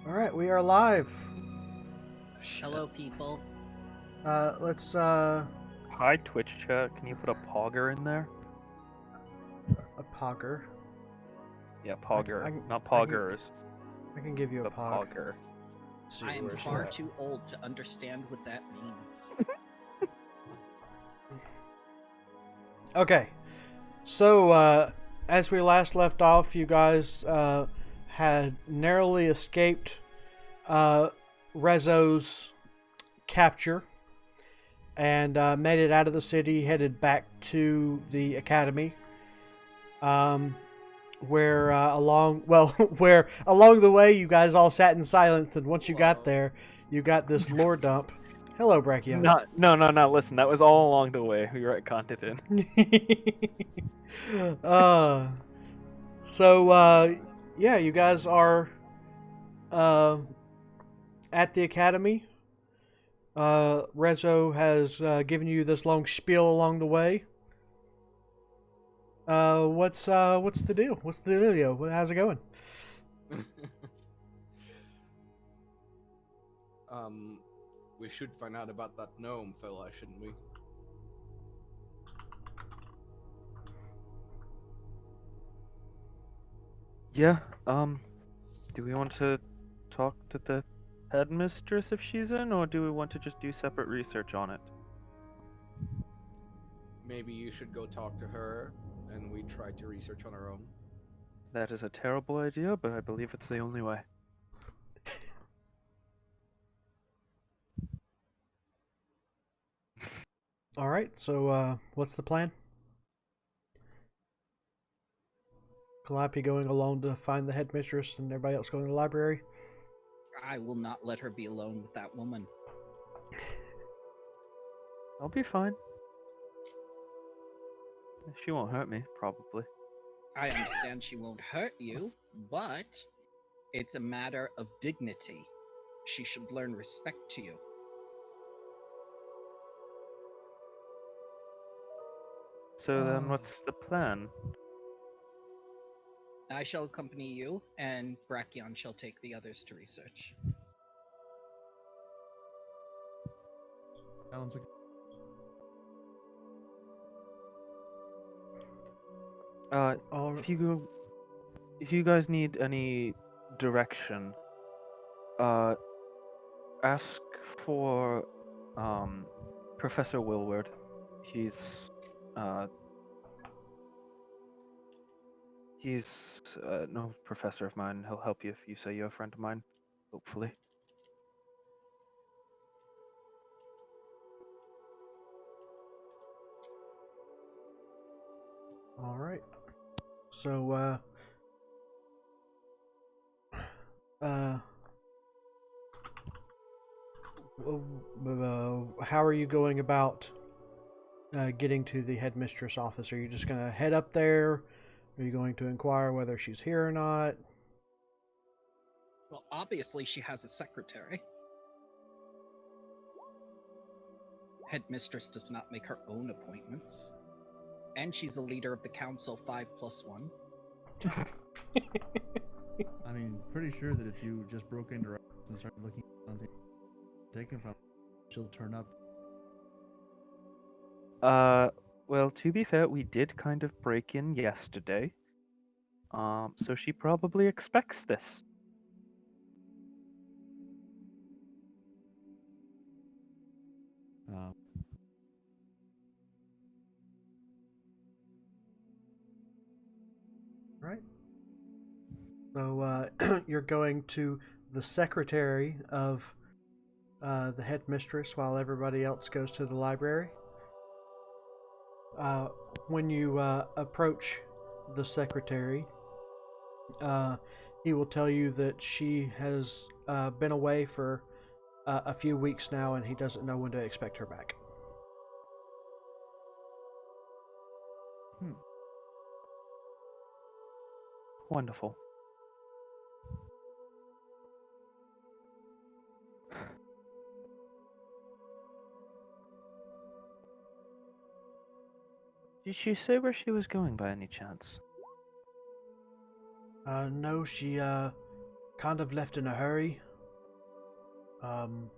All right, we are live. Hello, people. Let's Hi, Twitch chat. Can you put a pogger in there? a pogger. Yeah, pogger, not I can, poggers. I can give you a The pog. pogger. Let's see, I am where's far that? too old to understand what that means. Okay, so as we last left off, you guys had narrowly escaped Rezo's capture and made it out of the city, headed back to the academy. Where where along the way you guys all sat in silence, and once you got there, you got this lore dump. Hello, Brachion. No. Listen, that was all along the way. We were at Contitan. Yeah, you guys are at the academy. Rezo has given you this long spiel along the way. What's the deal? What's the dealio? How's it going? We should find out about that gnome fella, shouldn't we? Yeah, do we want to talk to the headmistress if she's in, or do we want to just do separate research on it? Maybe you should go talk to her, and we try to research on our own. That is a terrible idea, but I believe it's the only way. All right, so what's the plan? Calliope going alone to find the headmistress, and everybody else going to the library. I will not let her be alone with that woman. I'll be fine. She won't hurt me, probably. I understand she won't hurt you, but it's a matter of dignity. She should learn respect to you. So then what's the plan? I shall accompany you, and Brachion shall take the others to research. Sounds like If you guys need any direction, ask for Professor Willward. He's no professor of mine. He'll help you if you say you're a friend of mine, hopefully. All right. So, how are you going about getting to the headmistress office? Are you just going to head up there? Are you going to inquire whether she's here or not? Well, obviously she has a secretary. Headmistress does not make her own appointments. And she's a leader of the council 5+1. I mean, pretty sure that if you just broke into her house and started looking at something taken from her, she'll turn up. Well, to be fair, we did kind of break in yesterday. So she probably expects this. Right. So, you're going to the secretary of the headmistress while everybody else goes to the library. When you approach the secretary, he will tell you that she has been away for a few weeks now, and he doesn't know when to expect her back. Wonderful. Did she say where she was going by any chance? No, she kind of left in a hurry. Don't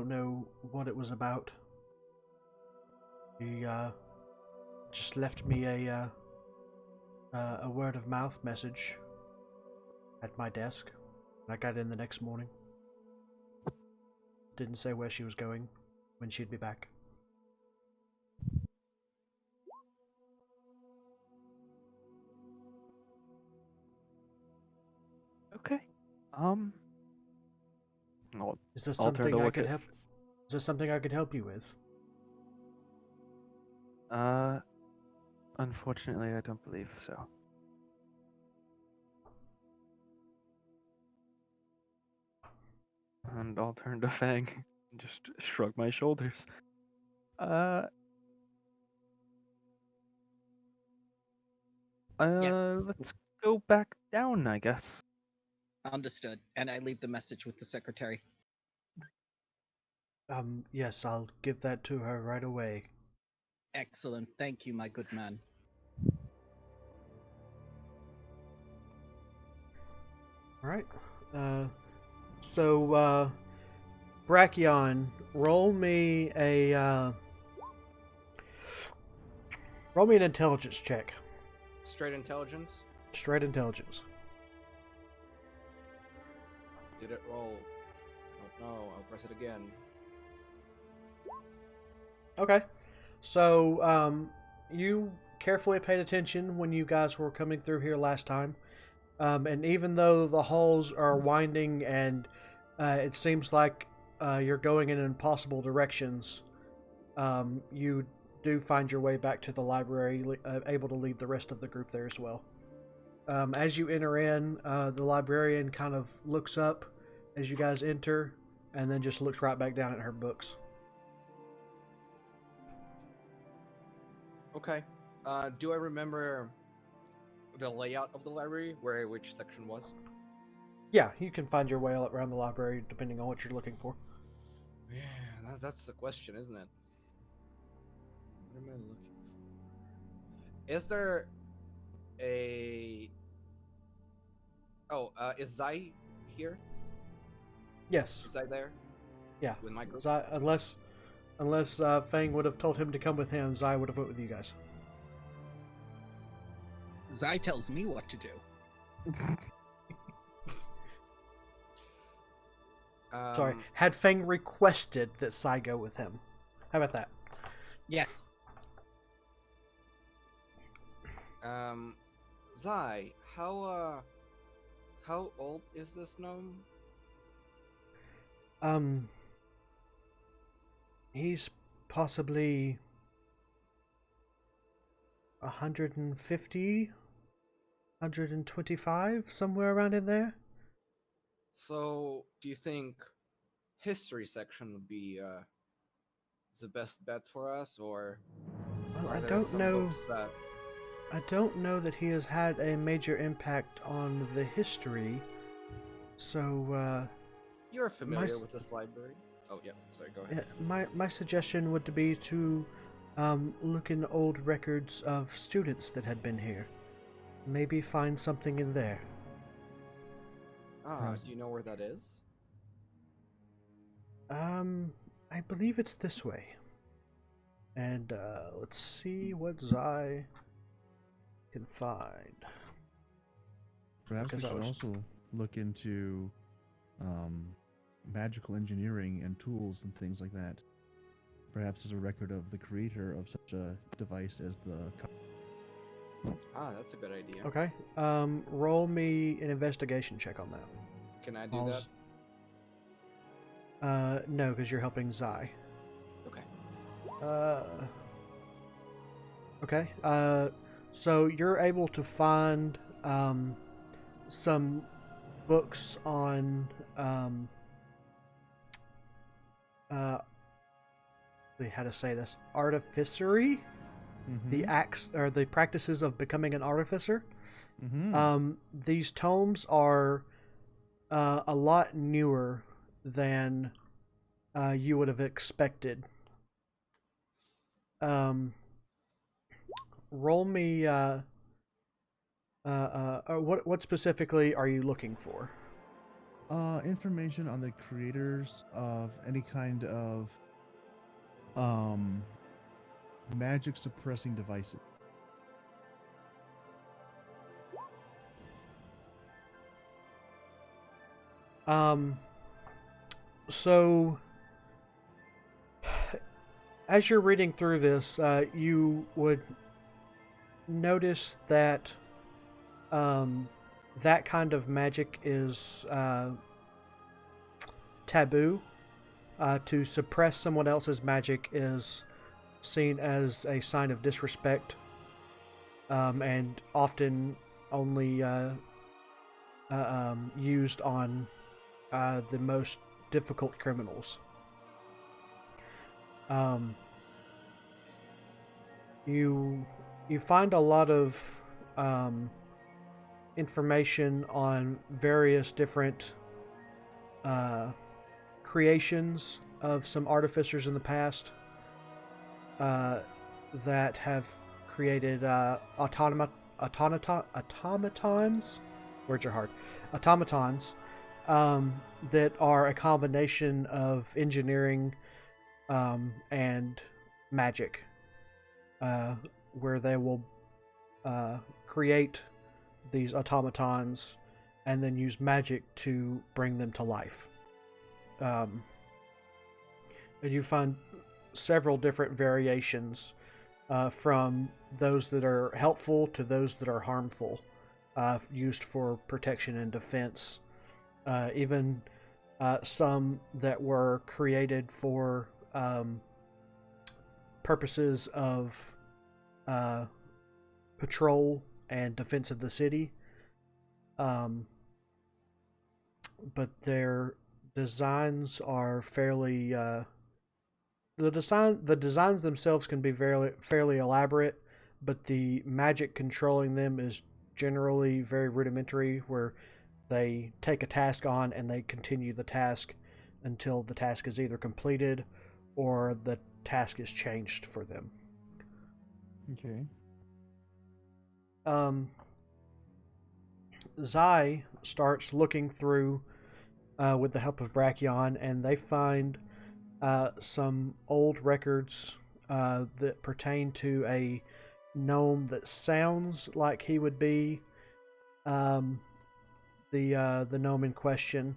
know what it was about. He just left me a word of mouth message at my desk. I got in the next morning. Didn't say where she was going, when she'd be back. Okay. I'll, Is this I'll turn something to I look could at. help? Is this something I could help you with? Unfortunately, I don't believe so. And I'll turn to Fang and just shrug my shoulders. Yes. Let's go back down, I guess. Understood. And I leave the message with the secretary. Yes, I'll give that to her right away. Excellent. Thank you, my good man. Alright. So, Brachion, roll me an intelligence check. Straight intelligence. Straight intelligence. Did it roll? Don't know. I'll press it again. Okay. So, you carefully paid attention when you guys were coming through here last time. And even though the halls are winding and it seems like you're going in impossible directions, you do find your way back to the library, able to leave the rest of the group there as well. As you enter in, the librarian kind of looks up as you guys enter, and then just looks right back down at her books. Okay. Do I remember the layout of the library, where which section was? Yeah, you can find your way around the library depending on what you're looking for. Yeah, that's the question, isn't it? What am I looking for? Is there a... Oh, is Zai here? Yes. Is Zai there? Yeah. With my group? Zai, unless Fang would have told him to come with him, Zai would have went with you guys. Zai tells me what to do. Sorry. Had Fang requested that Zai go with him. How about that? Yes. Zai, how old is this gnome? He's possibly 150, 125, somewhere around in there. So, do you think history section would be the best bet for us, or Well, are I there don't some know. books that... I don't know that he has had a major impact on the history. So, You're familiar s- with this library? Oh, yeah. Sorry, go ahead. my suggestion would be to look in old records of students that had been here. Maybe find something in there. Do you know where that is? I believe it's this way. And let's see what Zai can find. Perhaps we Because I should was- also look into magical engineering and tools and things like that. Perhaps there's a record of the creator of such a device as the... That's a good idea. Okay. Roll me an investigation check on that. Can I do that? No, because you're helping Zai. Okay. Okay. So you're able to find some books on how to say this, artificery, the acts or the practices of becoming an artificer. These tomes are a lot newer than you would have expected. Roll me What specifically are you looking for? Information on the creators of any kind of um magic suppressing devices. Um, so as you're reading through this, you would notice that that kind of magic is taboo. To suppress someone else's magic is seen as a sign of disrespect, and often only used on the most difficult criminals. You find a lot of information on various different creations of some artificers in the past that have created automatons. Words are hard. Automatons that are a combination of engineering and magic, where they will create these automatons and then use magic to bring them to life. And you find several different variations from those that are helpful to those that are harmful, used for protection and defense. Even some that were created for purposes of patrol and defense of the city. But their designs are fairly the designs themselves can be fairly elaborate, but the magic controlling them is generally very rudimentary, where they take a task on and they continue the task until the task is either completed or the task is changed for them. Okay. Zai starts looking through with the help of Brachion, and they find some old records that pertain to a gnome that sounds like he would be the gnome in question.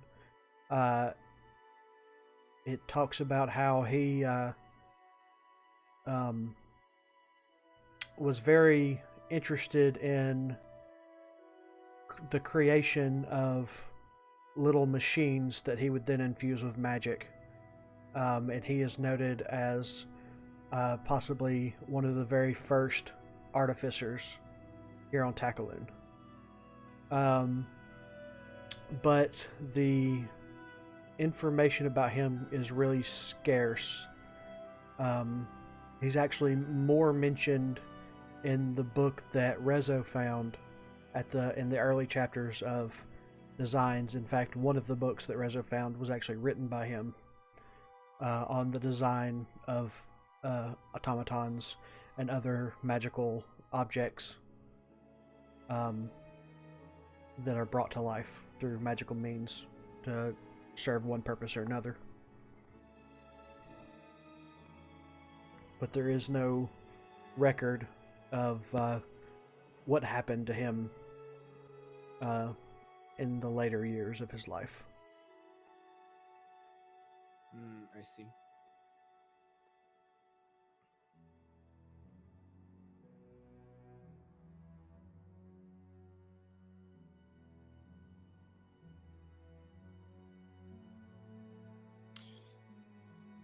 It talks about how he was very interested in the creation of little machines that he would then infuse with magic. And he is noted as possibly one of the very first artificers here on Takaloon. But the information about him is really scarce. He's actually more mentioned in the book that Rezo found in the early chapters of Designs. In fact, one of the books that Rezo found was actually written by him on the design of automatons and other magical objects that are brought to life through magical means to serve one purpose or another. But there is no record of what happened to him in the later years of his life. I see.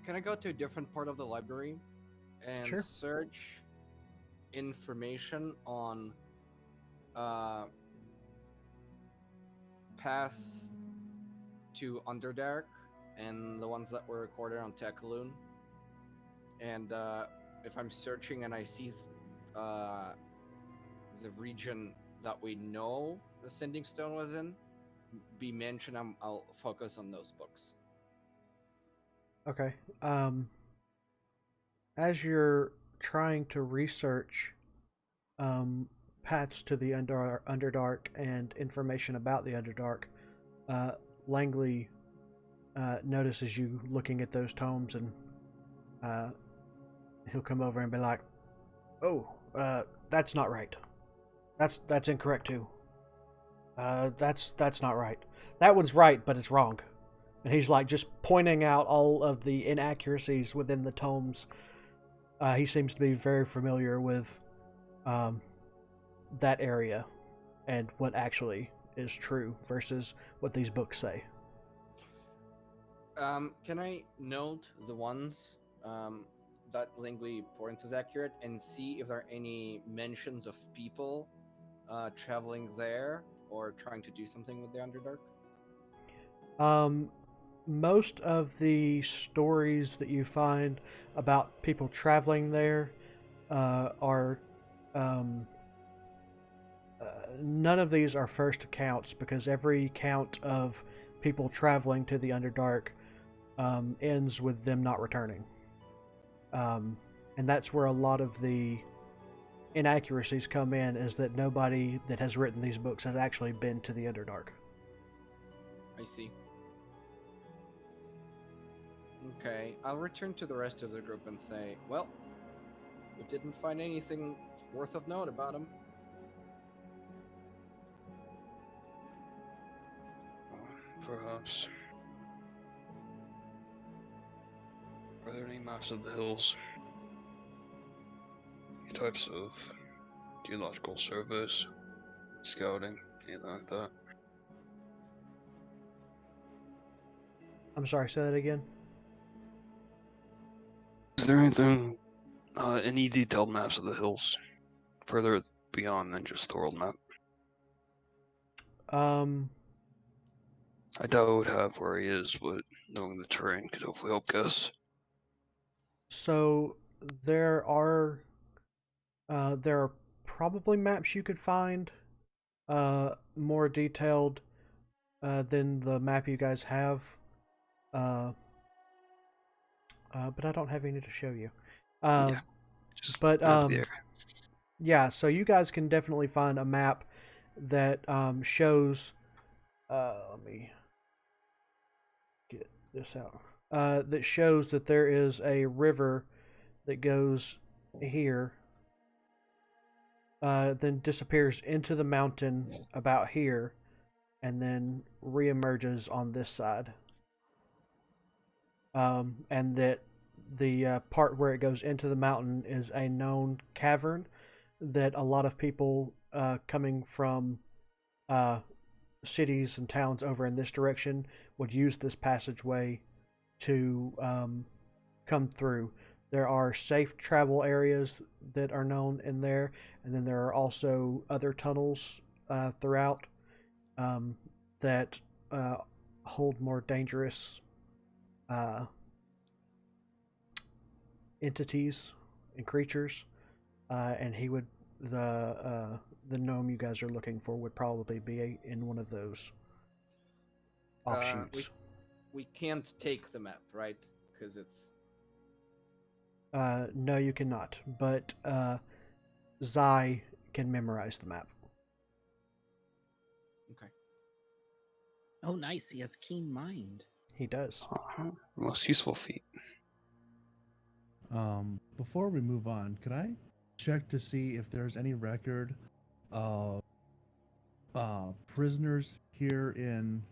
Can I go to a different part of the library and Sure. search information on path to Underdark and the ones that were recorded on Tekaloon? And if I'm searching and I see the region that we know the Sending Stone was in be mentioned, I'll focus on those books. Okay. As you're trying to research paths to the Underdark and information about the Underdark, Langley notices you looking at those tomes, and he'll come over and be like, "Oh, that's not right. That's incorrect too. That's not right. That one's right, but it's wrong." And he's like just pointing out all of the inaccuracies within the tomes. He seems to be very familiar with that area and what actually is true versus what these books say. Can I note the ones that Langley points is accurate and see if there are any mentions of people traveling there or trying to do something with the Underdark? Most of the stories that you find about people traveling there are none of these are first accounts, because every count of people traveling to the Underdark ends with them not returning. And that's where a lot of the inaccuracies come in, is that nobody that has written these books has actually been to the Underdark. I see. Okay, I'll return to the rest of the group and say, well, we didn't find anything worth of note about him. Perhaps. Are there any maps of the hills? Any types of geological surveys, scouting, anything like that? I'm sorry, say that again. Is there anything, any detailed maps of the hills further beyond than just the world map? I doubt it would have where he is, but knowing the terrain could hopefully help guess. So there are probably maps you could find more detailed than the map you guys have, but I don't have any to show you. Yeah, just but out the air. yeah, so you guys can definitely find a map that shows. Let me get this out. That shows that there is a river that goes here, then disappears into the mountain about here, and then reemerges on this side. And that the part where it goes into the mountain is a known cavern that a lot of people coming from cities and towns over in this direction would use this passageway to come through. There are safe travel areas that are known in there, and then there are also other tunnels throughout that hold more dangerous entities and creatures. And he would the gnome you guys are looking for would probably be in one of those offshoots. We can't take the map, right? Because it's... No, you cannot. But Zai can memorize the map. Okay. Oh, nice. He has keen mind. He does. Most useful feat. Before we move on, could I check to see if there's any record of prisoners here in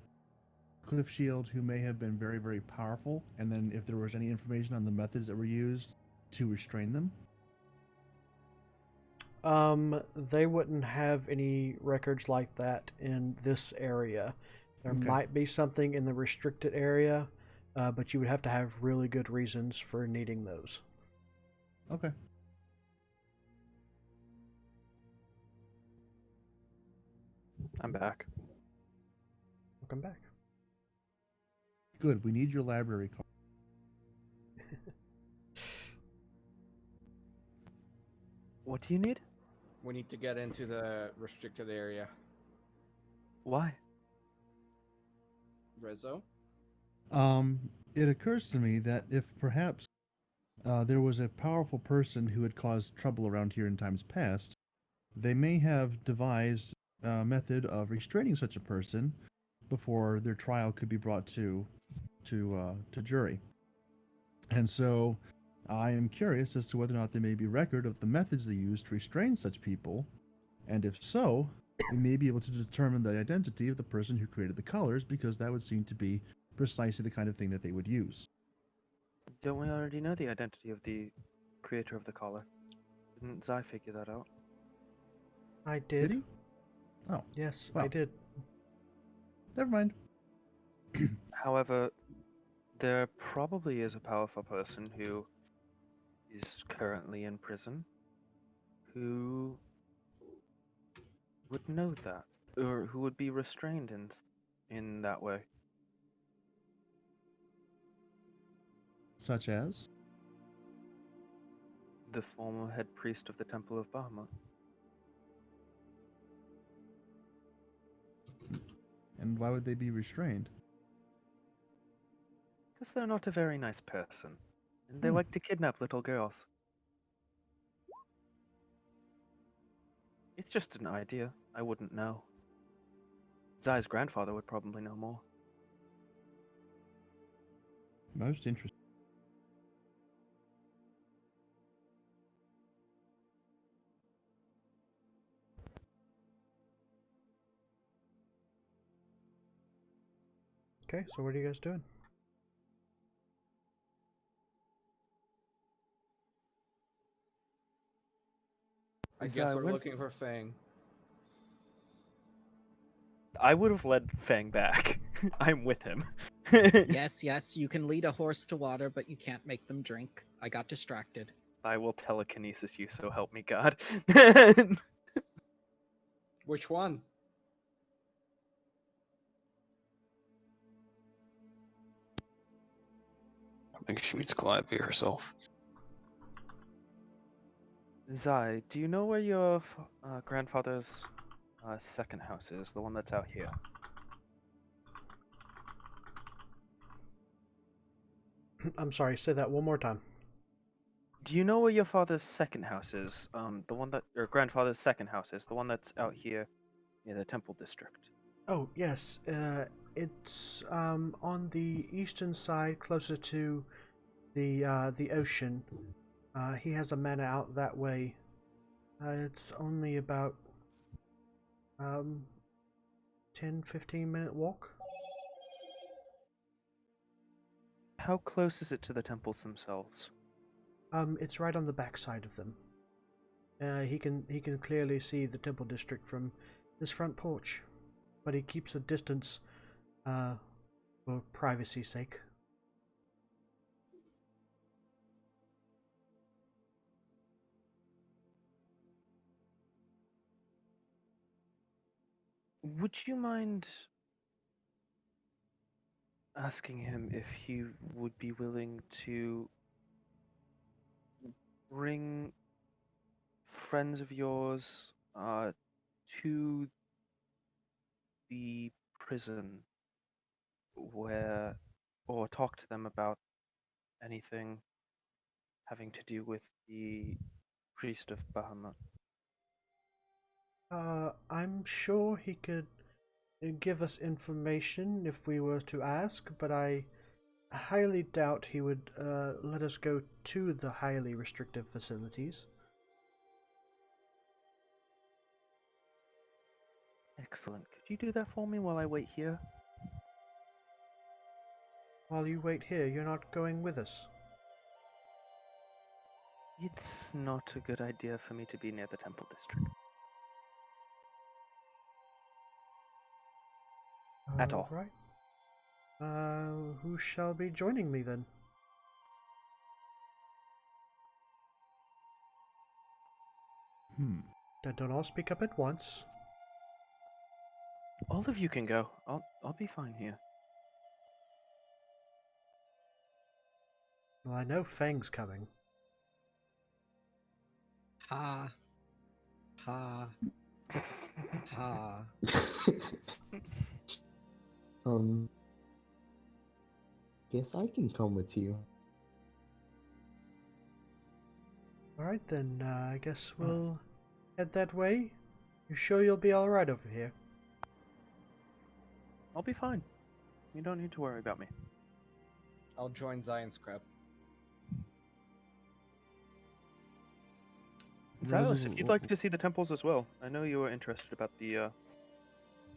Cliff Shield who may have been very, very powerful, and then if there was any information on the methods that were used to restrain them? They wouldn't have any records like that in this area. There might be something in the restricted area, but you would have to have really good reasons for needing those. Okay. I'm back. Welcome back. Good. We need your library card. What do you need? We need to get into the restricted area. Why? Rezo? It occurs to me that if perhaps there was a powerful person who had caused trouble around here in times past, they may have devised a method of restraining such a person before their trial could be brought to jury. And so I am curious as to whether or not there may be record of the methods they used to restrain such people, and if so, we may be able to determine the identity of the person who created the colors, because that would seem to be precisely the kind of thing that they would use. Don't we already know the identity of the creator of the collar? Didn't Zai figure that out? I Did did. he? Oh, Yes, Well. I did. never mind. However, there probably is a powerful person who is currently in prison who would know that, or who would be restrained in that way. Such as? The former head priest of the Temple of Bahamut. And why would they be restrained? Because they're not a very nice person, and they Hmm. like to kidnap little girls. It's just an idea. I wouldn't know. Zai's grandfather would probably know more. Most interesting. Okay, so what are you guys doing? I Is, guess we're when- looking for Fang. I would have led Fang back. I'm with him. Yes, yes, you can lead a horse to water, but you can't make them drink. I got distracted. I will telekinesis you, so help me God. Which one? I think she meets Calliope herself. Zai, do you know where your grandfather's second house is? The one that's out here? I'm sorry, say that one more time. Do you know where your father's second house is? The one that your grandfather's second house is, the one that's out here near the Temple District. Oh, yes. It's on the eastern side, closer to the ocean. He has a manor out that way. It's only about 10-15 minute walk. How close is it to the temples themselves? It's right on the back side of them. He can clearly see the temple district from his front porch, but he keeps a distance for privacy's sake. Would you mind asking him if he would be willing to bring friends of yours to the prison where, or talk to them about anything having to do with the priest of Bahamut? I'm sure he could give us information if we were to ask, but I highly doubt he would let us go to the highly restrictive facilities. Excellent. Could you do that for me while I wait here? While you wait here, you're not going with us. It's not a good idea for me to be near the Temple District. At all. Right. Who shall be joining me then? Don't all speak up at once. All of you can go. I'll be fine here. Well, I know Fang's coming. Ha. Ha. Ha. Guess I can come with you. Alright then, I guess we'll head that way? You sure you'll be alright over here? I'll be fine. You don't need to worry about me. I'll join Zion's crap. Silas, if you'd like to see the temples as well, I know you were interested about the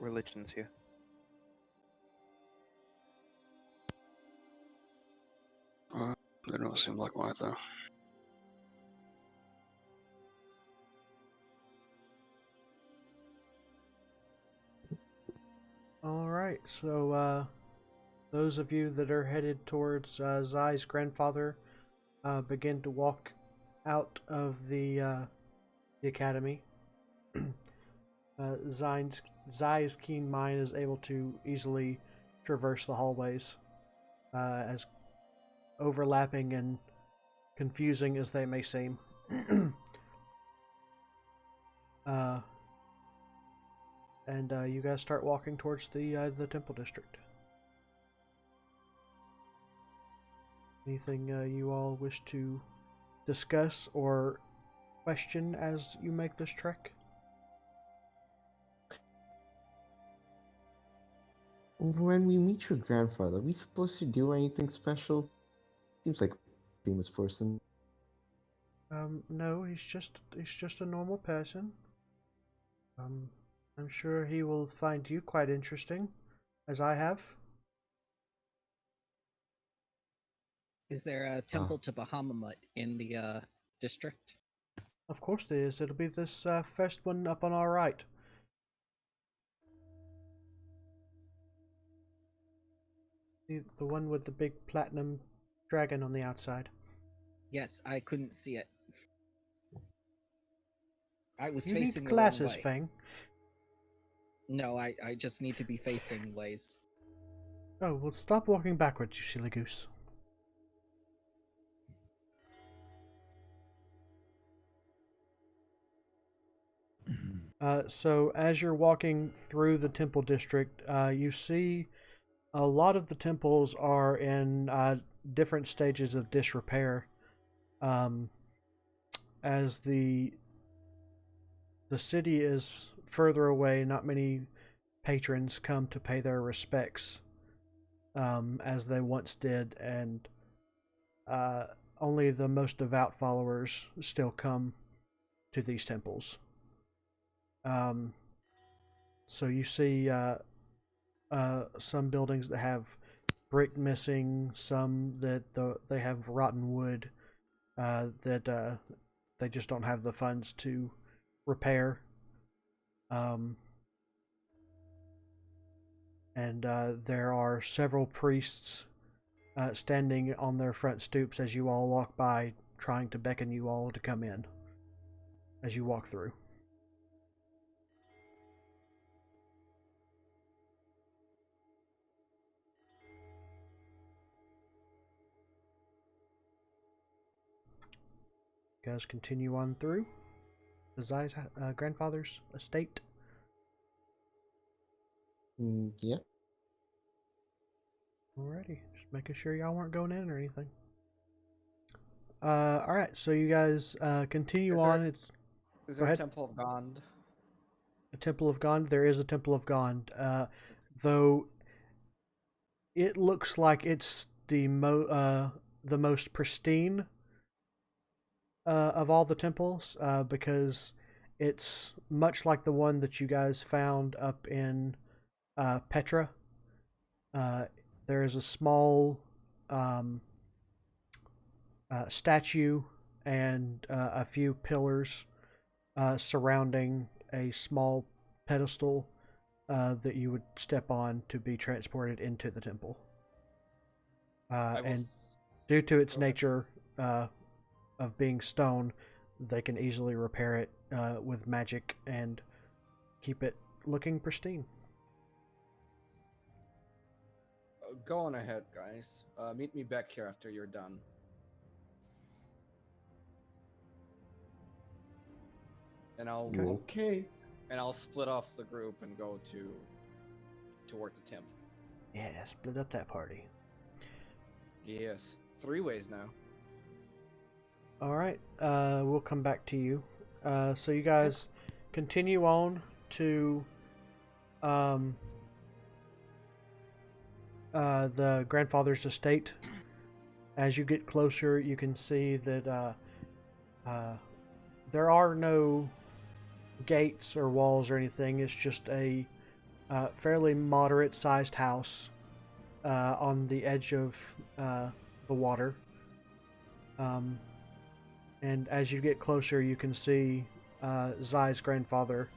religions here. They don't seem like mine, though. Alright, so those of you that are headed towards Zai's grandfather begin to walk out of the academy. Zai's keen mind is able to easily traverse the hallways, as overlapping and confusing as they may seem. And you guys start walking towards the temple district. Anything you all wish to discuss or question as you make this trek? When we meet your grandfather, are we supposed to do anything special? Seems like a famous person. No, he's just a normal person. I'm sure he will find you quite interesting, as I have. Is there a temple to Bahamut in the district? Of course there is. It'll be this first one up on our right. The one with the big platinum dragon on the outside. Yes, I couldn't see it. I was You facing need the wrong glasses, way. Fang. No, I just need to be facing ways. Oh, well, stop walking backwards, you silly goose. So as you're walking through the temple district, you see a lot of the temples are in different stages of disrepair. As the city is further away, not many patrons come to pay their respects as they once did, and only the most devout followers still come to these temples. So you see some buildings that have brick missing, some that they have rotten wood that they just don't have the funds to repair. And there are several priests standing on their front stoops as you all walk by, trying to beckon you all to come in as you walk through. You guys continue on through Zai's grandfather's estate. Yeah. Alrighty, just making sure y'all weren't going in or anything. Alright, so you guys continue on. Is Go there a ahead. Temple of Gond? A Temple of Gond? There is a Temple of Gond. Though it looks like it's the most pristine of all the temples, because it's much like the one that you guys found up in Petra. There is a small statue and a few pillars surrounding a small pedestal that you would step on to be transported into the temple. And due to its nature of being stone, they can easily repair it with magic and keep it looking pristine. Go on ahead, guys. Meet me back here after you're done. And I'll Okay. and I'll split off the group and go toward the temple. Yeah, split up that party. Yes, 3 ways now. All right, we'll come back to you. So you guys continue on to the grandfather's estate. As you get closer, you can see that there are no gates or walls or anything. It's just a fairly moderate-sized house on the edge of the water. And as you get closer, you can see Zai's grandfather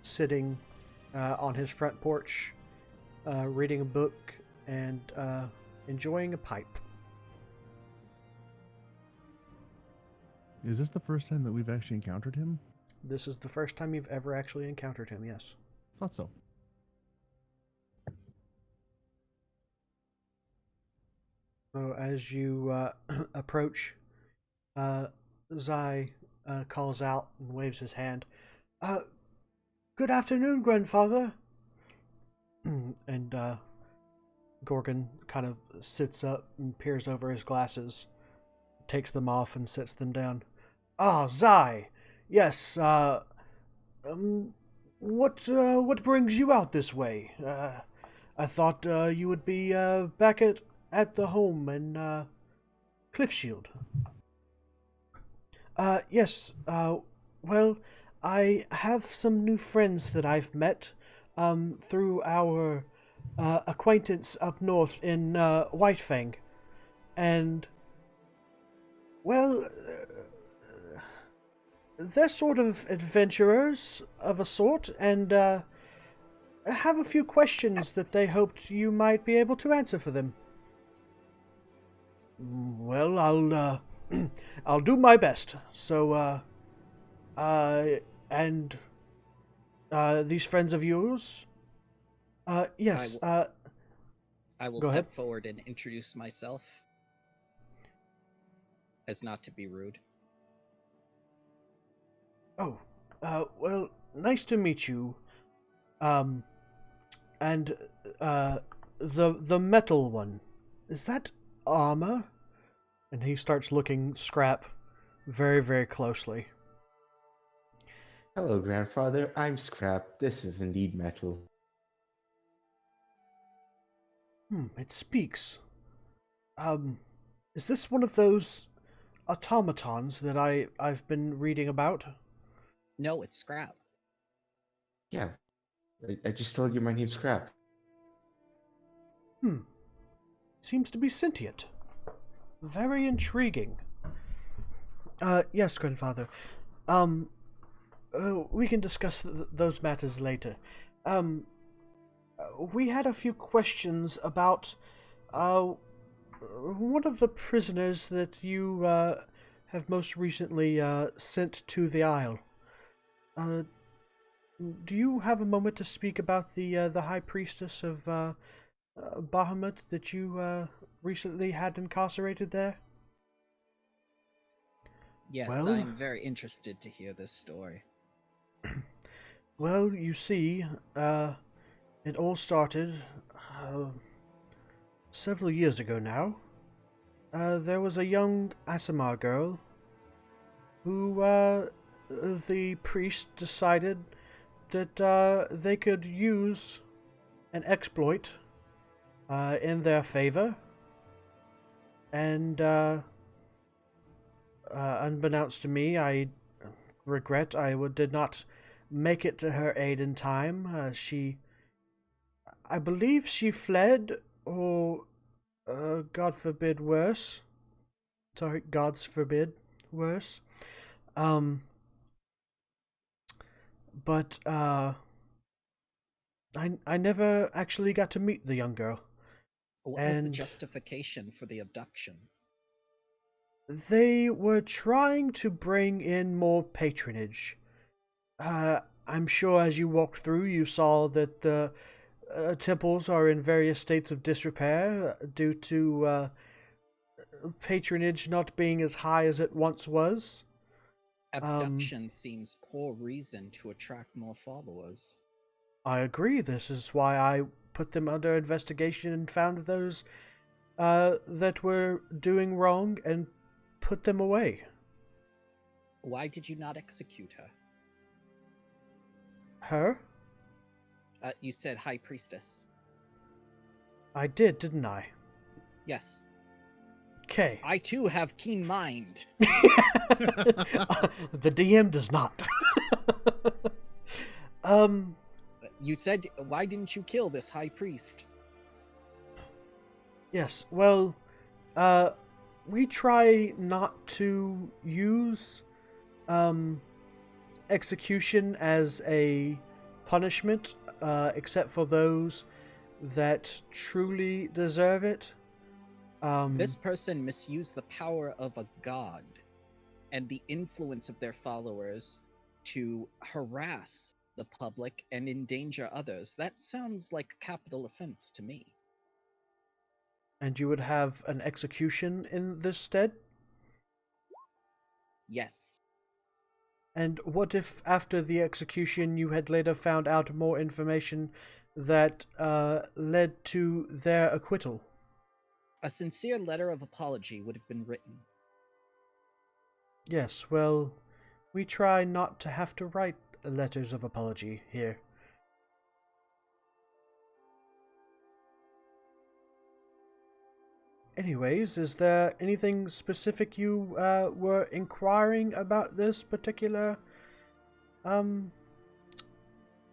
sitting on his front porch, reading a book and enjoying a pipe. Is this the first time that we've actually encountered him? This is the first time you've ever actually encountered him, yes. Thought so. So as you approach, Zai calls out and waves his hand. Good afternoon, grandfather. And Gorgon kind of sits up and peers over his glasses, takes them off and sets them down. Ah, Zai! Yes, what brings you out this way? I thought you would be back at the home in Cliffshield. Yes, well, I have some new friends that I've met through our acquaintance up north in Whitefang. And, well, they're sort of adventurers of a sort, and have a few questions that they hoped you might be able to answer for them. Well, I'll do my best. So, and these friends of yours? Yes, I will go step ahead. forward and introduce myself, as not to be rude. Oh, well, nice to meet you. And, the metal one, is that armor? And he starts looking Scrap very, very closely. Hello, grandfather. I'm Scrap. This is indeed metal. It speaks. Is this one of those automatons that I've been reading about? No, it's Scrap. Yeah, I just told you my name's Scrap. Seems to be sentient. Very intriguing. Yes, grandfather. We can discuss those matters later. We had a few questions about, one of the prisoners that you, have most recently, sent to the Isle. Do you have a moment to speak about the High Priestess of, Bahamut that you, recently had incarcerated there? Yes, Well- I am very interested to hear this story. Well, you see, it all started, several years ago now. There was a young Asimar girl who, the priest decided that, they could use an exploit, in their favor. And, unbeknownst to me, I regret I did not make it to her aid in time. I believe she fled, or, God forbid, worse. Sorry, God's forbid, worse. But, I never actually got to meet the young girl. What was the And- justification for the abduction? They were trying to bring in more patronage. I'm sure as you walked through, you saw that the temples are in various states of disrepair due to patronage not being as high as it once was. Abduction seems poor reason to attract more followers. I agree. This is why I put them under investigation and found those that were doing wrong and put them away. Why did you not execute her? Her? You said High Priestess. I did, didn't I? Yes. Okay. I too have keen mind. The DM does not. You said, why didn't you kill this High Priest? Yes, well, we try not to use, execution as a punishment, except for those that truly deserve it. This person misused the power of a god and the influence of their followers to harass the public and endanger others. That sounds like a capital offense to me. And you would have an execution in this stead? Yes. And what if after the execution you had later found out more information that led to their acquittal? A sincere letter of apology would have been written. Yes, well, we try not to have to write letters of apology here. Anyways, is there anything specific you were inquiring about this particular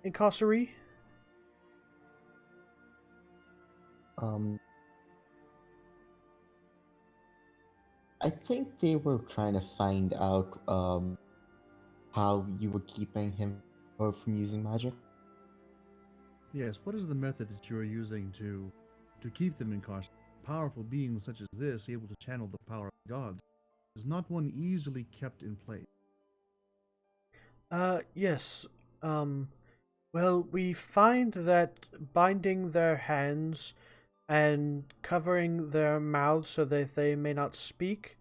incarceree? I think they were trying to find out how you were keeping him from using magic. Yes, what is the method that you are using to keep them incarcerated? Powerful beings such as this, able to channel the power of gods, is not one easily kept in place. Yes. Well, we find that binding their hands and covering their mouths so that they may not speak,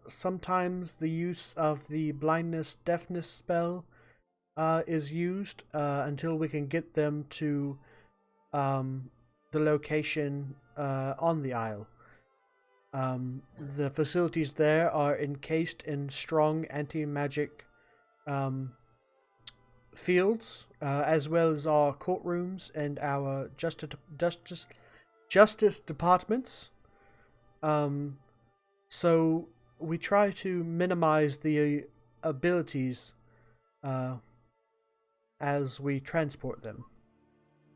sometimes the use of the blindness deafness spell is used until we can get them to the location on the isle. The facilities there are encased in strong anti-magic fields, as well as our courtrooms and our justice departments. So we try to minimize the abilities as we transport them.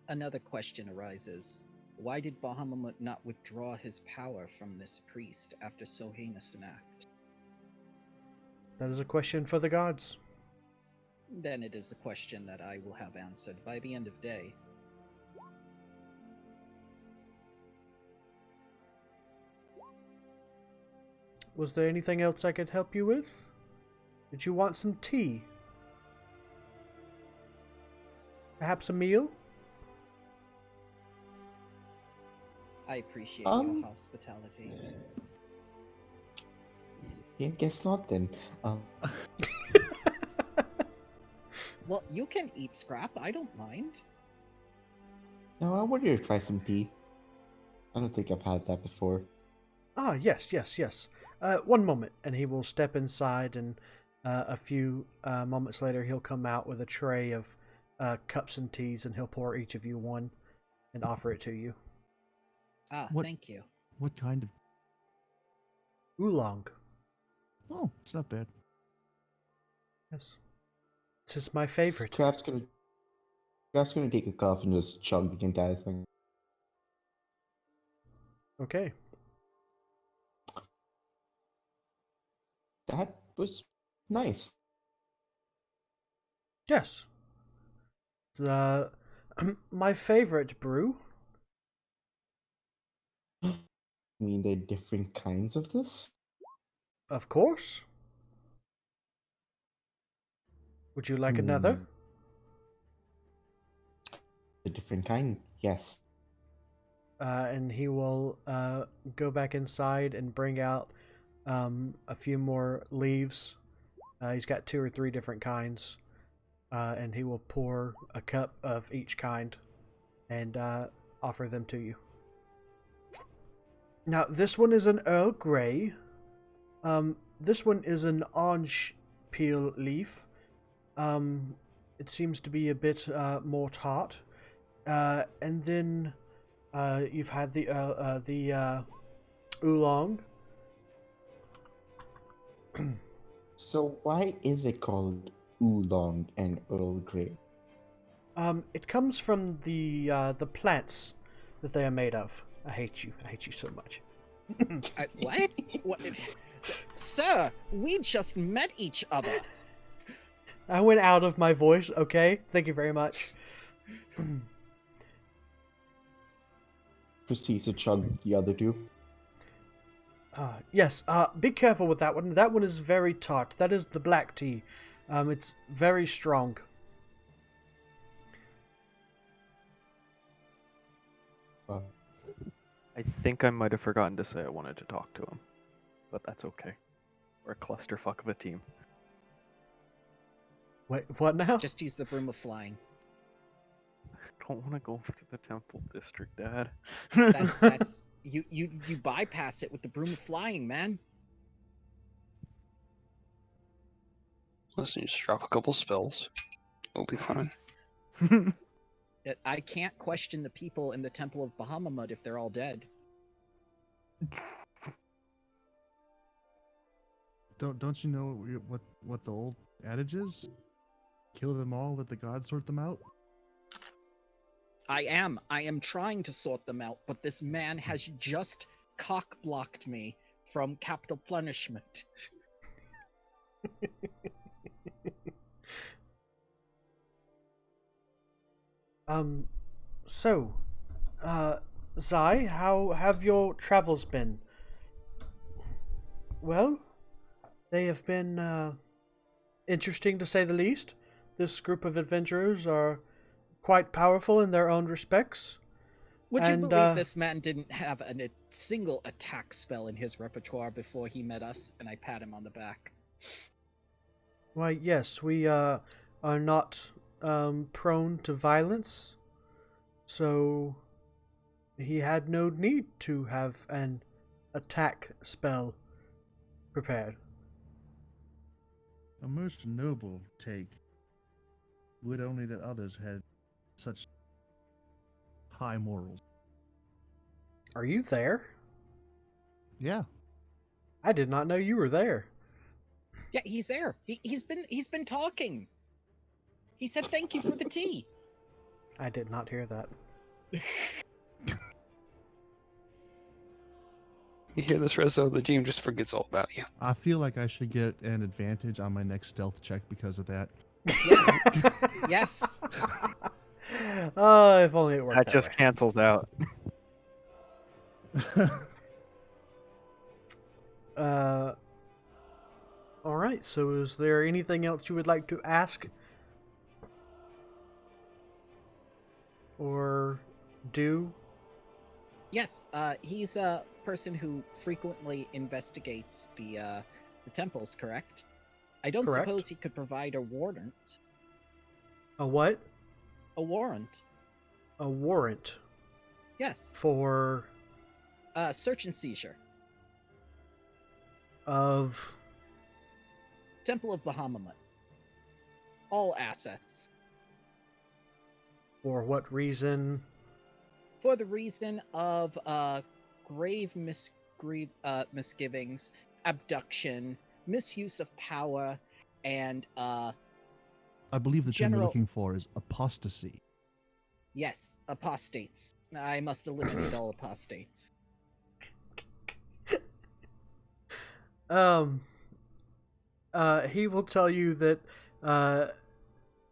Another question arises. Why did Bahamut not withdraw his power from this priest after so heinous an act? That is a question for the gods. Then it is a question that I will have answered by the end of day. Was there anything else I could help you with? Did you want some tea? Perhaps a meal? I appreciate your hospitality. Yeah, guess not then. Well, you can eat scrap, I don't mind. No, I wanted to try some tea. I don't think I've had that before. Ah, yes. One moment, and he will step inside, and a few moments later he'll come out with a tray of cups and teas, and he'll pour each of you one and offer it to you. Ah, What- thank you. What kind of... Oolong. Oh, it's not bad. Yes. This is my favorite. Scrap's gonna take a cup and just chug the entire thing. Okay. That was nice. Yes. The my favorite brew. I mean, there are different kinds of this. Of course. Would you like another? A different kind, yes. And he will go back inside and bring out a few more leaves. He's got 2 or 3 different kinds. And he will pour a cup of each kind and offer them to you. Now, this one is an Earl Grey. This one is an orange peel leaf. it seems to be a bit more tart. And then you've had the oolong. So why is it called oolong and Earl Grey? It comes from the plants that they are made of. I hate you. I hate you so much. What? What? Sir, we just met each other. I went out of my voice. Okay, thank you very much. Proceeds to chug the other two. Yes. Be careful with that one. That one is very tart. That is the black tea. It's very strong. I think I might have forgotten to say I wanted to talk to him, but that's okay. We're a clusterfuck of a team. Wait, what now? Just use the broom of flying. I don't want to go to the temple district, Dad. That's you bypass it with the broom of flying, man. Listen, just drop a couple spells. It'll be fine. I can't question the people in the Temple of Bahamut if they're all dead. Don't you know what the old adage is? Kill them all, let the gods sort them out. I am trying to sort them out, but this man has just cock-blocked me from capital punishment. So, Zai, how have your travels been? Well, they have been, interesting to say the least. This group of adventurers are quite powerful in their own respects. Would you believe this man didn't have a single attack spell in his repertoire before he met us? And I pat him on the back. Why, yes, we, are not, prone to violence. So, he had no need to have an attack spell prepared. A most noble take. Would only that others had such high morals. Are you there? Yeah. I did not know you were there. Yeah, he's there. He's been talking. He said thank you for the tea. I did not hear that. You hear this, Rezo? The team just forgets all about you. I feel like I should get an advantage on my next stealth check because of that. Yes. If only it worked That that just way. cancels out. All right. So, is there anything else you would like to ask or do? Yes. He's a person who frequently investigates the temples. Correct. I don't Correct. suppose he could provide a warrant. A what? A warrant. A warrant Yes. for Search and seizure. of Temple of Bahamut. All assets. for what reason? For the reason of grave misgivings, abduction, misuse of power, and I believe the term you're General- looking for is apostasy. yes, apostates. I must eliminate all apostates. He will tell you that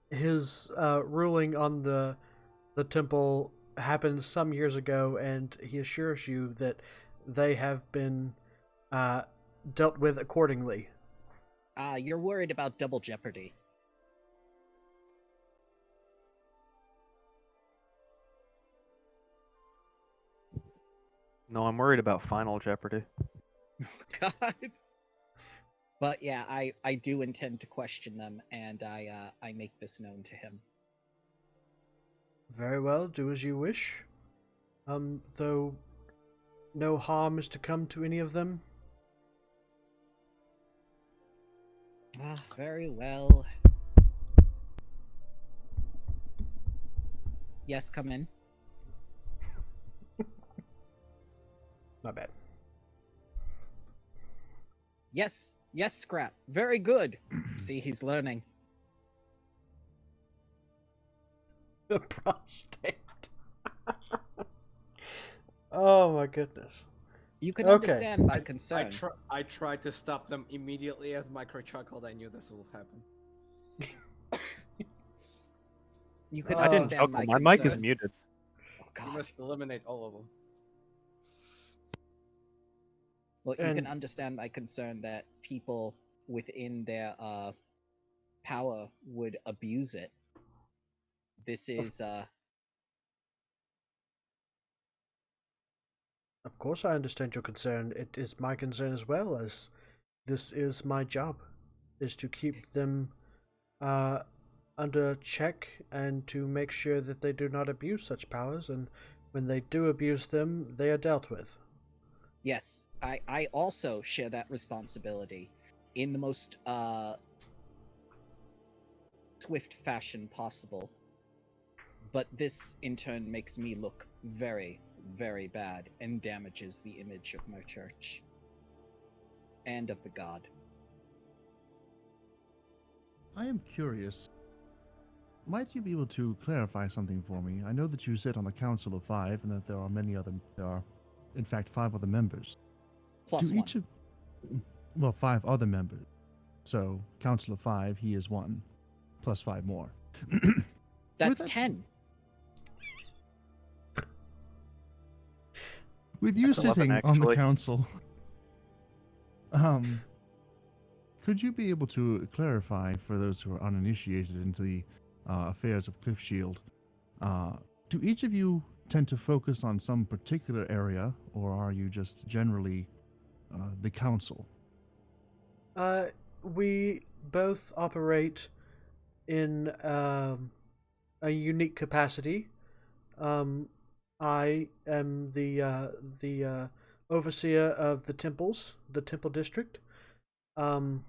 his ruling on the temple happened some years ago, and he assures you that they have been dealt with accordingly. You're worried about double jeopardy. No, I'm worried about Final Jeopardy. God. But yeah, I do intend to question them, and I make this known to him. Very well, do as you wish. Though no harm is to come to any of them. Very well. Yes, come in. Not bad. Yes, yes, Scrap. Very good. See, he's learning. A prostate. Oh my goodness. You can Okay. understand my concern. I tried to stop them immediately as Micro chuckled. I knew this will happen. You can I didn't understand chuckle. my My concern. mic is muted. Oh, You God. must eliminate all of them. Well, you And- can understand my concern that people within their power would abuse it. This is Of course, I understand your concern. It is my concern as well, as this is my job, is to keep them under check and to make sure that they do not abuse such powers. And when they do abuse them, they are dealt with. yes. I also share that responsibility in the most swift fashion possible. But this, in turn, makes me look very, very bad and damages the image of my church and of the god. I am curious. Might you be able to clarify something for me? I know that you sit on the Council of Five and that there are in fact, 5 other members. Plus Do one. each of, well, 5 other members. So, Council of 5, he is 1, plus 5 more. That's that- 10. With you That's 11, sitting on the actually. council, could you be able to clarify for those who are uninitiated into the affairs of Cliff Shield, do each of you tend to focus on some particular area, or are you just generally the council? We both operate in a unique capacity. I am the overseer of the temples, the temple district. Nabi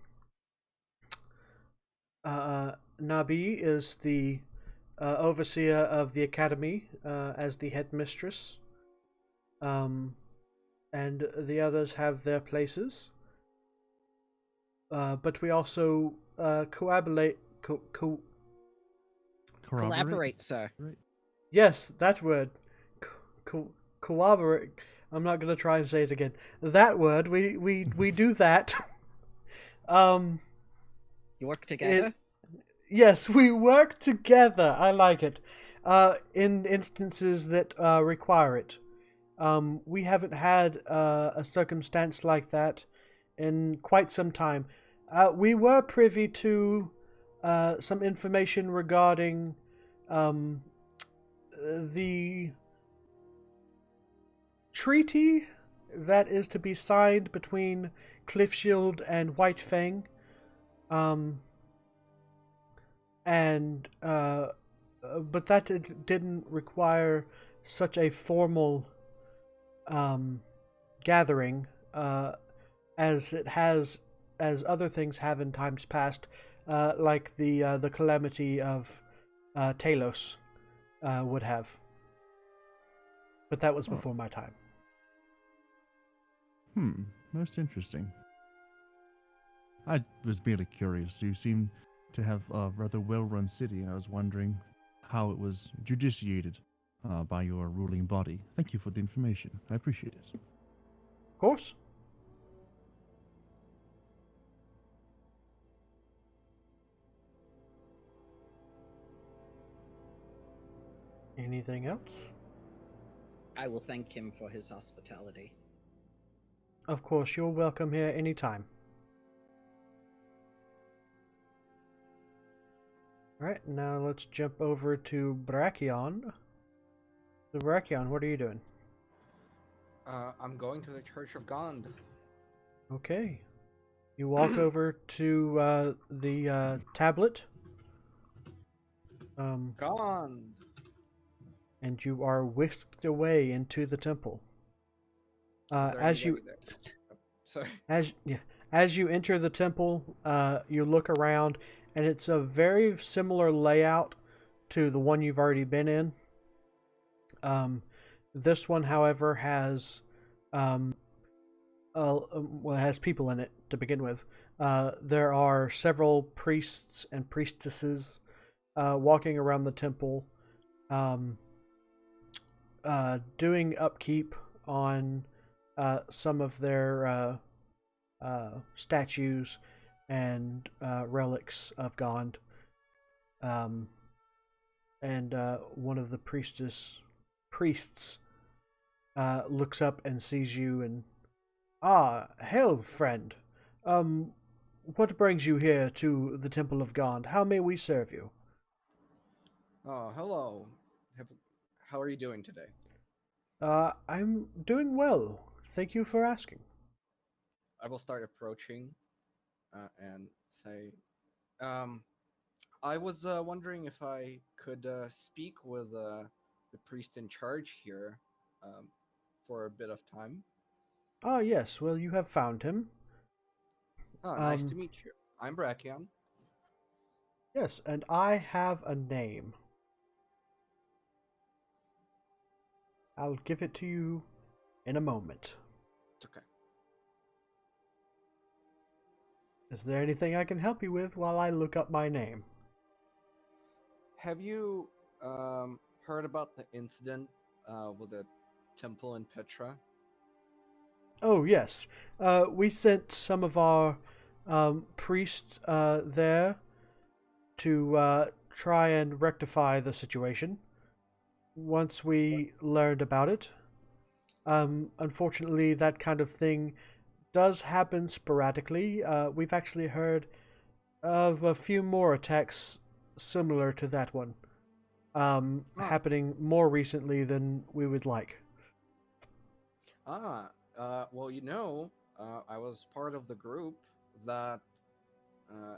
is the overseer of the academy as the headmistress. And the others have their places. But we also collaborate. Collaborate, sir. Right. Yes, that word. Collaborate. I'm not gonna try and say it again. That word. We do that. You work together? Yes, we work together. I like it. In instances that require it. We haven't had a circumstance like that in quite some time. We were privy to some information regarding the treaty that is to be signed between Cliffshield and White Fang. But that didn't require such a formal gathering as other things have in times past, like the calamity of Talos would have. But that was before my time. Most interesting. I was merely curious. You seem to have a rather well-run city, and I was wondering how it was judiciated by your ruling body. Thank you for the information. I appreciate it. Of course. Anything else? I will thank him for his hospitality. Of course, you're welcome here anytime. Alright, now let's jump over to Brachion. So Brachion, what are you doing? I'm going to the Church of Gond. Okay. You walk over to the tablet. Gond! And you are whisked away into the temple. Is there As you anybody there? Sorry. as you enter the temple, you look around, and it's a very similar layout to the one you've already been in. This one, however, has well, it has people in it to begin with. There are several priests and priestesses walking around the temple, um, doing upkeep on some of their statues and relics of God. And one of the priests looks up and sees you and, hail, friend. What brings you here to the Temple of God? How may we serve you? Oh, hello. How are you doing today? I'm doing well. Thank you for asking. I will start approaching and say, um, I was wondering if I could speak with the priest in charge here um, for a bit of time. Ah, yes. Well, you have found him. Oh, nice to meet you. I'm Brachion. Yes, and I have a name. I'll give it to you in a moment. It's okay. Is there anything I can help you with while I look up my name? Have you heard about the incident with the temple in Petra? Oh, yes. We sent some of our priests there to try and rectify the situation once we learned about it. Unfortunately, that kind of thing does happen sporadically. We've actually heard of a few more attacks similar to that one happening more recently than we would like. Well, I was part of the group that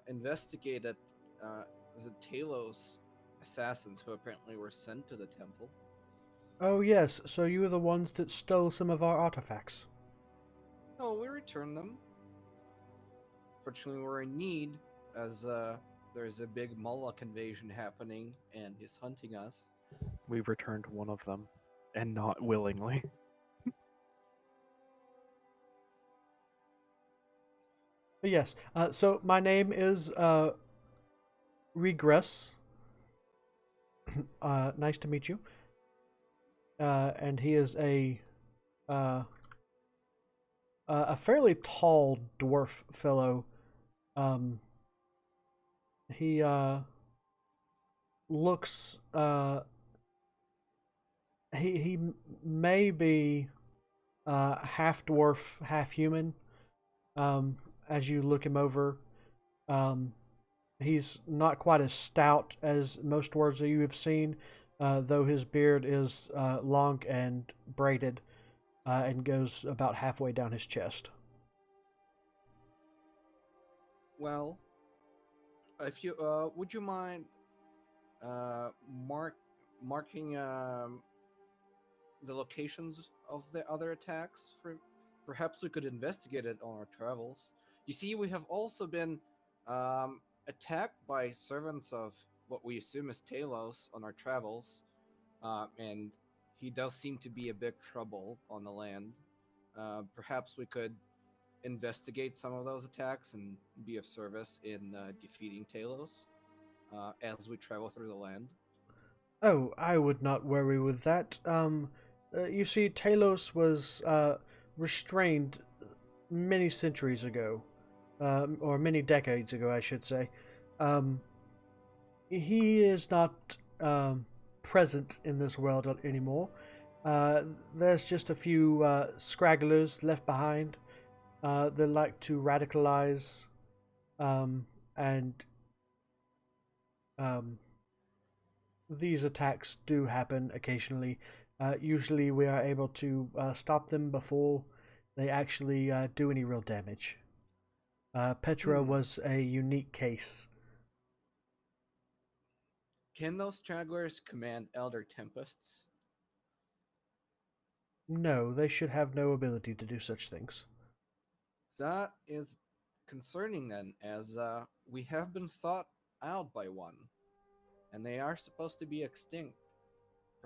investigated the Talos assassins who apparently were sent to the temple. Oh, yes, so you were the ones that stole some of our artifacts. No, we returned them. Fortunately, we're in need as there's a big Moloch invasion happening and he's hunting us. We returned one of them, and not willingly. But yes, so my name is Regress. Nice to meet you. And he is a fairly tall dwarf fellow. He looks he may be half dwarf, half human. As you look him over, he's not quite as stout as most dwarves that you have seen, though his beard is long and braided and goes about halfway down his chest. Well, if you would you mind marking the locations of the other attacks? For perhaps we could investigate it on our travels. You see, we have also been attacked by servants of what we assume is Talos on our travels, and he does seem to be a big trouble on the land. Perhaps we could investigate some of those attacks and be of service in defeating Talos as we travel through the land. Oh, I would not worry with that. You see, Talos was restrained many centuries ago, or many decades ago, I should say. He is not present in this world anymore. There's just a few scragglers left behind that like to radicalize, and these attacks do happen occasionally. Usually we are able to stop them before they actually do any real damage. Petra was a unique case. Can those stragglers command Elder Tempests? No, they should have no ability to do such things. That is concerning then, as we have been thought out by one, and they are supposed to be extinct.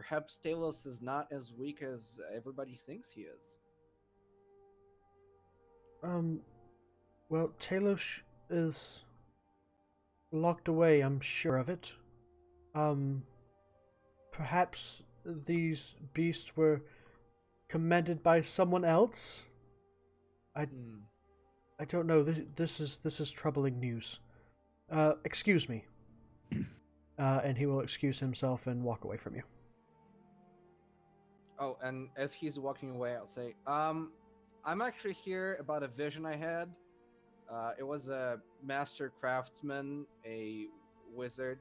Perhaps Talos is not as weak as everybody thinks he is. Well, Talos is locked away, I'm sure of it. Perhaps these beasts were commanded by someone else? I don't know. This is troubling news. Excuse me. And he will excuse himself and walk away from you. Oh, and as he's walking away, I'll say, I'm actually here about a vision I had. It was a master craftsman, a wizard,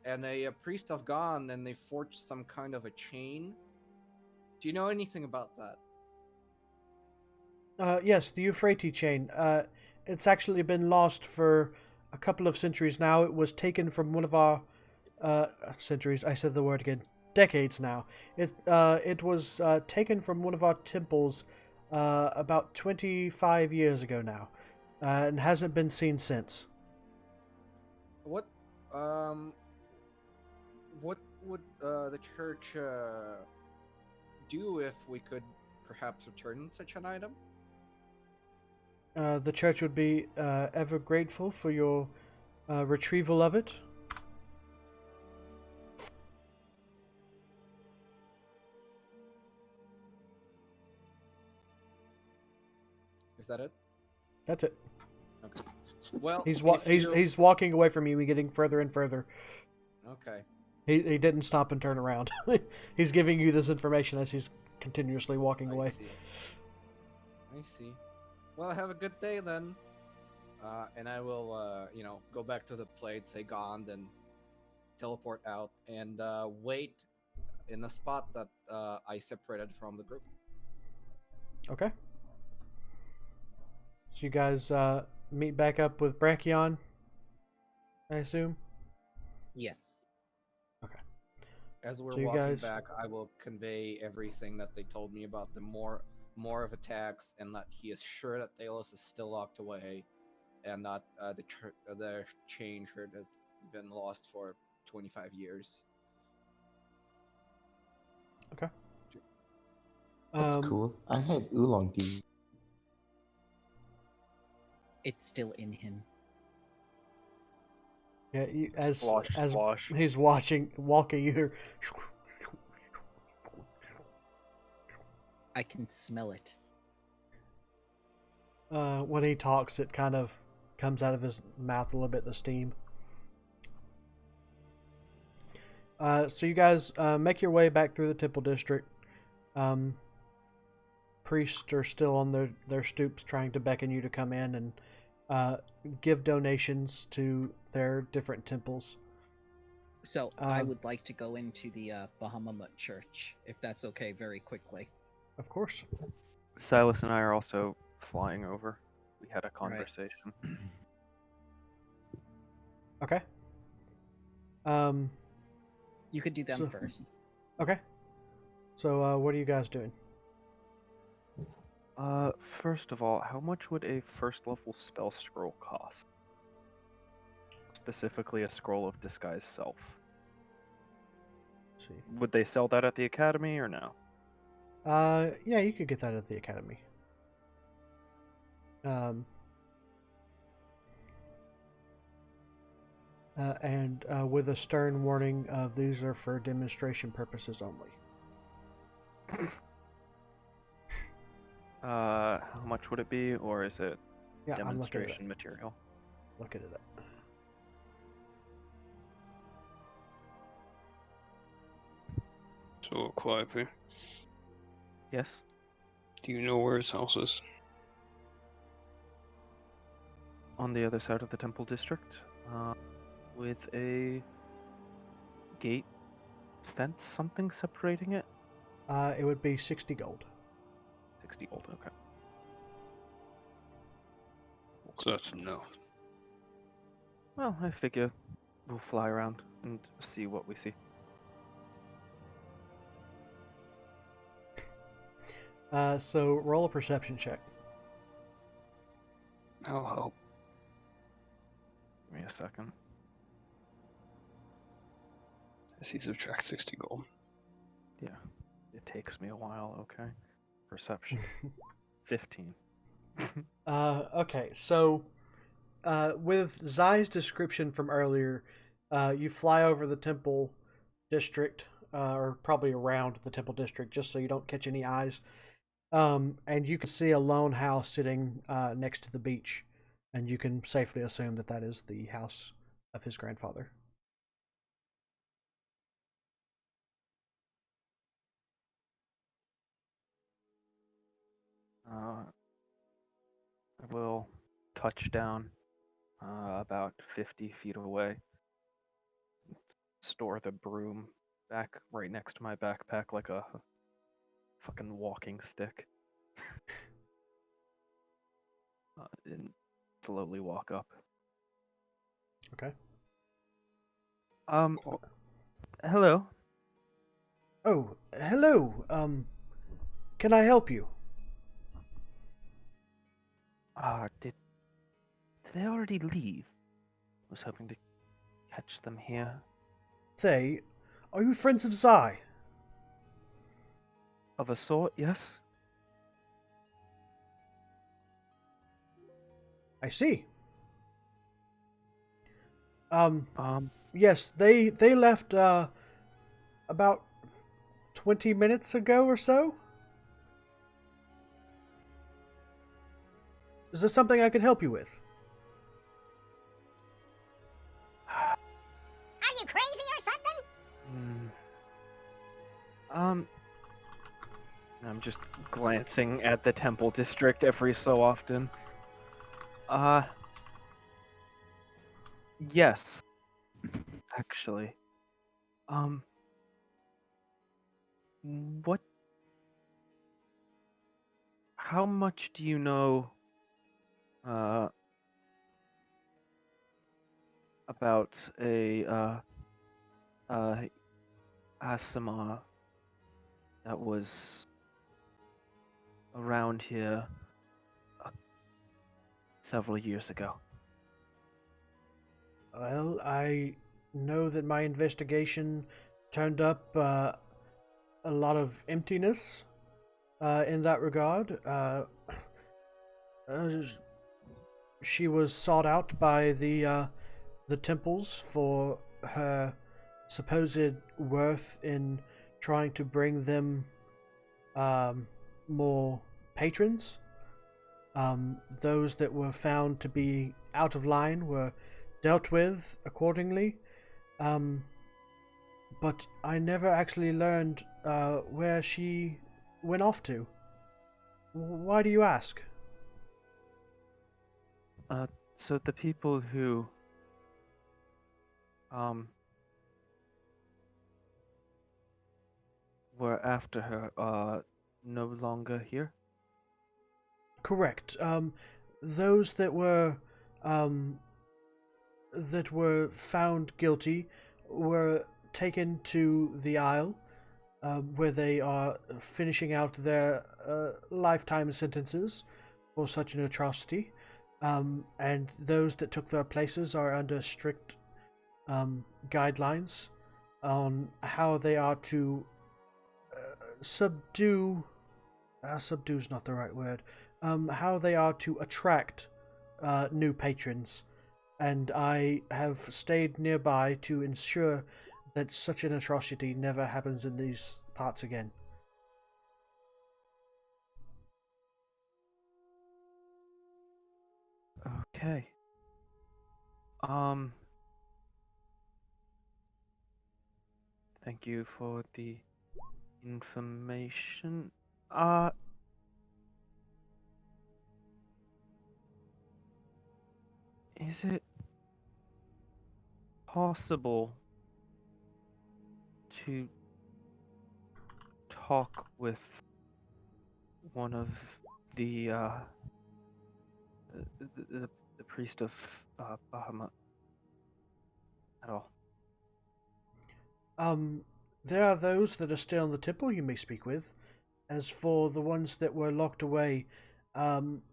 and a priest of Gon, and they forged some kind of a chain. Do you know anything about that? Yes, the Euphrates chain. It's actually been lost for a couple of centuries now. It was taken from one of our centuries. I said the word again. Decades now. It was taken from one of our temples about 25 years ago now, and hasn't been seen since. What would the church do if we could perhaps return such an item? The church would be ever grateful for your retrieval of it. Is that it? That's it. Okay. Well, he's walking away from you and getting further and further. Okay. He didn't stop and turn around. He's giving you this information as he's continuously walking away. I see. Well, have a good day then. And I will, go back to the plate, say Gond, and teleport out and wait in a spot that I separated from the group. Okay. So you guys meet back up with Brachion, I assume? Yes. Okay. As we're So you walking guys... back, I will convey everything that they told me about the more of attacks, and that he is sure that Talos is still locked away, and that the chain should have been lost for 25 years. Okay. That's cool. I had Oolong do. It's still in him. Yeah, as Slosh. he's walking, you hear... I can smell it. When he talks, it kind of comes out of his mouth a little bit, the steam. So you guys make your way back through the temple district. Priests are still on their stoops trying to beckon you to come in and give donations to their different temples. So I would like to go into the Bahamut church, if that's okay, very quickly. Of course. Silas and I are also flying over. We had a conversation. Okay. You could do them first. Okay. So what are you guys doing? First of all, how much would a first level spell scroll cost? Specifically a scroll of disguise self. Let's see. Would they sell that at the academy or no? Yeah, you could get that at the academy. And with a stern warning of these are for demonstration purposes only. How much would it be, or is it I'm demonstration material? looking it up. So, Calliope, Yes. do you know where his house is? On the other side of the temple district, with a gate fence, something separating it. It would be 60 gold. 60 gold. Okay. So that's a no. Well, I figure we'll fly around and see what we see. So roll a perception check. I'll help. Give me a second. As he subtracts 60 gold. Yeah, it takes me a while, okay? Perception. 15. Okay, so with Zai's description from earlier, you fly over the temple district, or probably around the temple district, just so you don't catch any eyes. And you can see a lone house sitting next to the beach, and you can safely assume that that is the house of his grandfather. I will touch down about 50 feet away. Store the broom back right next to my backpack like a fucking walking stick. And slowly walk up. Okay. Hello. Oh, hello. Can I help you? Did they already leave? I was hoping to catch them here. Say, are you friends of Zai? Of a sort, yes? I see. Um, Yes, they left about 20 minutes ago or so. Is this something I can help you with? Are you crazy or something? I'm just glancing at the temple district every so often. Yes. Actually. What? How much do you know, about a, Asima that was around here several years ago? Well, I know that my investigation turned up a lot of emptiness in that regard. She was sought out by the temples for her supposed worth in trying to bring them more patrons. Those that were found to be out of line were dealt with accordingly. But I never actually learned where she went off to. Why do you ask? So the people who, were after her are no longer here? Correct. Those that were found guilty were taken to the Isle, where they are finishing out their lifetime sentences for such an atrocity. And those that took their places are under strict guidelines on how they are to subdue. Subdue is not the right word. How they are to attract new patrons, and I have stayed nearby to ensure that such an atrocity never happens in these parts again. Okay. Thank you for the information. Is it possible to talk with one of the the priest of Bahamut at all? There are those that are still in the temple you may speak with. As for the ones that were locked away,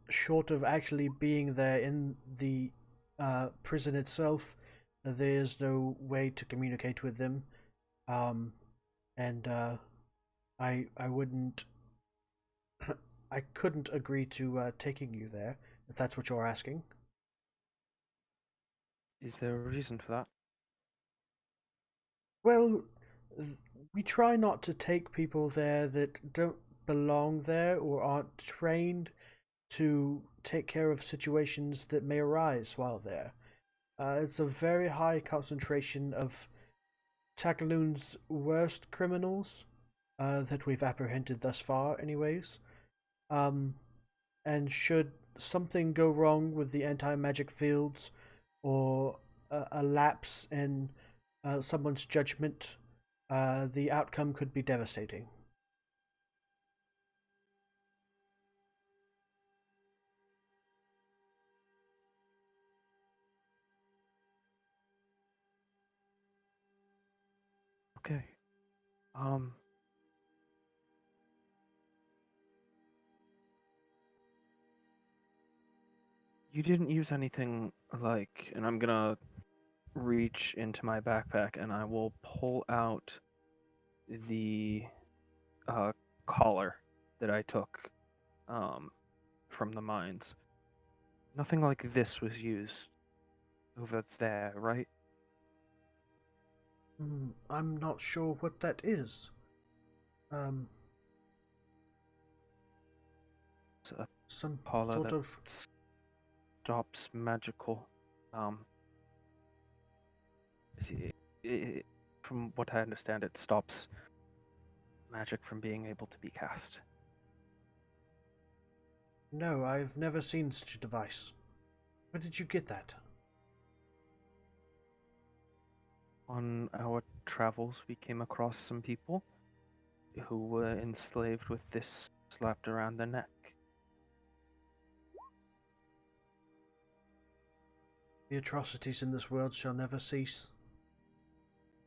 short of actually being there in the prison itself, there's no way to communicate with them. And I wouldn't. I couldn't agree to taking you there if that's what you're asking. Is there a reason for that? Well, we try not to take people there that don't belong there or aren't trained to take care of situations that may arise while there. It's a very high concentration of Takaloon's worst criminals that we've apprehended thus far, anyways. Um, and should something go wrong with the anti-magic fields or a lapse in someone's judgment, the outcome could be devastating. Okay. You didn't use anything like, and I'm gonna reach into my backpack and I will pull out the collar that I took from the mines. Nothing like this was used over there, right? I'm not sure what that is. It's a Some collar sort that of... stops magical. From what I understand, it stops magic from being able to be cast. No, I've never seen such a device. Where did you get that? On our travels, we came across some people who were enslaved with this slapped around their neck. The atrocities in this world shall never cease.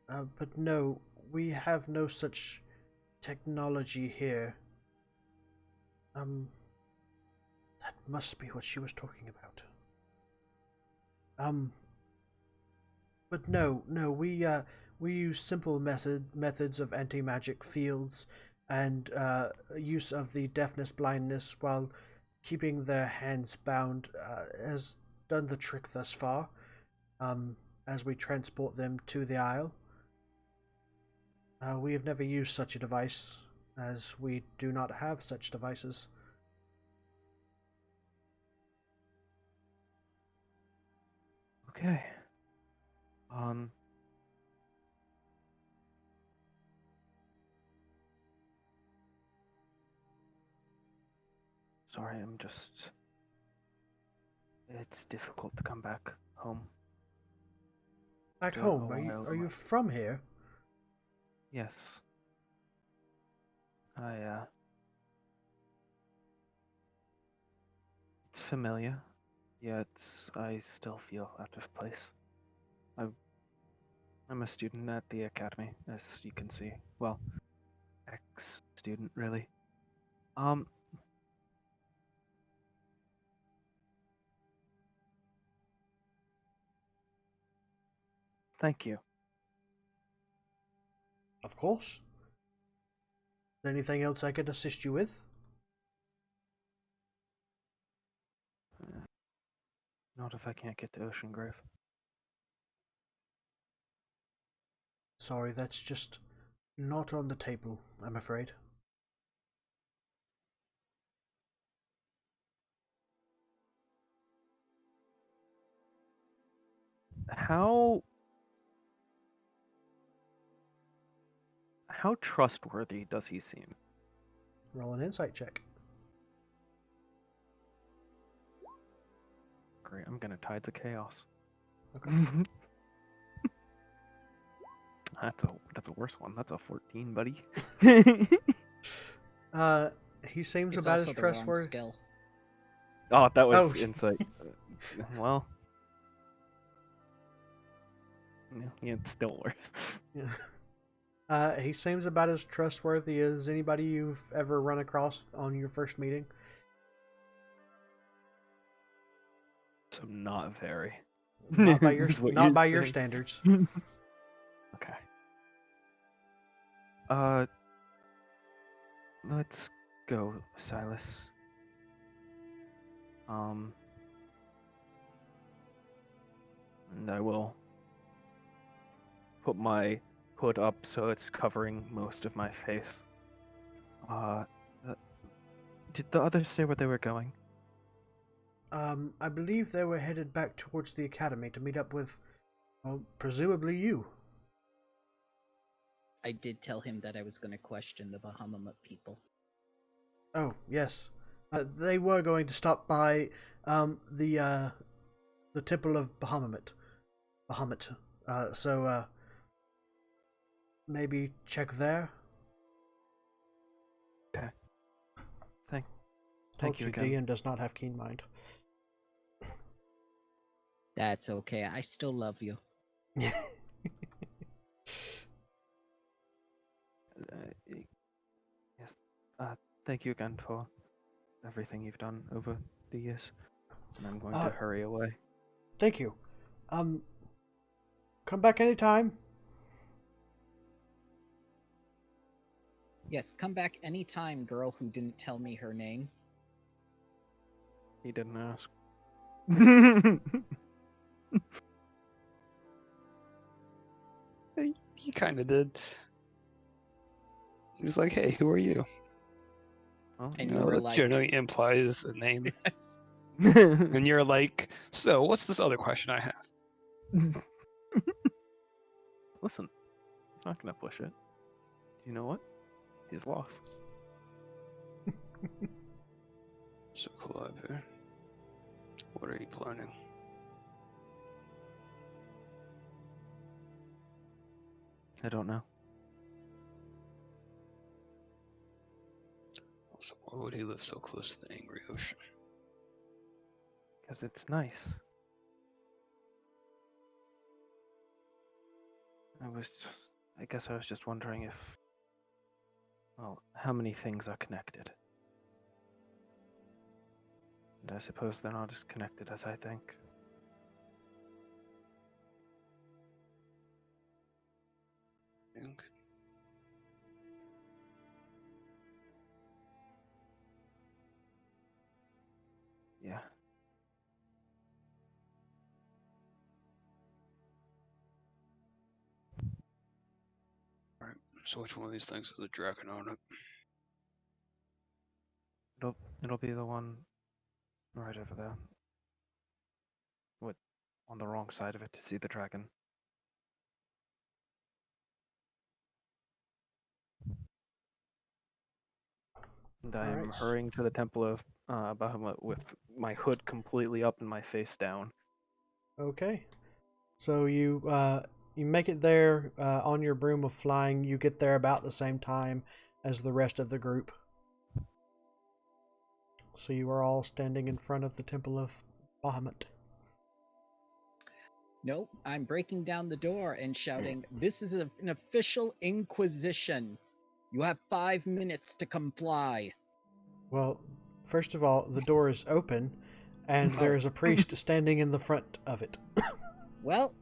But no, we have no such technology here. That must be what she was talking about. But no, we use simple methods of anti-magic fields and use of the deafness blindness while keeping their hands bound has done the trick thus far. As we transport them to the Isle. We have never used such a device, as we do not have such devices. Okay. Sorry, it's difficult to come back home. Back To home? Ohio. Are you from here? Yes. It's familiar, yet I still feel out of place. I'm a student at the academy, as you can see. Well, ex-student, really. Thank you. Of course. Anything else I could assist you with? Not if I can't get to Ocean Grove. Sorry, that's just not on the table, I'm afraid. How trustworthy does he seem? Roll an insight check. Great, I'm gonna Tides of Chaos. Okay. That's a worse one. That's a 14, buddy. He seems It's about also as the wrong trustworthy. skill. Oh, that was Oh. insight. Well, yeah, it's still worse. Yeah. He seems about as trustworthy as anybody you've ever run across on your first meeting. So not very. Not by your Is what not you're by your saying. standards. Okay. let's go, Silas. And I will put my hood up so it's covering most of my face. Uh, did the others say where they were going? I believe they were headed back towards the academy to meet up with, well, presumably you. I did tell him that I was going to question the Bahamut people. Oh, yes. They were going to stop by the Temple of Bahamut. So maybe check there. Okay. Thank Told you you, again. Dian does not have keen mind. That's okay. I still love you. Yes. Thank you again for everything you've done over the years. And I'm going to hurry away. Thank you. Come back anytime. Yes, come back anytime, girl who didn't tell me her name. He didn't ask. He kind of did. He was like, "Hey, who are you?" Well, And You you know, were that like, generally implies a name. And you're like, "So, what's this other question I have?" Listen, he's not gonna push it. You know what? He's lost. So, clever. What are you planning? I don't know. Also, why would he live so close to the angry ocean? Because it's nice. I guess I was just wondering if, well, how many things are connected. And I suppose they're not as connected as I think. Yeah. Alright, so which one of these things has a dragon on it? It'll be the one right over there. What, on the wrong side of it to see the dragon. And I am Alright. hurrying to the Temple of Bahamut with my hood completely up and my face down. Okay. So you make it there on your broom of flying. You get there about the same time as the rest of the group. So you are all standing in front of the Temple of Bahamut. nope, I'm breaking down the door and shouting, this is an official inquisition. You have 5 minutes to comply. Well, first of all, the door is open, and there is a priest standing in the front of it. Well,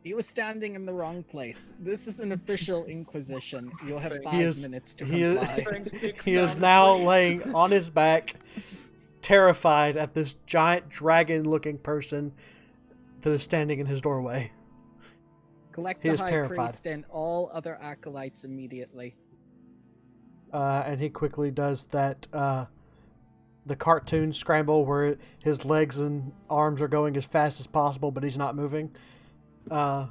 he was standing in the wrong place. This is an official inquisition. You'll have 5 minutes to comply. He is now laying on his back, terrified at this giant dragon-looking person that is standing in his doorway. Collect He the is high terrified. priest and all other acolytes immediately. And he quickly does that, the cartoon scramble where his legs and arms are going as fast as possible, but he's not moving. And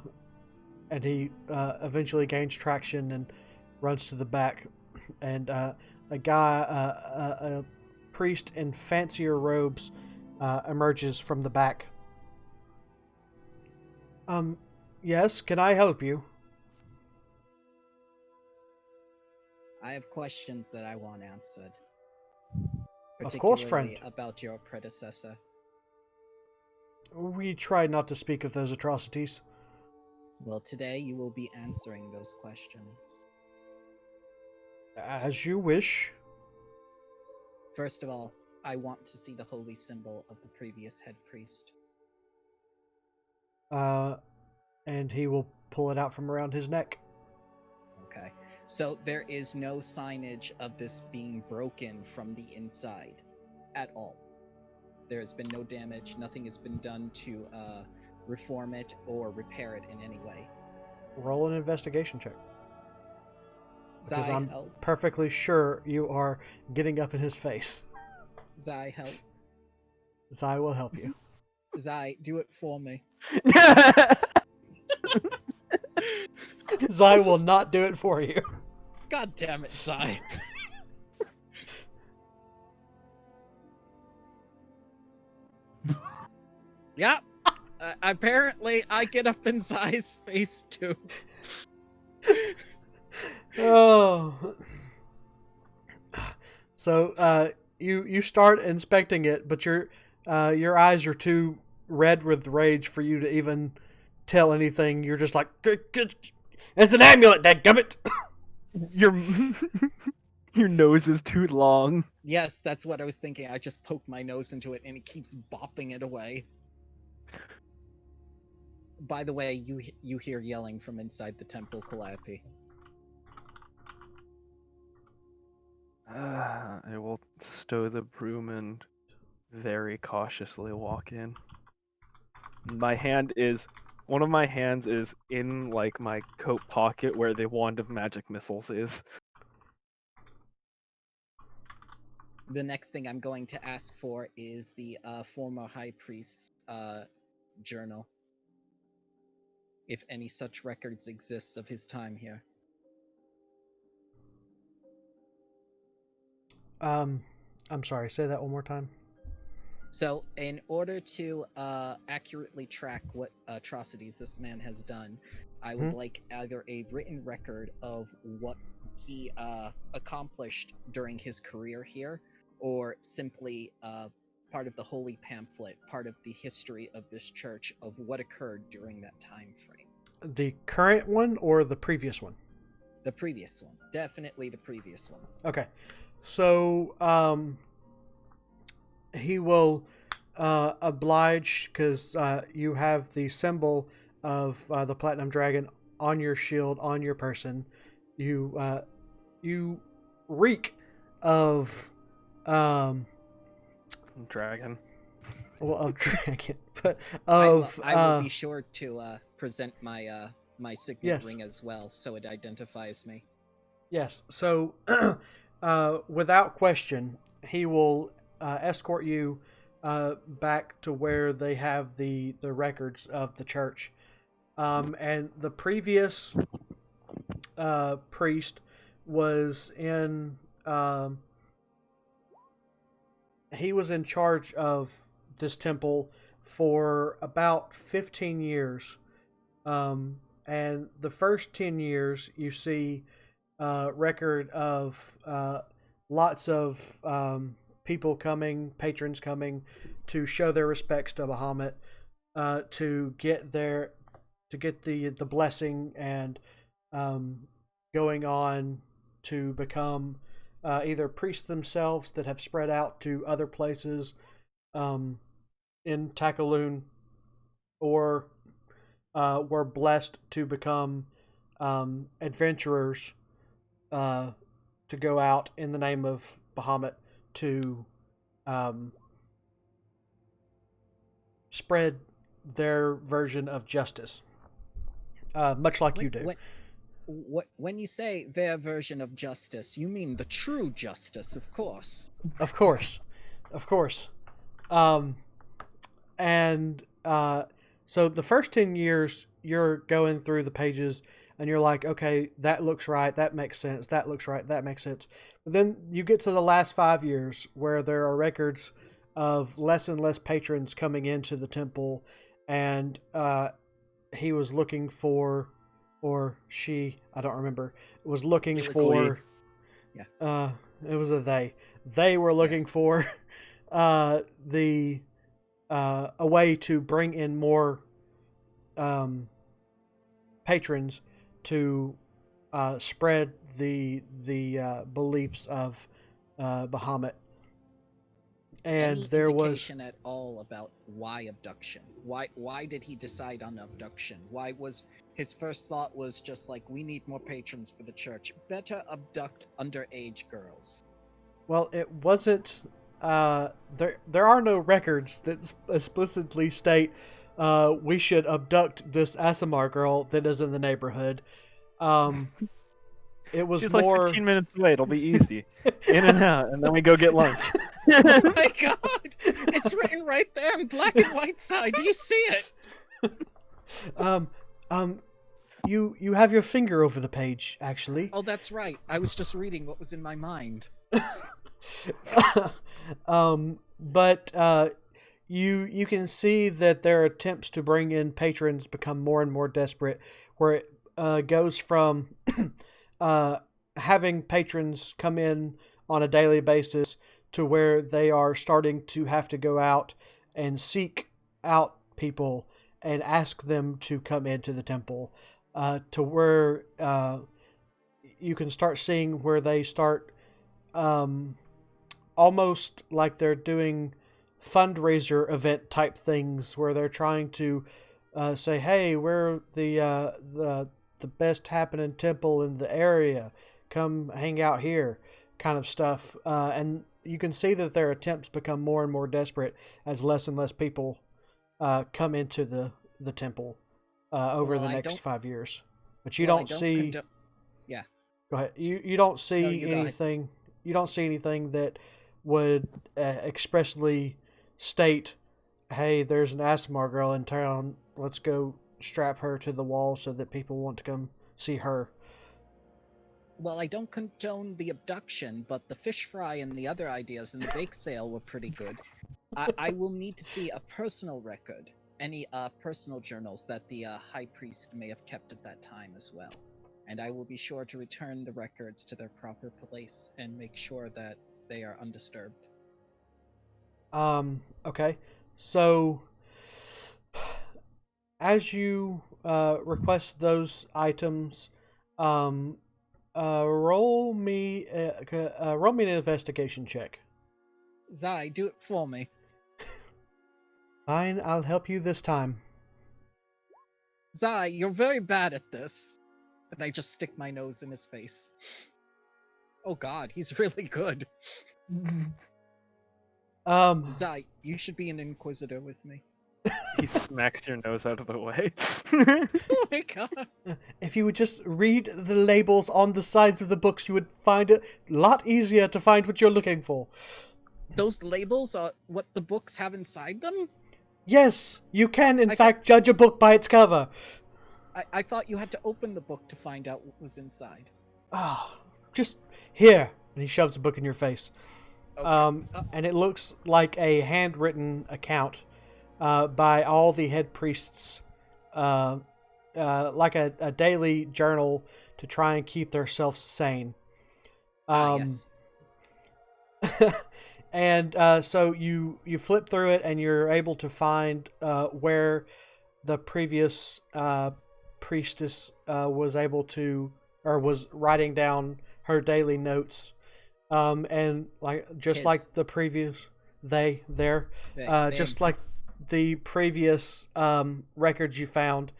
he eventually gains traction and runs to the back. And a priest in fancier robes emerges from the back. Yes, can I help you? I have questions that I want answered. Of course, Particularly friend. about your predecessor. We try not to speak of those atrocities. Well, today you will be answering those questions. As you wish. First of all, I want to see the holy symbol of the previous head priest. And he will pull it out from around his neck. Okay. So there is no signage of this being broken from the inside at all. There has been no damage. Nothing has been done to reform it or repair it in any way. Roll an investigation check. Because Zai, I'm help. perfectly sure you are getting up in his face. Zai, help. Zai will help you. Zai, do it for me. Zai will not do it for you. God damn it, Zai. Yep. Apparently, I get up in Zai's face too. Oh. So you start inspecting it, but your eyes are too red with rage for you to even tell anything. You're just like, it's an amulet, dadgummit! Your nose is too long. Yes, that's what I was thinking. I just poke my nose into it, and it keeps bopping it away. By the way, you hear yelling from inside the temple, Calliope. I will stow the broom and very cautiously walk in. One of my hands is in like my coat pocket where the wand of magic missiles is. The next thing I'm going to ask for is the former high priest's journal. If any such records exist of his time here. I'm sorry, say that one more time. So, in order to accurately track what atrocities this man has done, I would like either a written record of what he accomplished during his career here, or simply part of the holy pamphlet, part of the history of this church of what occurred during that time frame. The current one or the previous one? The previous one. Definitely the previous one. Okay. So, he will oblige, because you have the symbol of the Platinum Dragon on your shield, on your person. You reek of Dragon. well, of dragon, but of I will be sure to present my my signet yes. ring as well, so it identifies me. Yes. So, without question, he will escort you back to where they have the records of the church. And the previous priest was in... he was in charge of this temple for about 15 years. And the first 10 years, you see record of lots of people coming, patrons coming to show their respects to Bahamut, to get the blessing, and going on to become either priests themselves that have spread out to other places in Takaloon, or were blessed to become adventurers to go out in the name of Bahamut to spread their version of justice, much like you do. When you say their version of justice, you mean the true justice, of course. Of course. So the first 10 years, you're going through the pages, and you're like, okay, that looks right, that makes sense, that looks right, that makes sense. But then you get to the last 5 years, where there are records of less and less patrons coming into the temple, and he was looking for, or she, I don't remember, was looking for... Yeah. It was a they. They were looking for a way to bring in more patrons to spread the beliefs of Bahamut. And Any there indication at all about why abduction? Why did he decide on abduction? Why was his first thought was just like, we need more patrons for the church. Better abduct underage girls. Well, it wasn't. There are no records that explicitly state we should abduct this Asimar girl that is in the neighborhood. It was She's more like 15 minutes away. It'll be easy. In and out, and then we go get lunch. Oh my god! It's written right there in black and white side. Do you see it? You have your finger over the page, actually. Oh, that's right. I was just reading what was in my mind. But you can see that their attempts to bring in patrons become more and more desperate, where it goes from having patrons come in on a daily basis to where they are starting to have to go out and seek out people and ask them to come into the temple, to where you can start seeing where they start almost like they're doing fundraiser event type things where they're trying to say, hey, we're the best happening temple in the area, come hang out here, kind of stuff. And you can see that their attempts become more and more desperate as less and less people come into the temple over the next 5 years. But you don't see. Yeah. Go ahead. You don't see No, you go ahead. anything. You don't see anything that would expressly state, "Hey, there's an Asimar girl in town. Let's go strap her to the wall so that people want to come see her." Well, I don't condone the abduction, but the fish fry and the other ideas in the bake sale were pretty good. I will need to see a personal record, any personal journals that the high priest may have kept at that time as well. And I will be sure to return the records to their proper place and make sure that they are undisturbed. Okay. So, as you request those items, roll me an investigation check. Zai, do it for me. Fine, I'll help you this time. Zai, you're very bad at this. And I just stick my nose in his face. Oh god, he's really good. Zai, you should be an inquisitor with me. He smacks your nose out of the way. Oh my god. If you would just read the labels on the sides of the books, you would find it a lot easier to find what you're looking for. Those labels are what the books have inside them? Yes, you can, in fact, judge a book by its cover. I thought you had to open the book to find out what was inside. Just here. And he shoves the book in your face. Okay. And it looks like a handwritten account by all the head priests, like a daily journal to try and keep themselves sane. Yes. And so you flip through it and you're able to find where the previous priestess was able to, or was writing down her daily notes, and like like the previous just like the previous records you found,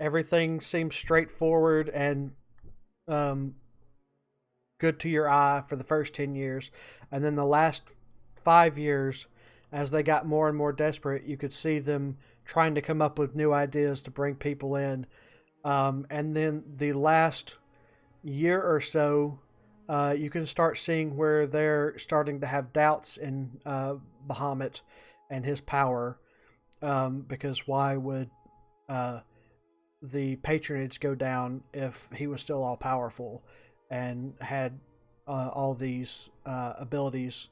everything seems straightforward and good to your eye for the first 10 years, and then the last 5 years, as they got more and more desperate, you could see them trying to come up with new ideas to bring people in, and then the last year or so, you can start seeing where they're starting to have doubts in Bahamut and his power, because why would the patronage go down if he was still all powerful and had all these abilities?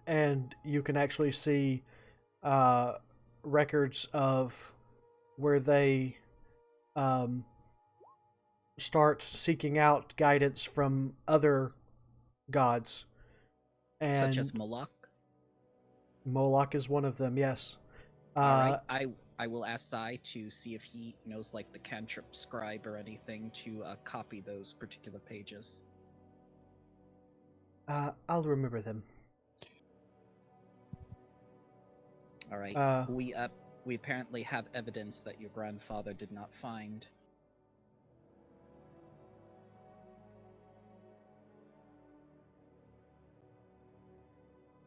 And you can actually see records of where they start seeking out guidance from other gods. And such as Moloch? Moloch is one of them, yes. Alright, I will ask Sai to see if he knows like the cantrip scribe or anything to copy those particular pages. I'll remember them. Alright, We apparently have evidence that your grandfather did not find.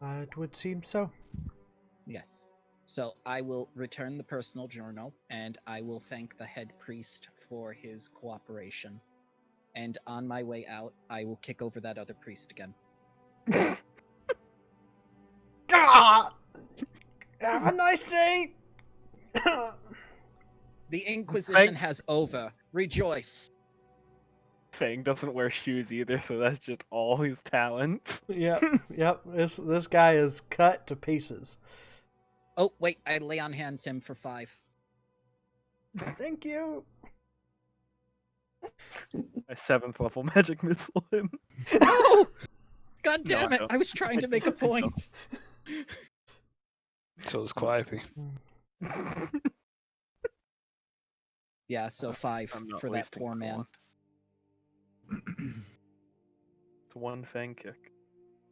It would seem so. Yes. So I will return the personal journal, and I will thank the head priest for his cooperation. And on my way out, I will kick over that other priest again. Ah! Have a nice day! The Inquisition Thank- has over. Rejoice! Fang doesn't wear shoes either, so that's just all his talents. Yep. This guy is cut to pieces. Oh, wait, I lay on hands him for 5. Thank you. A 7th level magic missile him. No! God damn it! No. I was trying to make a point. So is Calliope. Yeah, so 5 I'm not for that wasting poor a man. It's one Fang kick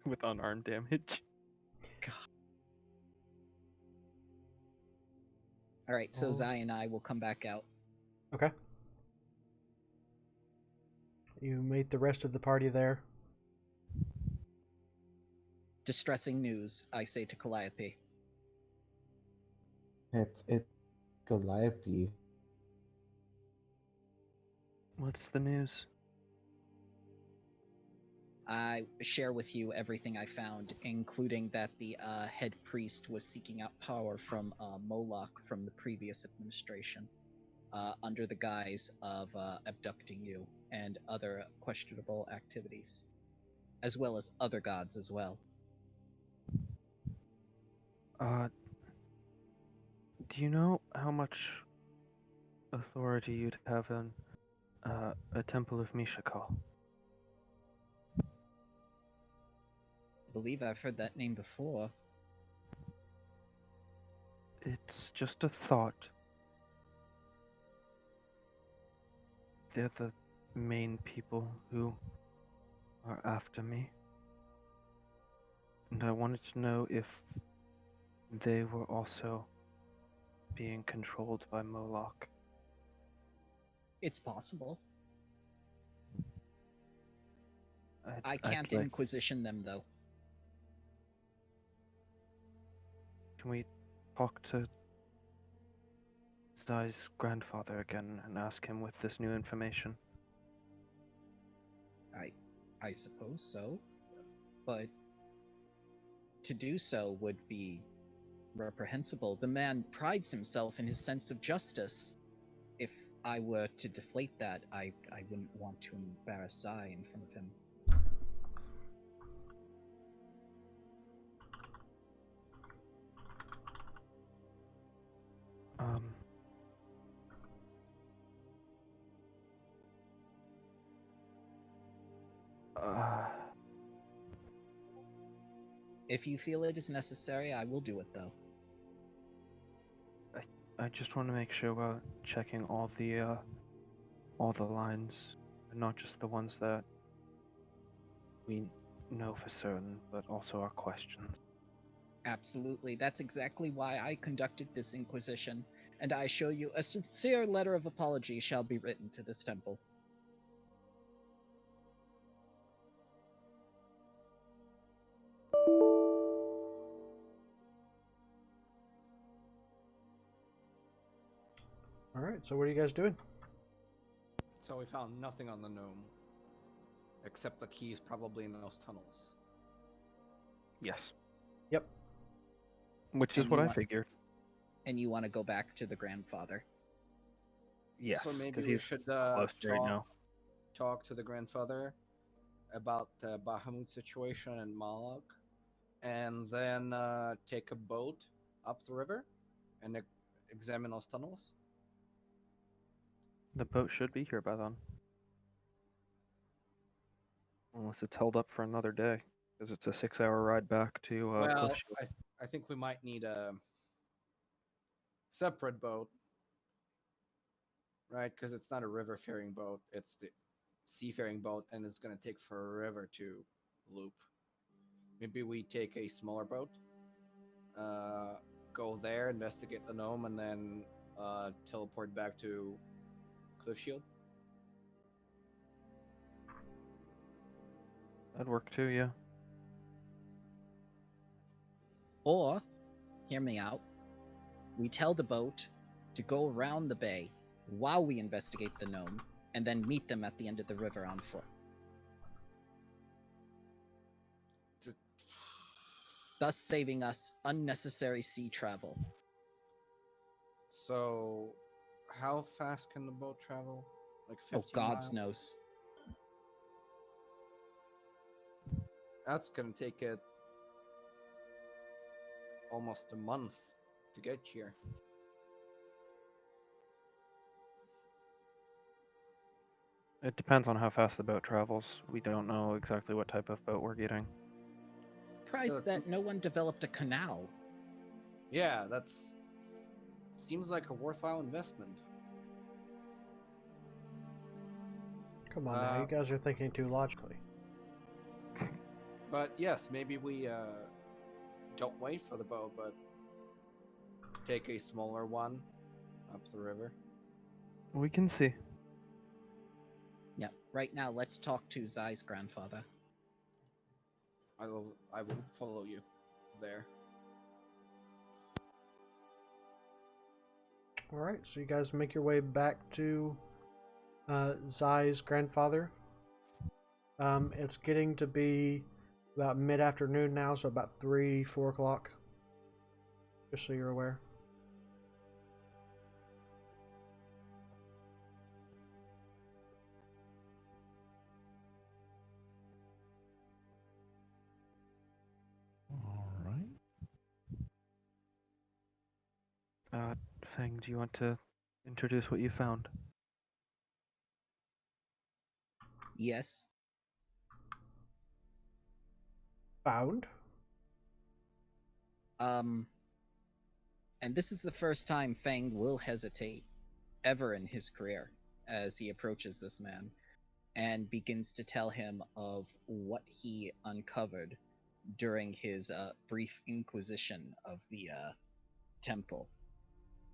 with unarmed damage. Alright, so Oh. Zai and I will come back out. Okay. You meet the rest of the party there. Distressing news, I say to Calliope. It's Calliope. What's the news? I share with you everything I found, including that the head priest was seeking out power from Moloch from the previous administration, under the guise of abducting you and other questionable activities, as well as other gods as well. Do you know how much authority you'd have in a temple of Mishakal? I believe I've heard that name before. It's just a thought. They're the main people who are after me. And I wanted to know if they were also being controlled by Moloch. It's possible. I I'd can't like- inquisition them, though. Can we talk to Zai's grandfather again and ask him with this new information? I suppose so. But to do so would be reprehensible. The man prides himself in his sense of justice. If I were to deflate that, I wouldn't want to embarrass Zai in front of him. If you feel it is necessary, I will do it, though. I just want to make sure we're checking all the lines, and not just the ones that we know for certain, but also our questions. Absolutely. That's exactly why I conducted this inquisition, and I assure you a sincere letter of apology shall be written to this temple. All right. So what are you guys doing? So we found nothing on the gnome, except that he's probably in those tunnels. Yes. Yep. Which is And what you I want- figured. And you want to go back to the grandfather. Yes, So maybe because we he's should close right now. talk to the grandfather about the Bahamut situation and Malak, and then take a boat up the river and examine those tunnels. The boat should be here by then. Unless it's held up for another day, because it's a 6-hour ride back to Well, Cliffshield. I think we might need a separate boat, right? Because it's not a river-faring boat; it's the seafaring boat, and it's going to take forever to loop. Maybe we take a smaller boat, go there, investigate the gnome, and then teleport back to Cliff Shield? That'd work too, yeah. Or, hear me out, we tell the boat to go around the bay while we investigate the gnome, and then meet them at the end of the river on foot. Thus saving us unnecessary sea travel. So, how fast can the boat travel? Like 15 Oh, gods miles? knows. That's gonna take it almost a month to get here. It depends on how fast the boat travels. We don't know exactly what type of boat we're getting. Surprised Still, that no one developed a canal. yeah, that's seems like a worthwhile investment. Come on now, you guys are thinking too logically. But yes, maybe we don't wait for the boat, but take a smaller one up the river. We can see. Yeah, right now let's talk to Zai's grandfather. I will follow you there. Alright, so you guys make your way back to Zai's grandfather. It's getting to be about mid-afternoon now, so about 3-4 o'clock. Just so you're aware. All right. Fang, do you want to introduce what you found? Yes. Found? And this is the first time Fang will hesitate ever in his career as he approaches this man and begins to tell him of what he uncovered during his brief inquisition of the temple.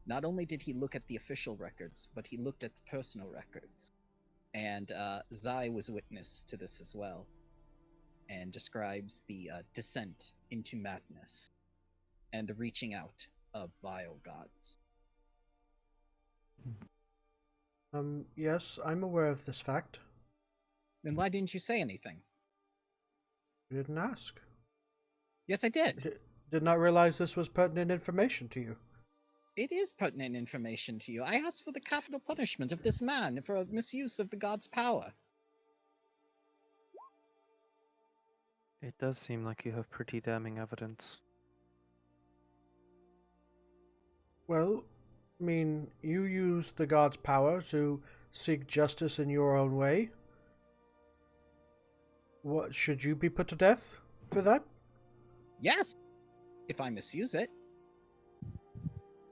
Not only did he look at the official records, but he looked at the personal records. And Zai was witness to this as well, and describes the descent into madness and the reaching out of vile gods. Yes, I'm aware of this fact. Then why didn't you say anything? You didn't ask. Yes, I did. Did not realize this was pertinent information to you. It is pertinent information to you. I asked for the capital punishment of this man for misuse of the god's power. It does seem like you have pretty damning evidence. Well, I mean, you use the god's power to seek justice in your own way. What, should you be put to death for that? Yes, if I misuse it.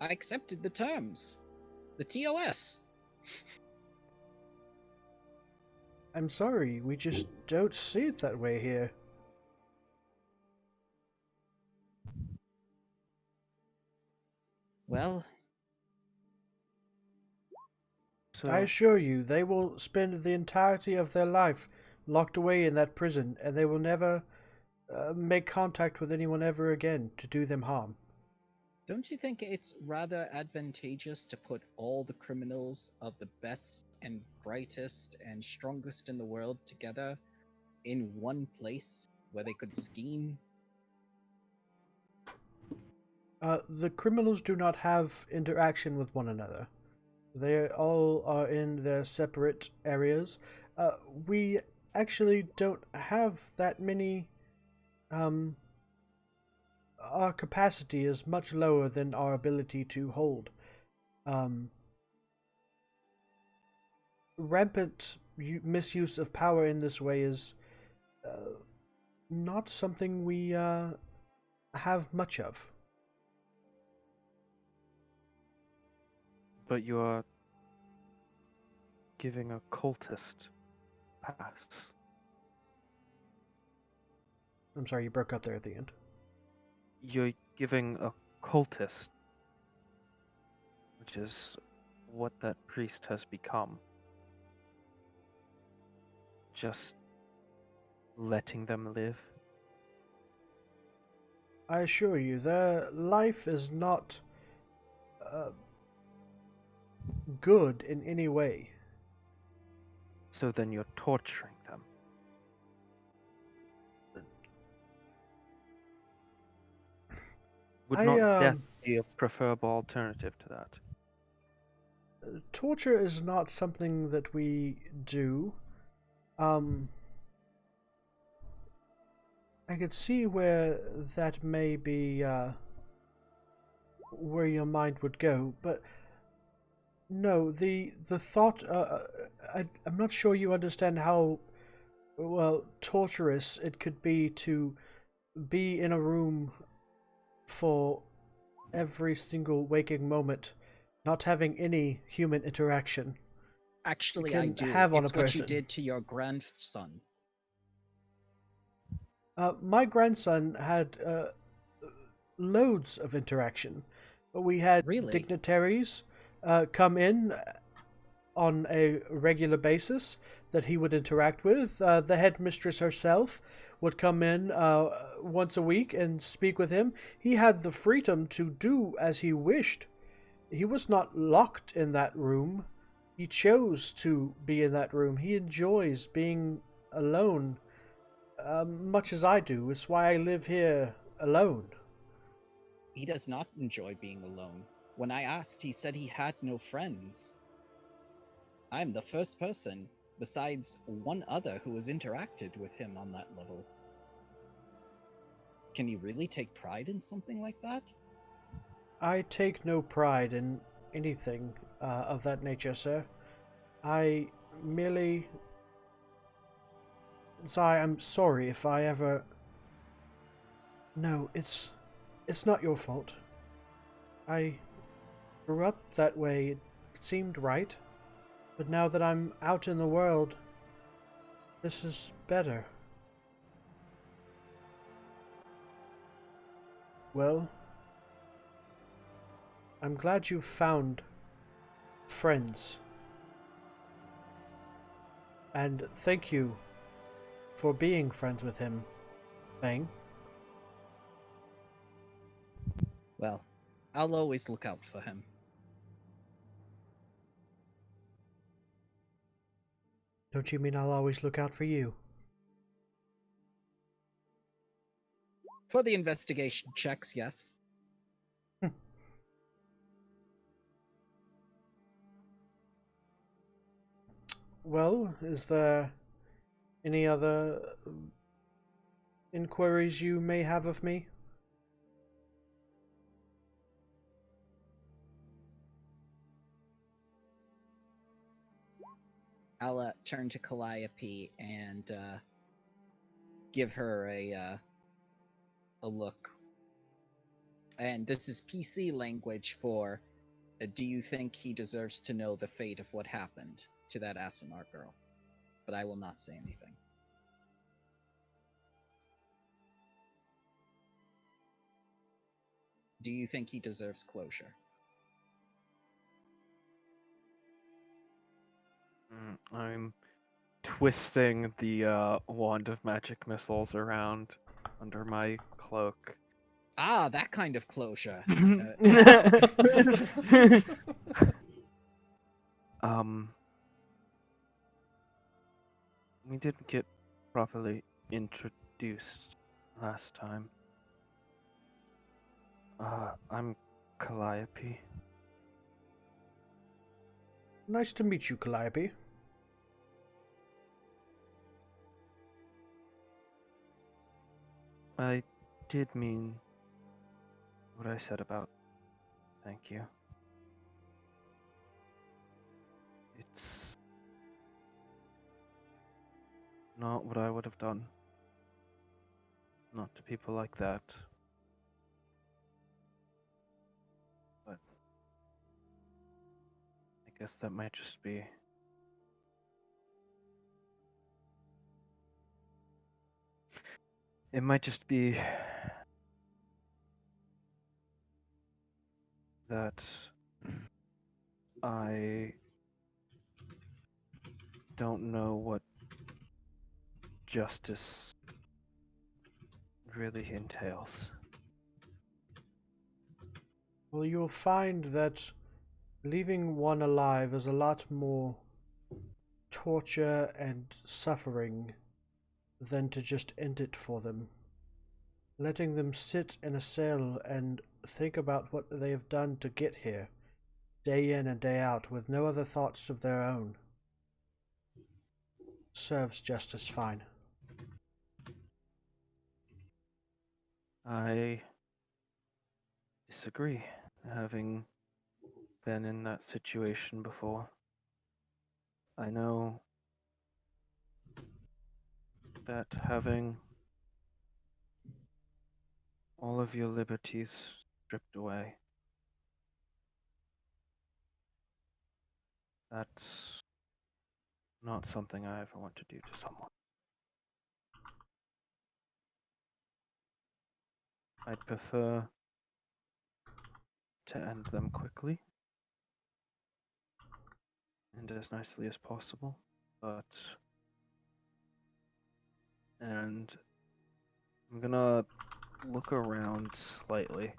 I accepted the terms. The TOS. I'm sorry, we just don't see it that way here. Well, So, I assure you, they will spend the entirety of their life locked away in that prison, and they will never make contact with anyone ever again to do them harm. don't you think it's rather advantageous to put all the criminals of the best and brightest and strongest in the world together in one place where they could scheme? The criminals do not have interaction with one another. They all are in their separate areas. We actually don't have that many. Our capacity is much lower than our ability to hold. Rampant misuse of power in this way is not something we have much of. but you are giving a cultist pass. I'm sorry, you broke up there at the end. You're giving a cultist, which is what that priest has become. Just letting them live. I assure you, their life is not good in any way. So then you're torturing them. Would not death be a preferable alternative to that? Torture is not something that we do. I could see where that may be where your mind would go, but no, the thought. I'm not sure you understand how torturous it could be to be in a room for every single waking moment, not having any human interaction. Actually, I do. It's what you did to your grandson. My grandson had loads of interaction. We had dignitaries come in on a regular basis that he would interact with. The headmistress herself would come in once a week and speak with him. He had the freedom to do as he wished. He was not locked in that room. He chose to be in that room. He enjoys being alone, much as I do. It's why I live here alone. He does not enjoy being alone. When I asked, he said he had no friends. I'm the first person, besides one other, who has interacted with him on that level. Can you really take pride in something like that? I take no pride in anything of that nature, sir. I merely... I'm sorry if I ever... No, it's not your fault. I grew up that way. It seemed right. But now that I'm out in the world, this is better. Well, I'm glad you've found friends. And thank you for being friends with him, Bang. Well, I'll always look out for him. Don't you mean I'll always look out for you? For the investigation checks, yes. Well, is there any other inquiries you may have of me? I'll turn to Calliope and give her a look. And this is PC language for, do you think he deserves to know the fate of what happened to that Asimar girl? But I will not say anything. Do you think he deserves closure? I'm twisting the wand of magic missiles around under my cloak. Ah, that kind of closure. We didn't get properly introduced last time. I'm Calliope. Nice to meet you, Calliope. I did mean what I said about thank you. It's not what I would have done. Not to people like that. But I guess that might just be... It might just be that I don't know what justice really entails. Well, you'll find that leaving one alive is a lot more torture and suffering than to just end it for them. Letting them sit in a cell and think about what they have done to get here, day in and day out, with no other thoughts of their own, serves just as fine. I disagree, having been in that situation before. I know that having all of your liberties stripped away, that's not something I ever want to do to someone. I'd prefer to end them quickly and as nicely as possible, and I'm gonna look around slightly.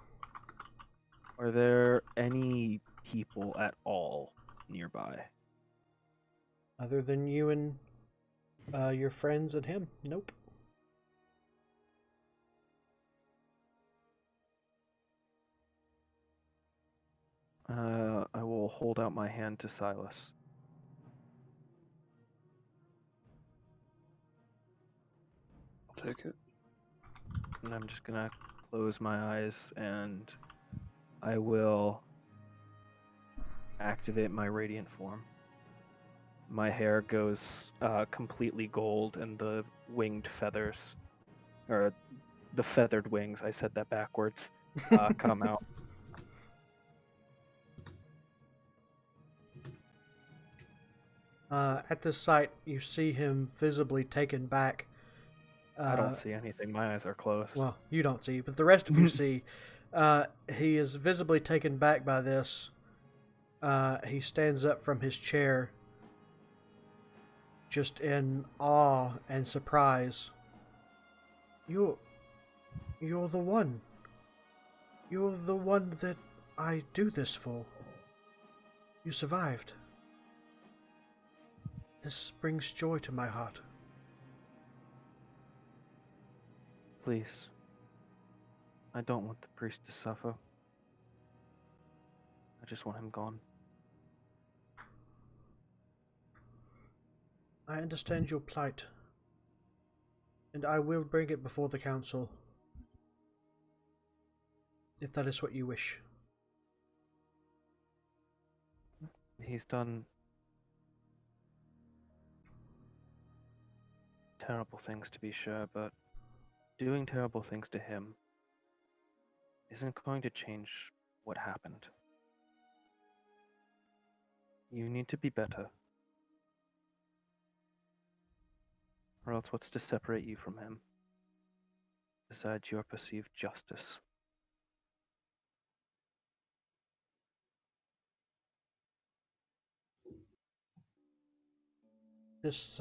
Are there any people at all nearby? Other than you and your friends and him? Nope. I will hold out my hand to Silas. I'll take it. And I'm just gonna close my eyes and I will activate my radiant form. My hair goes completely gold and the winged feathers, or the feathered wings, I said that backwards, come out. At this sight, you see him visibly taken back. I don't see anything. My eyes are closed. Well, you don't see, but the rest of you see. He is visibly taken back by this. He stands up from his chair, just in awe and surprise. You're the one. You're the one that I do this for. You survived. This brings joy to my heart. Please. I don't want the priest to suffer. I just want him gone. I understand your plight, and I will bring it before the council, if that is what you wish. He's done terrible things, to be sure, but doing terrible things to him isn't going to change what happened. You need to be better. Or else what's to separate you from him, besides your perceived justice? This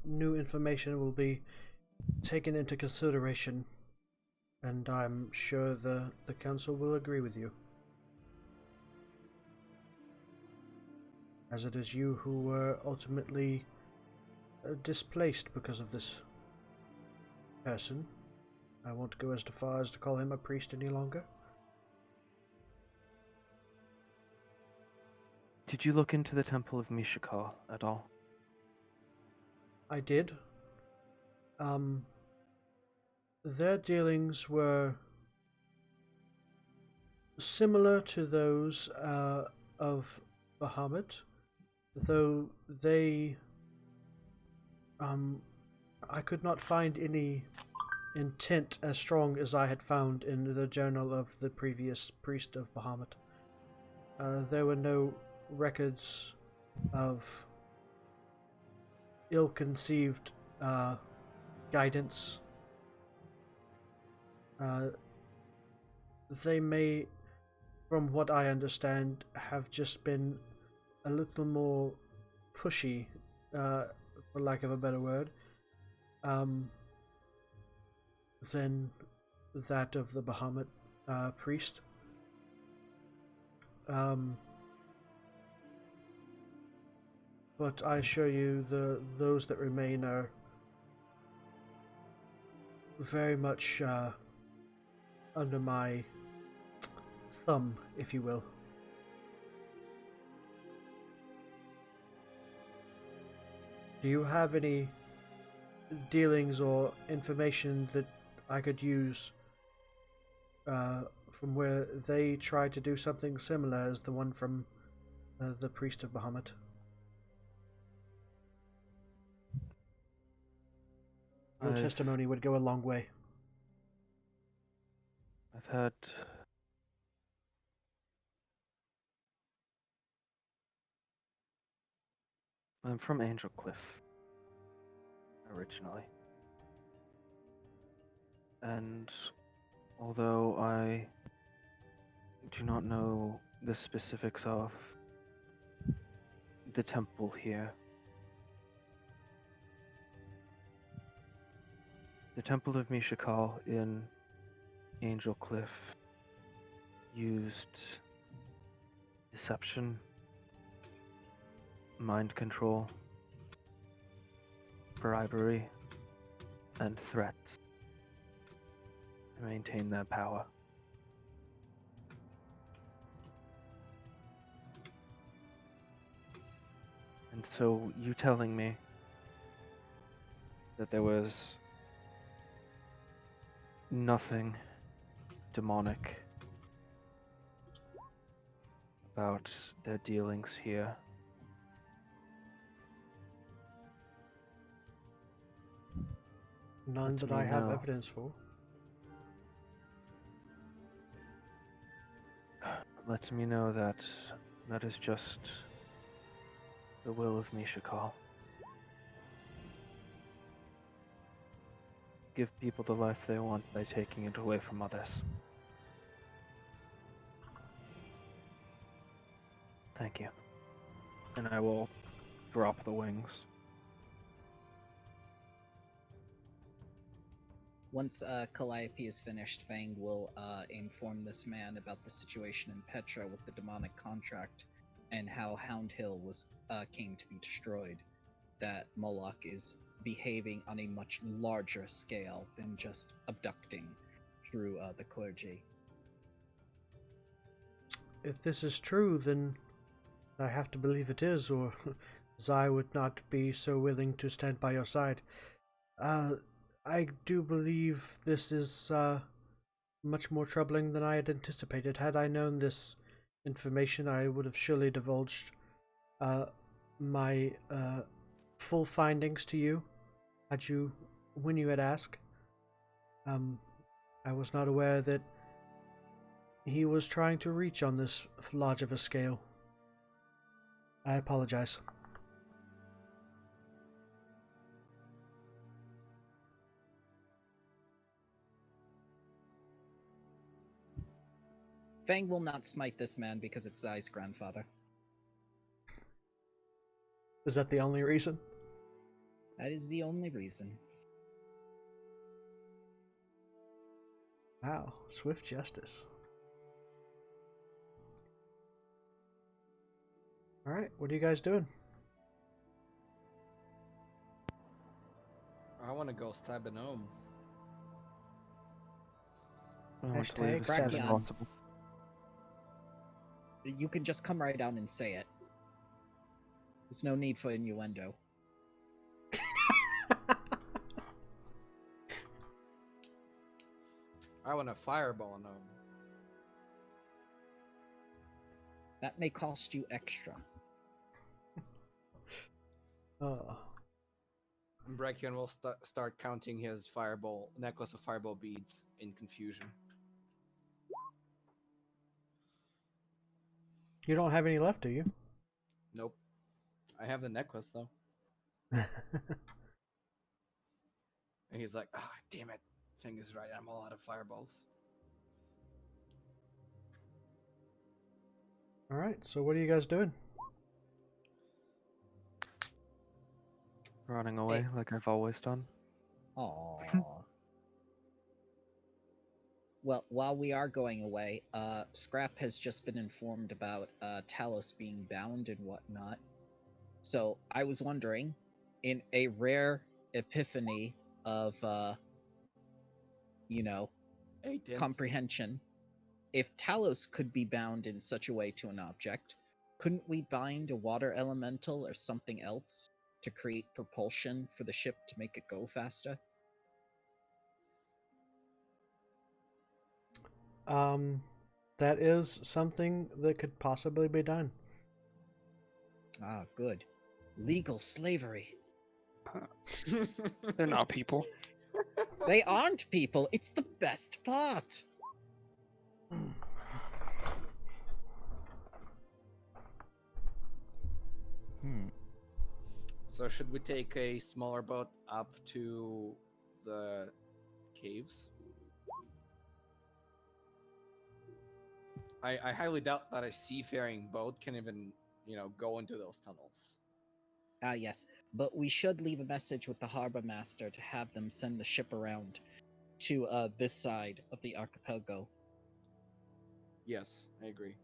new information will be taken into consideration, and I'm sure the council will agree with you. As it is you who were ultimately displaced because of this person. I won't go as far as to call him a priest any longer. Did you look into the Temple of Mishakar at all? I did. Their dealings were similar to those of Bahamut, though they I could not find any intent as strong as I had found in the journal of the previous priest of Bahamut. There were no records of ill-conceived guidance. They may from what I understand, have just been a little more pushy, for lack of a better word, than that of the Bahamut priest. But I assure you, those that remain are very much under my thumb, if you will. Do you have any dealings or information that I could use from where they tried to do something similar as the one from the priest of Bahamut? Your testimony would go a long way. I'm from Angel Cliff originally. And although I do not know the specifics of the temple here, the Temple of Mishakal in Angel Cliff used deception, mind control, bribery, and threats to maintain their power. And so you telling me that there was nothing demonic about their dealings here. None that I have evidence for. Lets me know that that is just the will of Mishakal. Give people the life they want by taking it away from others. Thank you. And I will drop the wings. Once Calliope is finished, Fang will inform this man about the situation in Petra with the demonic contract and how Hound Hill came to be destroyed. That Moloch is behaving on a much larger scale than just abducting through the clergy. If this is true, then I have to believe it is, or Zai would not be so willing to stand by your side. I do believe this is much more troubling than I had anticipated. Had I known this information, I would have surely divulged my full findings to you, when you had asked. I was not aware that he was trying to reach on this large of a scale. I apologize. Fang will not smite this man because it's Zai's grandfather. Is that the only reason? That is the only reason. Wow, swift justice. Alright, what are you guys doing? I want to go stab a gnome. I want to leave as soon as Brachion. possible. You can just come right down and say it. There's no need for innuendo. I want to fireball a gnome. That may cost you extra. Oh. Brachion will start counting his necklace of fireball beads in confusion. You don't have any left, do you? Nope. I have the necklace though. And he's like, ah, damn it. Thing is right, I'm all out of fireballs. All right. So what are you guys doing? Running away like I've always done. Aww. Well, while we are going away, Scrap has just been informed about Talos being bound and whatnot. So I was wondering, in a rare epiphany of, comprehension, if Talos could be bound in such a way to an object, couldn't we bind a water elemental or something else to create propulsion for the ship to make it go faster? That is something that could possibly be done. Ah, good. Legal slavery. They're not people. They aren't people. It's the best part. So should we take a smaller boat up to the caves? I highly doubt that a seafaring boat can even, go into those tunnels. Ah, yes. But we should leave a message with the harbor master to have them send the ship around to this side of the archipelago. Yes, I agree.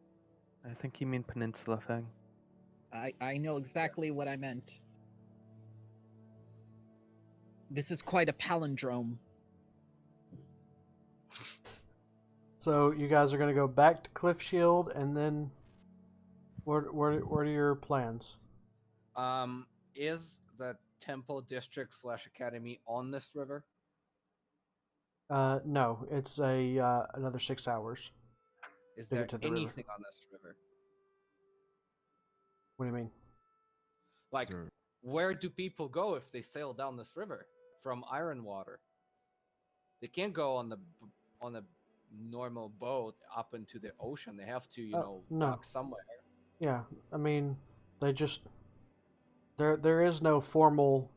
I think you mean Peninsula Fang. I know exactly what I meant. This is quite a palindrome. So you guys are going to go back to Cliff Shield, and then what are your plans? Is the Temple District / Academy on this river? No, it's another 6 hours. Is to there get to the anything river. on this river? What do you mean? Like, Sir. where do people go if they sail down this river from Ironwater? They can't go on the normal boat up into the ocean. They have to, No. dock somewhere. Yeah, I mean, they just there is no formal.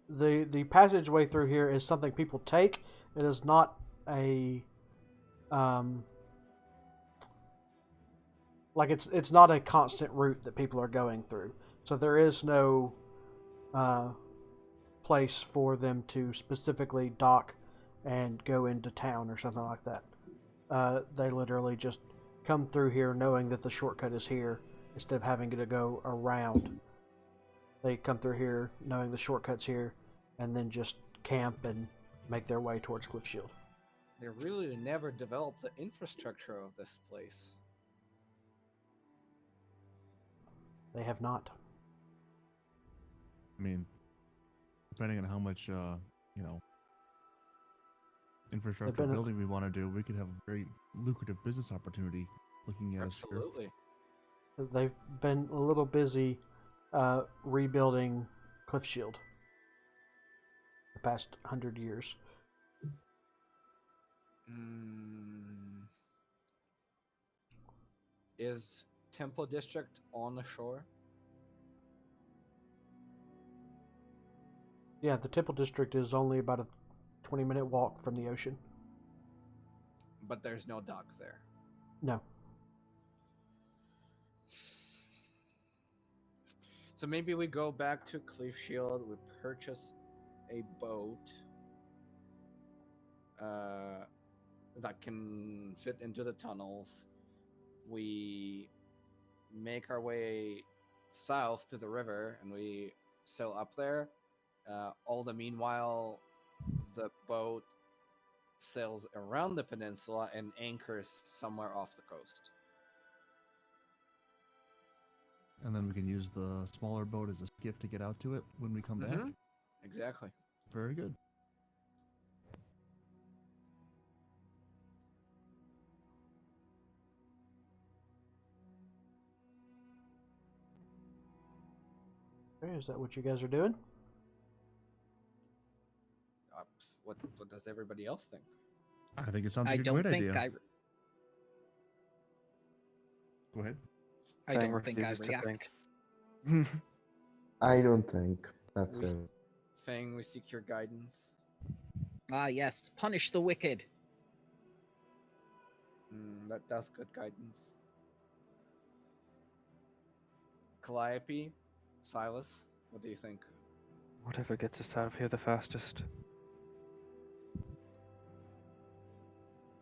The passageway through here is something people take. It is not a like it's not a constant route that people are going through. So there is no place for them to specifically dock and go into town or something like that. They literally just come through here knowing that the shortcut is here instead of having to go around. They come through here knowing the shortcut's here and then just camp and make their way towards Cliff Shield. They really never developed the infrastructure of this place. They have not. I mean, depending on how much, infrastructure building we want to do, we could have a very lucrative business opportunity looking at us here. Absolutely. They've been a little busy rebuilding Cliff Shield the past 100 years. Is Temple District on the shore? Yeah, the Temple District is only about a 20-minute walk from the ocean. But there's no dock there. No. So maybe we go back to Cliff Shield, we purchase a boat that can fit into the tunnels. We make our way south to the river and we sail up there. All the meanwhile, the boat sails around the peninsula and anchors somewhere off the coast. And then we can use the smaller boat as a skiff to get out to it when we come back. Exactly. Very good. Okay, is that what you guys are doing? What does everybody else think? I think it sounds like I a don't great think idea. Go ahead. I Fang don't think I refuses to react. think. I don't think that's it. Fang, we seek your guidance. Ah, yes. Punish the wicked. That's good guidance. Calliope, Silas, what do you think? Whatever gets us out of here the fastest.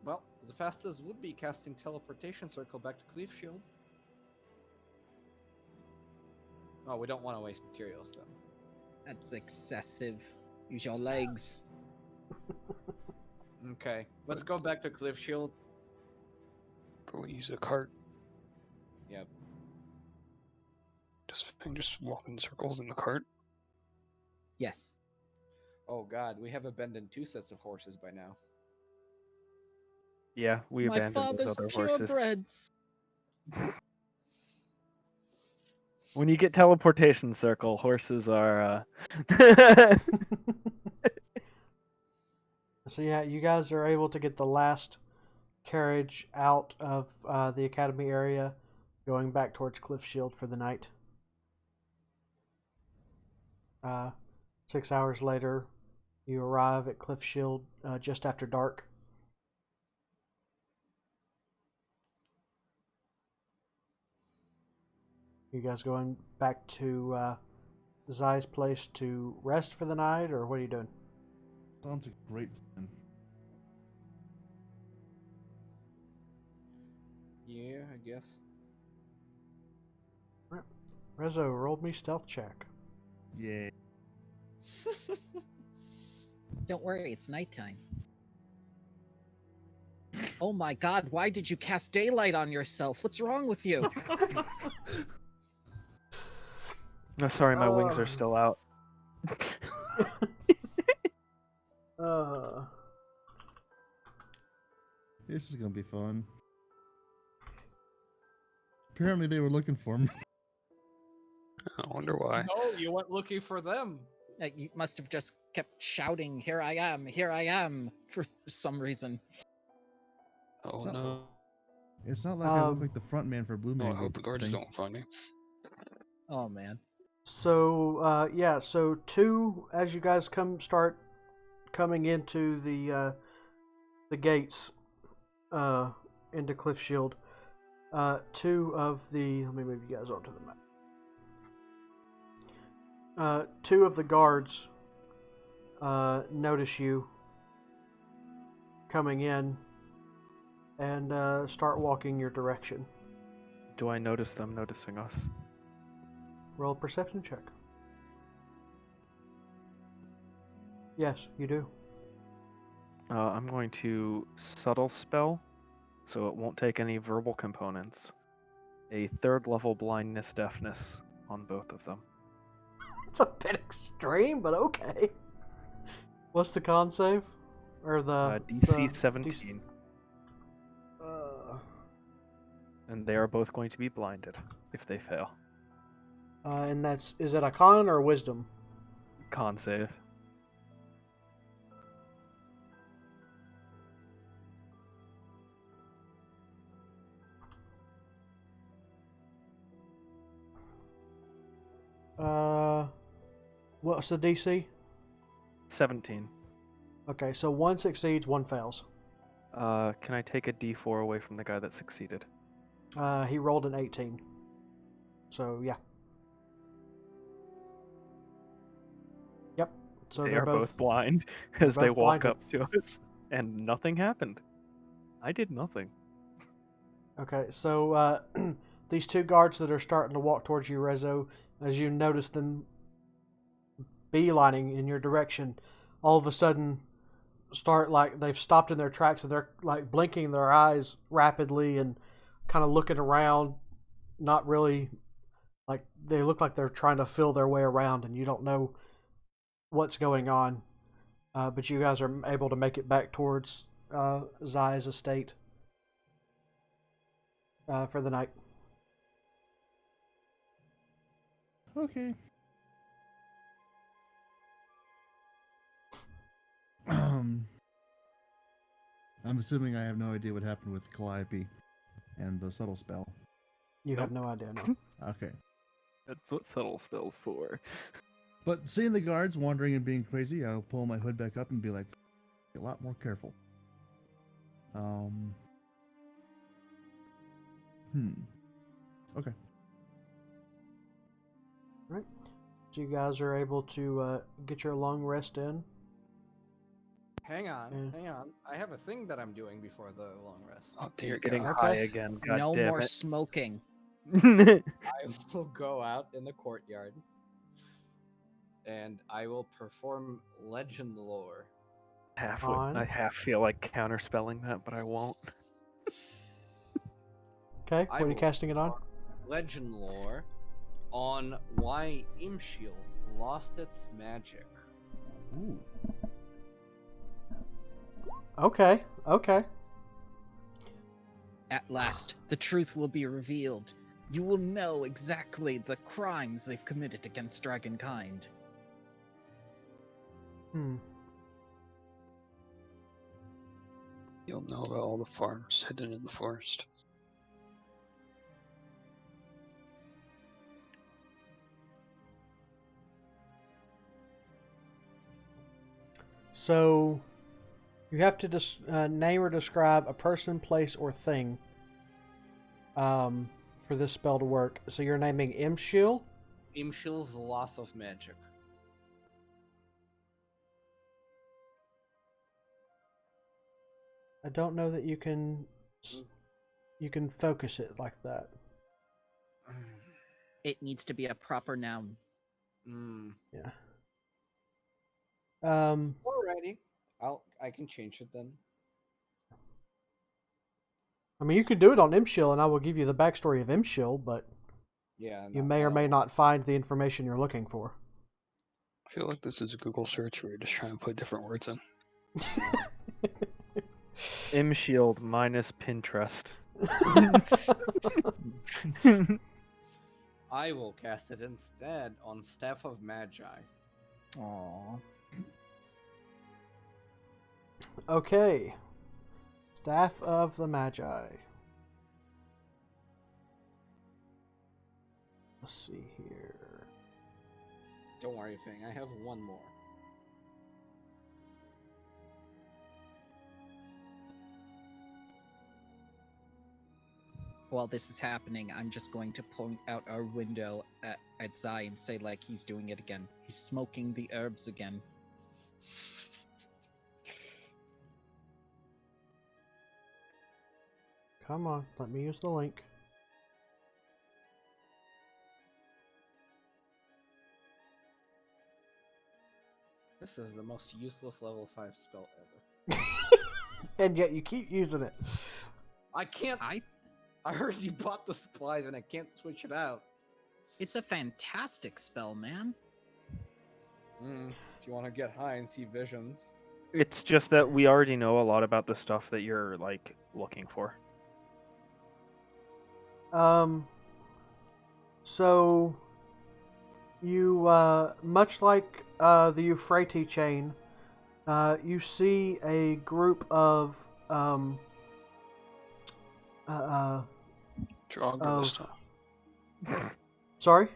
Well, the fastest would be casting teleportation circle back to Cleave Shield. Oh, we don't want to waste materials then. That's excessive. Use your legs. Okay, let's go back to Cliff Shield. Probably use a cart. Yep. Just walk in circles in the cart. Yes. Oh god, we have abandoned 2 sets of horses by now. Yeah, we My abandoned those father's other horses. purebreds. When you get teleportation circle, horses are. So yeah, you guys are able to get the last carriage out of the academy area, going back towards Cliff Shield for the night. 6 hours later, you arrive at Cliff Shield just after dark. You guys going back to Zai's place to rest for the night, or what are you doing? Sounds a great plan. Yeah, I guess. Rezo, rolled me stealth check. Yeah. Don't worry, it's nighttime. Oh my god, why did you cast daylight on yourself? What's wrong with you? No, sorry, my wings are still out. This is gonna be fun. Apparently they were looking for me. I wonder why. No, you went looking for them. You must have just kept shouting, here I am, for some reason. Oh So- no. It's not like I look like the front man for Blue No, Man. I hope the guards thing. don't find me. Oh man. So yeah, so 2 as you guys start coming into the gates into Cliff Shield, 2 of the let me move you guys onto the map. 2 of the guards notice you coming in and start walking your direction. Do I notice them noticing us? Roll a perception check. Yes, you do. I'm going to subtle spell, so it won't take any verbal components. A 3rd level blindness deafness on both of them. It's a bit extreme, but okay. What's the con save? Or the DC the 17. And they are both going to be blinded if they fail. And is it a con or a wisdom? Con save. What's the DC? 17. Okay, so 1 succeeds, 1 fails. Can I take a D4 away from the guy that succeeded? He rolled an 18. So yeah. Yep. So they they're are both blind as they both walk blinded. up to us, and nothing happened. I did nothing. Okay, so these 2 guards that are starting to walk towards you, Rezo, as you notice them beelining in your direction, all of a sudden start like they've stopped in their tracks and they're like blinking their eyes rapidly and kind of looking around, not really like they look like they're trying to feel their way around and you don't know what's going on. But you guys are able to make it back towards Zai's estate for the night. Okay. I'm assuming I have no idea what happened with Calliope and the subtle spell. You have no idea, no. Okay. That's what subtle spell's for. But seeing the guards wandering and being crazy, I'll pull my hood back up and be like, a lot more careful. Okay. you guys are able to get your long rest in. Hang on, Yeah. hang on. I have a thing that I'm doing before the long rest. Oh dear Getting God. high Okay. again. God No damn more it. smoking. I will go out in the courtyard and I will perform legend lore. On. I half feel like counterspelling that, but I won't. Okay, I what are you will casting it on? perform legend lore on why Imshil lost its magic. Ooh. Okay, okay. At last, the truth will be revealed. You will know exactly the crimes they've committed against dragonkind. You'll know about all the farms hidden in the forest. So, you have to name or describe a person, place, or thing for this spell to work. So you're naming Imshil? Imshil's loss of magic. I don't know that you can focus it like that. It needs to be a proper noun. Yeah. Alrighty. I can change it then. I mean, you can do it on Imshil, and I will give you the backstory of Imshil, but Yeah. you may or may not find the information you're looking for. I feel like this is a Google search where you're just trying to put different words in. Shield minus Pinterest. I will cast it instead on Staff of Magi. Aww. Okay. Staff of the Magi. Let's see here. Don't worry, Fang. I have one more. While this is happening, I'm just going to point out our window at Zai and say, like, he's doing it again. He's smoking the herbs again. Come on, let me use the link. This is the most useless level 5 spell ever. And yet you keep using it. I can't. I already bought the supplies and I can't switch it out. It's a fantastic spell, man. If you want to get high and see visions. It's just that we already know a lot about the stuff that you're, like, looking for. So you, much like the Euphrates chain, you see a group of, Drago this time. Sorry?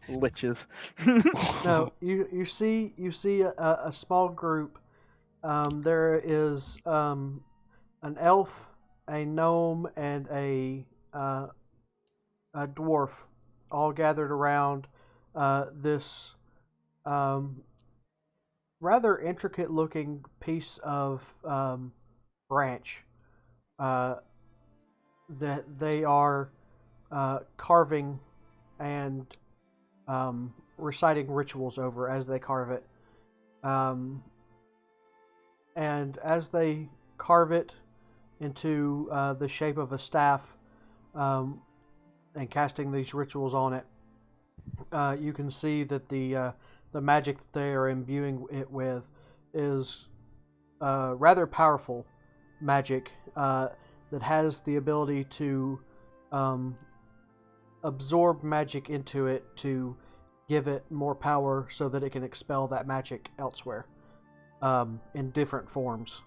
Liches. No, you see a small group. There is an elf, a gnome, and a dwarf, all gathered around this rather intricate-looking piece of branch that they are carving and reciting rituals over as they carve it. And as they carve it into the shape of a staff and casting these rituals on it, you can see that the magic that they are imbuing it with is rather powerful magic that has the ability to absorb magic into it to give it more power so that it can expel that magic elsewhere in different forms.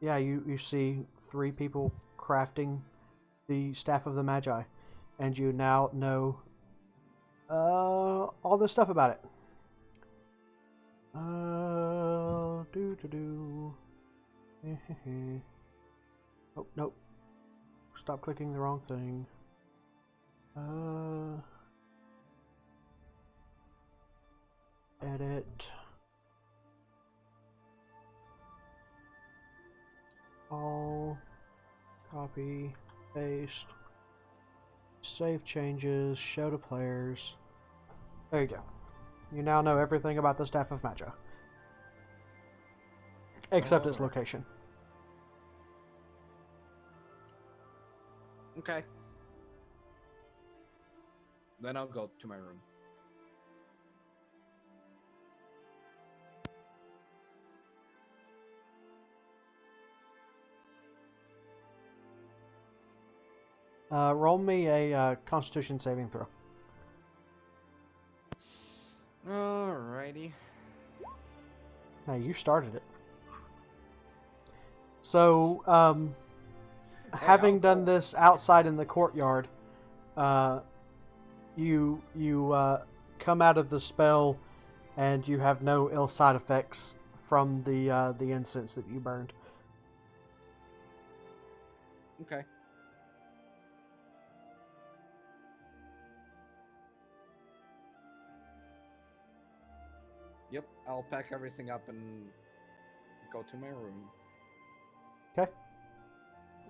Yeah, you see 3 people crafting the Staff of the Magi, and you now know all this stuff about it. Oh, nope. stop clicking the wrong thing. Edit. All. Copy. Paste. Save changes. Show to players. There you go. You now know everything about the Staff of Magi. Except its location. Okay. Then I'll go to my room. Roll me a Constitution saving throw. Alrighty. Now you started it. So, having done this outside in the courtyard, you come out of the spell, and you have no ill side effects from the incense that you burned. Okay. Yep, I'll pack everything up and go to my room. Okay.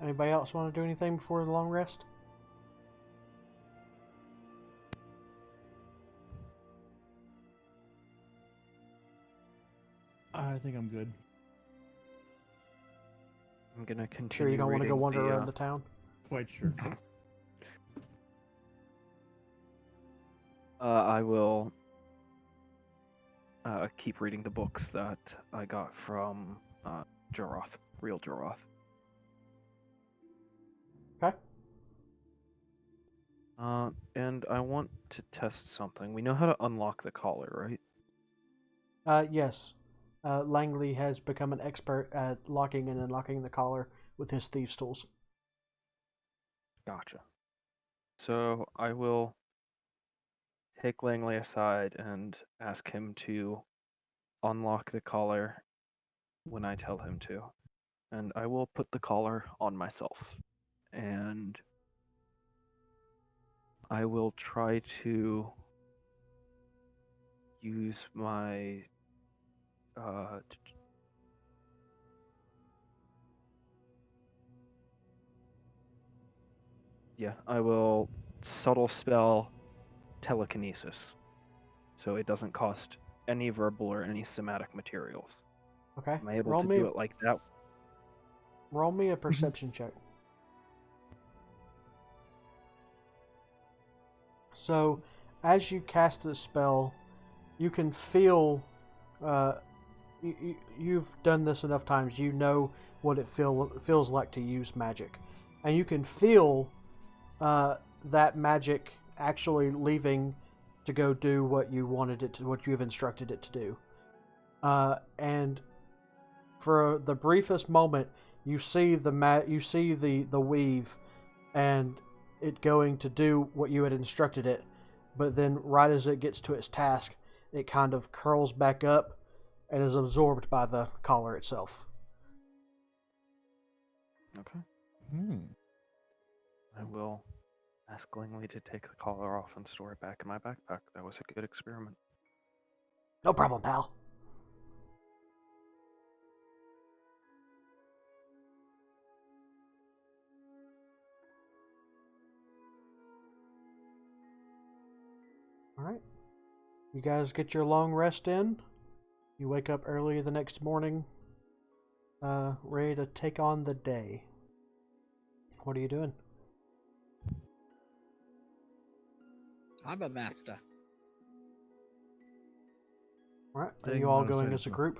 Anybody else want to do anything before the long rest? I think I'm good. I'm gonna continue. Sure, you don't want to go reading wander around the town? Quite sure. I will keep reading the books that I got from Joroth, real Joroth. Okay. And I want to test something. We know how to unlock the collar, right? Yes. Langley has become an expert at locking and unlocking the collar with his thieves' tools. Gotcha. So I will take Langley aside and ask him to unlock the collar when I tell him to. And I will put the collar on myself. And I will try to use my I will subtle spell telekinesis, so it doesn't cost any verbal or any somatic materials. Okay. Am I able to do it like that? Roll me a perception check. So, as you cast the spell, you can feel. You've done this enough times. You know what it feels like to use magic, and you can feel that magic actually leaving to go do what you wanted it to, what you have instructed it to do. And for the briefest moment, you see the weave, and it going to do what you had instructed it, but then right as it gets to its task, it kind of curls back up and is absorbed by the collar itself. Okay. Hmm. I will ask Langley to take the collar off and store it back in my backpack. That was a good experiment. No problem, pal. Alright. You guys get your long rest in. You wake up early the next morning, ready to take on the day. What are you doing? I'm a master. Alright. Are Staying you all out of going sight as a as well. group?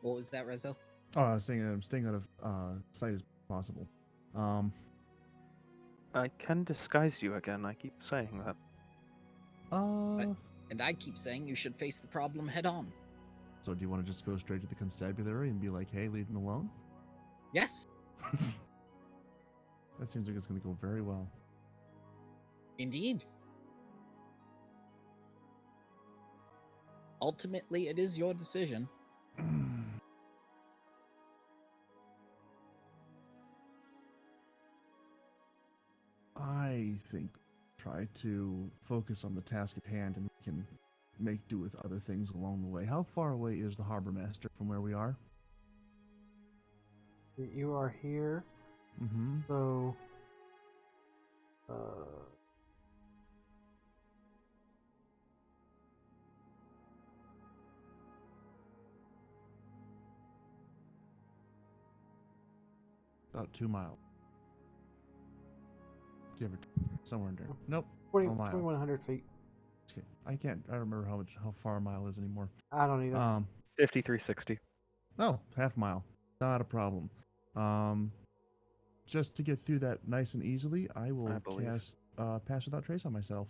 What was that, Rezo? Oh, I was saying I'm staying out of sight as possible. I can disguise you again. I keep saying that. And I keep saying you should face the problem head on. So do you want to just go straight to the constabulary and be like, hey, leave him alone? Yes, That seems like it's going to go very well. indeed. Ultimately, it is your decision. I think try to focus on the task at hand, and we can make do with other things along the way. How far away is the harbor master from where we are? You are here. Mm-hmm. So, About 2 miles. Give or take. Somewhere in there. Nope. 2,100 feet. Okay. I don't remember how far a mile is anymore. I don't either. 5360. Oh, half mile. Not a problem. Just to get through that nice and easily, I will cast Pass Without Trace on myself.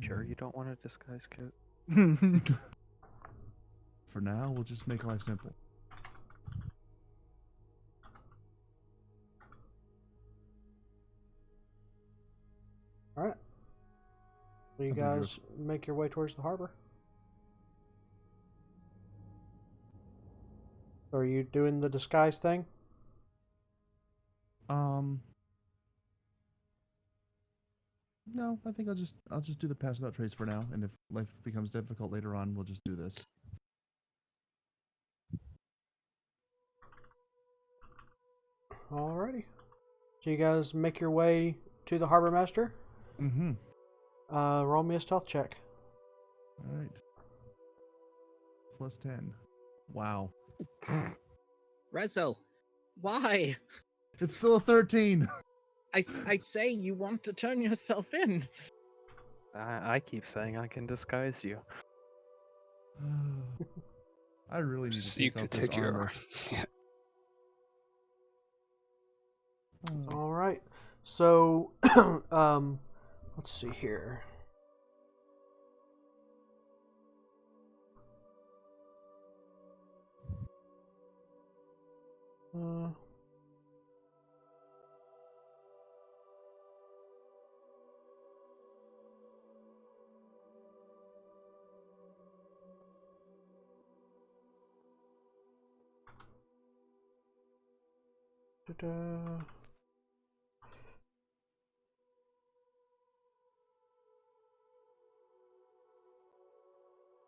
Sure you don't want a disguise kit? For now, we'll just make life simple. All right. So you guys make your way towards the harbor. Are you doing the disguise thing? No, I think I'll just do the Pass Without Trace for now, and if life becomes difficult later on, we'll just do this. Alrighty. So you guys make your way to the harbor master. Mm-hmm. Roll me a stealth check. All right. Plus 10. Wow. Rezo, why? It's still a 13. I say you want to turn yourself in. I keep saying I can disguise you. I really need Just to you take could off this take your armor. yeah. All right. So, let's see here.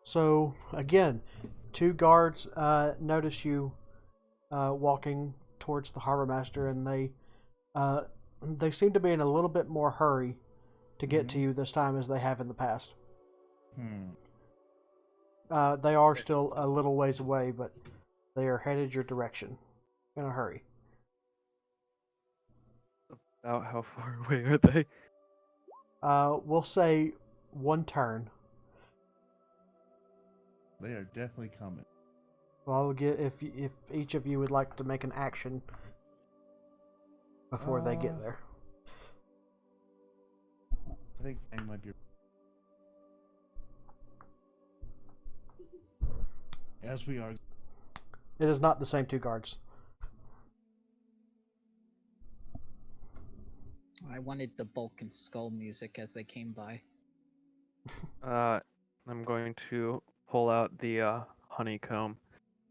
So again, two guards notice you walking towards the harbor master, and they seem to be in a little bit more hurry to get to you this time as they have in the past. They are still a little ways away, but they are headed your direction in a hurry. About how far away are they? We'll say one turn. They are definitely coming. Well, I'll get if each of you would like to make an action before they get there. I think Fang might be. As we are. It is not the same two guards. I wanted the bulk and skull music as they came by. I'm going to pull out the honeycomb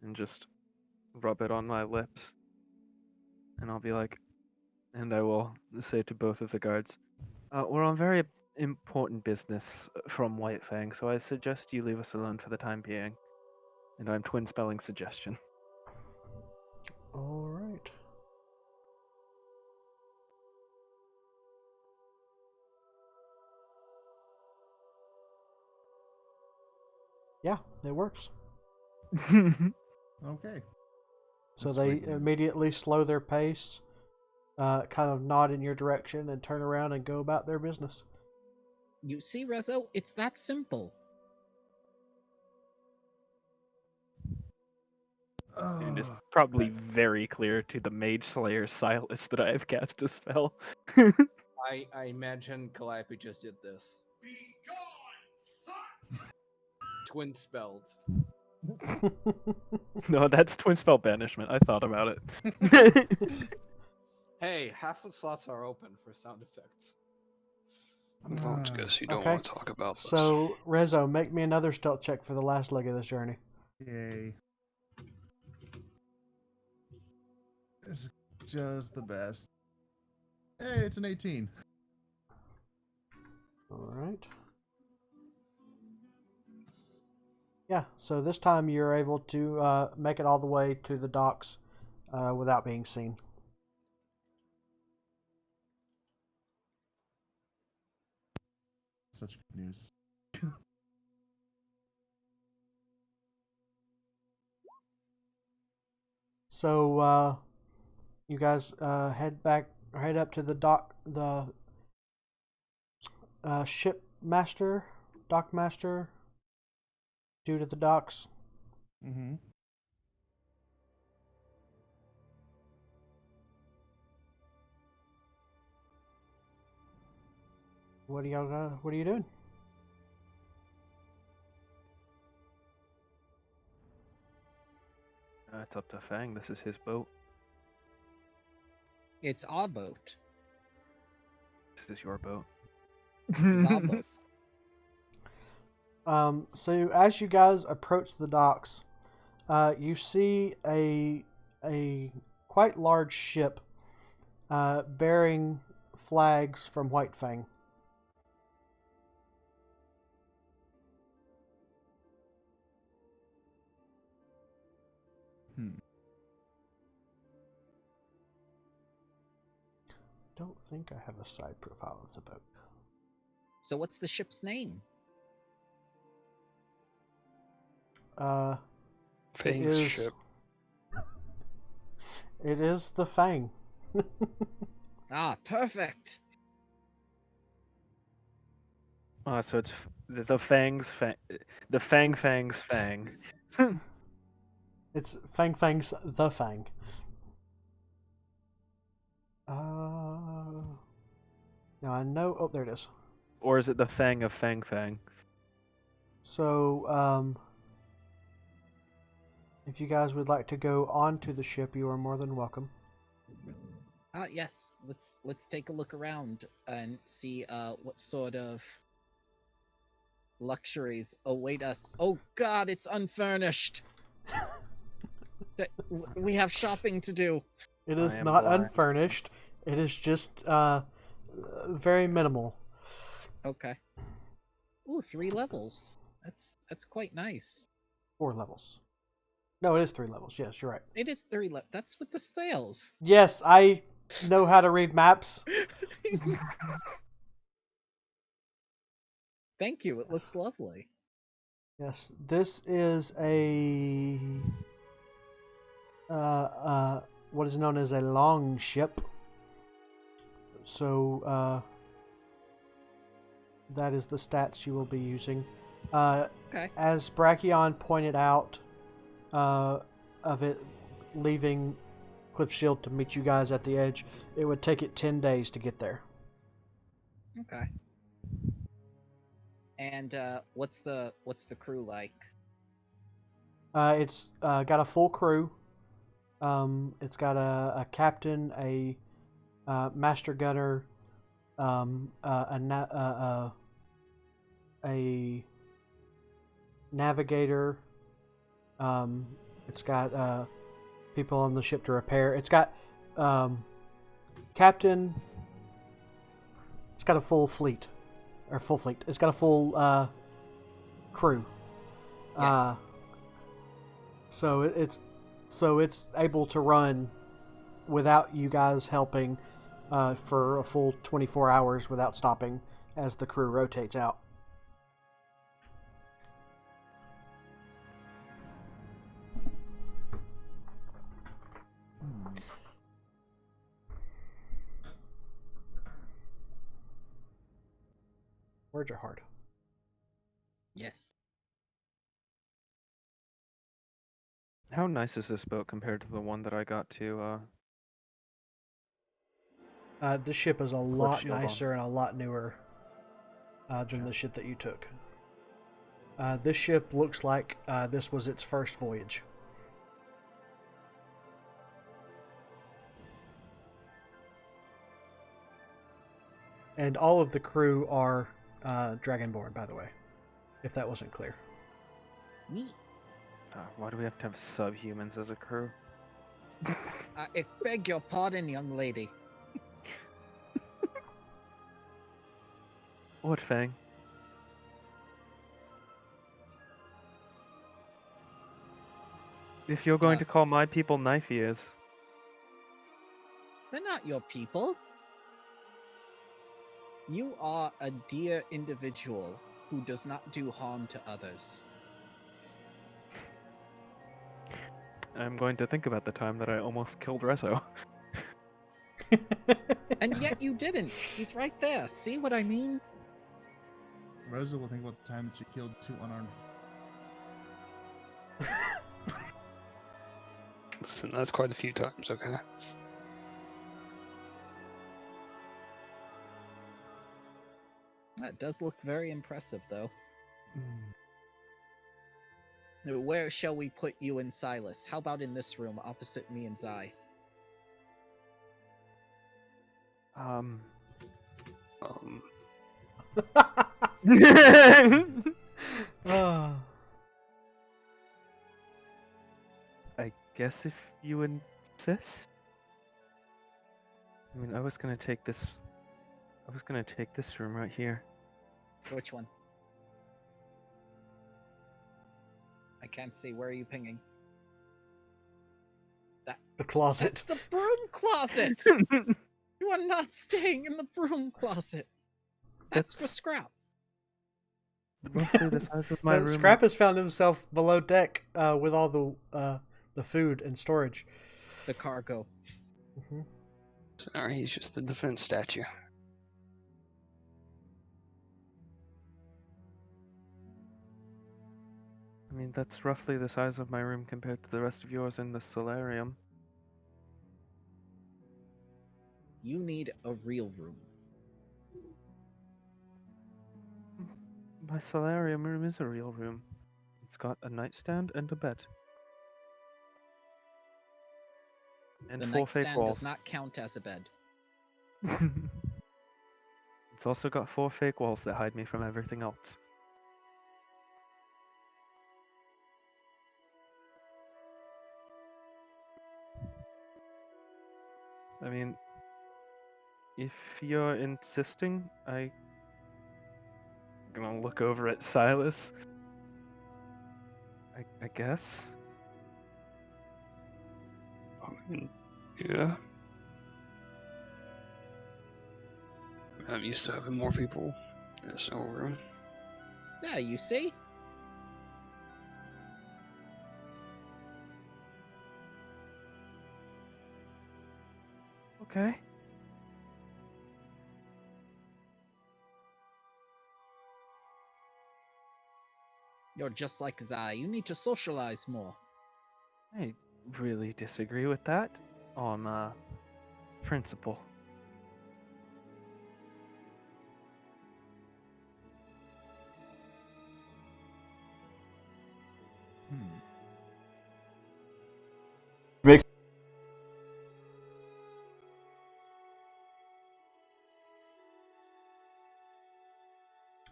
and just rub it on my lips. And I'll be like, and I will say to both of the guards, we're on very important business from White Fang, so I suggest you leave us alone for the time being. And I'm twin spelling suggestion. All right. Yeah, it works. Okay. So That's they great. immediately slow their pace, kind of nod in your direction, and turn around and go about their business. You see, Rezo, it's that simple. And it's probably very clear to the Mage Slayer Silas that I have cast a spell. I imagine Calliope just did this. Twin spelled. No, that's twin spell banishment. I thought about it. Hey, half the slots are open for sound effects. Votes guess you don't Okay. want to talk about this. So, Rezo, make me another stealth check for the last leg of this journey. Yay. It's just the best. Hey, it's an 18. All right. Yeah, so this time you're able to make it all the way to the docks without being seen. Such good news. So you guys head up to the dock, the dock master, due to the docks. Mm-hmm. What are you doing? It's up to Fang. This is his boat. It's our boat. This is your boat. This is our boat. So as you guys approach the docks, you see a quite large ship bearing flags from White Fang. Don't think I have a side profile of the boat. So what's the ship's name? Fang's ship. It is the Fang. Ah, perfect. So it's the Fang's Fang. The Fang's Fang. It's Fang's the Fang. Now I know. Oh, there it is. Or is it the Fang of Fang Fang? So, if you guys would like to go onto the ship, you are more than welcome. Yes. Let's take a look around and see what sort of luxuries await us. Oh God, it's unfurnished. We have shopping to do. It is not unfurnished. It is just very minimal. Okay. Ooh, 3 levels. That's quite nice. 4 levels. No, it is 3 levels. Yes, you're right. It is 3 levels. That's with the sails. Yes, I know how to read maps. Thank you. It looks lovely. Yes, this is a what is known as a long ship. So that is the stats you will be using. Okay. As Brachion pointed out, of it leaving Cliff Shield to meet you guys at the edge, it would take it 10 days to get there. Okay. And what's the crew like? It's got a full crew. It's got a captain, a master gunner, a navigator. It's got people on the ship to repair. It's got captain. It's got a full fleet, or full fleet. It's got a full crew. Yes. So it's able to run without you guys helping for a full 24 hours without stopping as the crew rotates out. Words are hard. Yes. How nice is this boat compared to the one that I got to? This ship is a lot Shield on. nicer and a lot newer than the ship that you took. This ship looks like this was its first voyage. And all of the crew are Dragonborn, by the way, if that wasn't clear. Neat. Why do we have to have subhumans as a crew? I beg your pardon, young lady. What, Fang? If you're going to call my people knife ears, They're not your people. You are a dear individual who does not do harm to others. I'm going to think about the time that I almost killed Rezo. And yet you didn't. He's right there. See what I mean? Rosa will think about the time that you killed 2 unarmed. Listen, that's quite a few times, okay? That does look very impressive, though. Mm. Now, where shall we put you and Silas? How about in this room, opposite me and Zai? Um, Oh. I guess if you insist. I mean, I was gonna take this room right here. Which one? I can't see. Where are you pinging? The closet. It's the broom closet! You are not staying in the broom closet. That's for Scrap. Roughly the size of my room. Scrap has found himself below deck with all the food and storage. The cargo. Mm-hmm. Sorry, he's just the defense statue. I mean, that's roughly the size of my room compared to the rest of yours in the solarium. You need a real room. My solarium room is a real room. It's got a nightstand and a bed. And The 4 fake nightstand walls. does not count as a bed. It's also got 4 fake walls that hide me from everything else. I mean, if you're insisting, I'm gonna look over at Silas. I guess. I mean, yeah. I'm used to having more people in a single room. Yeah, you see? Okay. You're just like Zai. You need to socialize more. I really disagree with that on principle.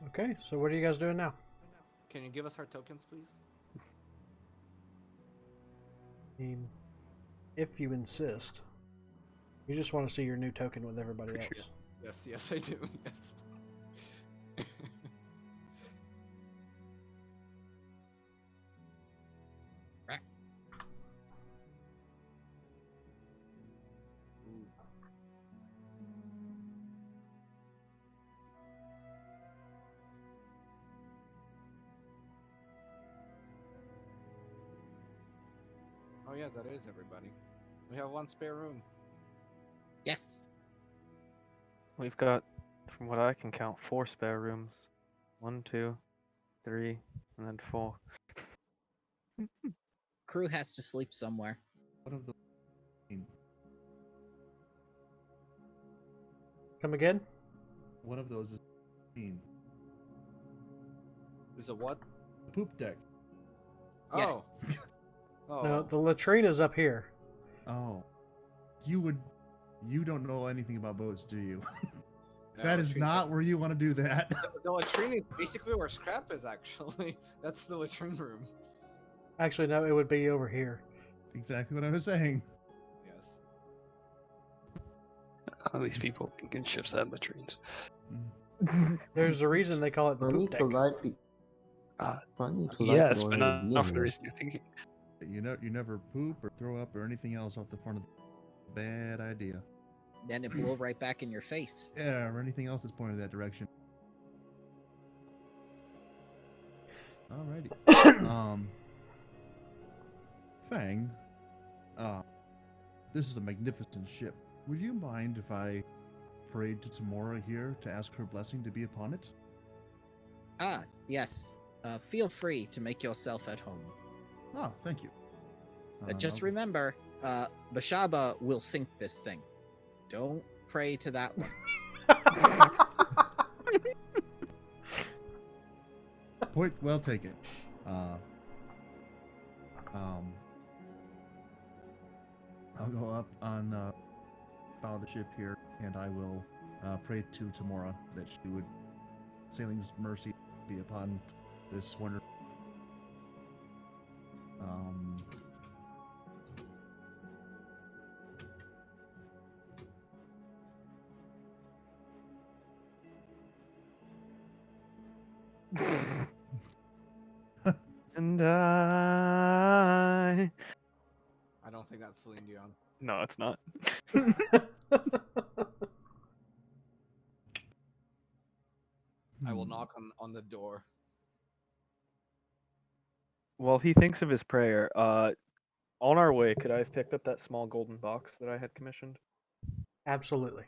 Okay, so what are you guys doing now? Can you give us our tokens, please? If you insist. You just want to see your new token with everybody else. Yes, I do. Yes. Oh yeah, that is everybody. We have 1 spare room. Yes. We've got, from what I can count, 4 spare rooms. 1, 2, 3, and then 4. Crew has to sleep somewhere. One of the Come again? one of those is clean. Is it what? The poop deck. Yes. Oh. No, the latrine is up here. Oh. You don't know anything about boats, do you? Yeah, That is latrine- not where you want to do that. The latrine is basically where Scrap is, actually. That's the latrine room. Actually, no, it would be over here. Exactly what I was saying. These people thinking ships have latrines. There's a reason they call it the Funny, poop deck. polite, Yes, but knowing not for the you. reason you're thinking. You never poop or throw up or anything else off the front of the bad idea. Then it blow right back in your face. Yeah, or anything else that's pointed that direction. Alrighty. Fang, this is a magnificent ship. Would you mind if I prayed to Tamora here to ask her blessing to be upon it? Ah, yes. Feel free to make yourself at home. Ah, thank you. But just I'll- remember, Bashaba will sink this thing. Don't pray to that one. Point well taken. I'll go up on bow of the ship here, and I will pray to Tamora that she would sailing's mercy be upon this wonderful. And I. I don't think that's Celine Dion. No, it's not. I will knock on the door. While he thinks of his prayer, on our way, could I have picked up that small golden box that I had commissioned? Absolutely.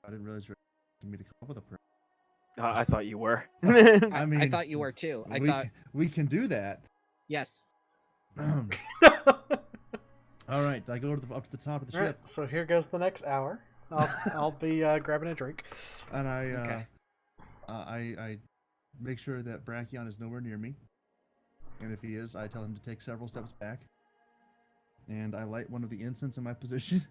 I didn't realize you were asking me to come up with a prayer. I thought you were. I mean, I thought you were too. we can do that. Yes. All right, I go up to the top of the All right, ship, so here goes the next hour. I'll be grabbing a drink. and Okay. I make sure that Brachion is nowhere near me, and if he is, I tell him to take several steps back, and I light one of the incense in my possession.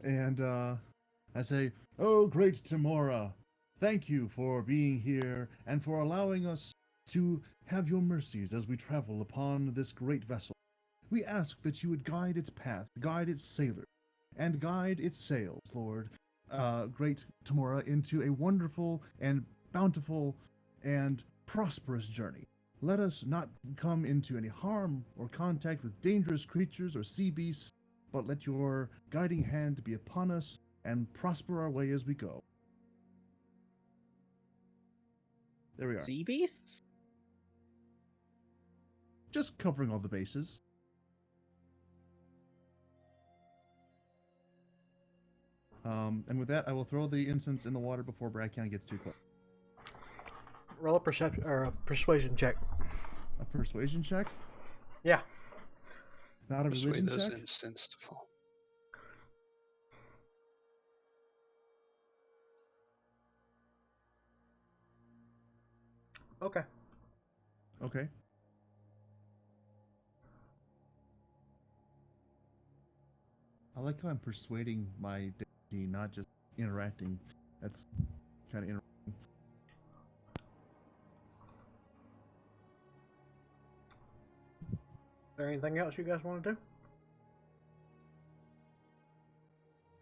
And I say, "Oh, great Tamora, thank you for being here and for allowing us to have your mercies as we travel upon this great vessel. We ask that you would guide its path, guide its sailors, and guide its sails, Lord, great Tamora, into a wonderful and bountiful and prosperous journey. Let us not come into any harm or contact with dangerous creatures or sea beasts, but let your guiding hand be upon us and prosper our way as we go." There we are. Sea beasts? Just covering all the bases. And with that, I will throw the incense in the water before Brachion gets too close. Roll a perception or a persuasion check. A persuasion check? Yeah. Not a Persuade religion those check? instants to fall. Okay. Okay. I like how I'm persuading my deity, not just interacting. That's kind of interesting. Is there anything else you guys want to do?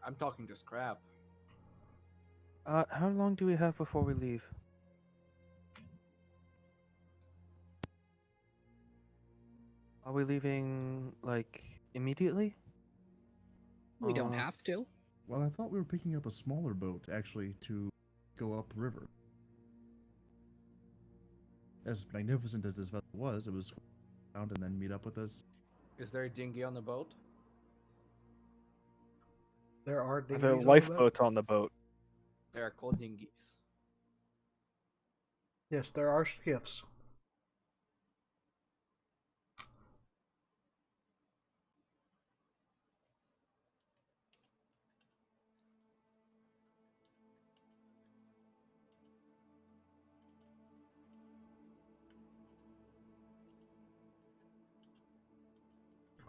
I'm talking to Scrap. How long do we have before we leave? Are we leaving, like, immediately? We don't have to. Well, I thought we were picking up a smaller boat, actually, to go upriver. As magnificent as this vessel was, it was around and then meet up with us. Is there a dinghy on the boat? There are Are dinghies there on the boat. lifeboats on the boat? They are called dinghies. Yes, there are skiffs.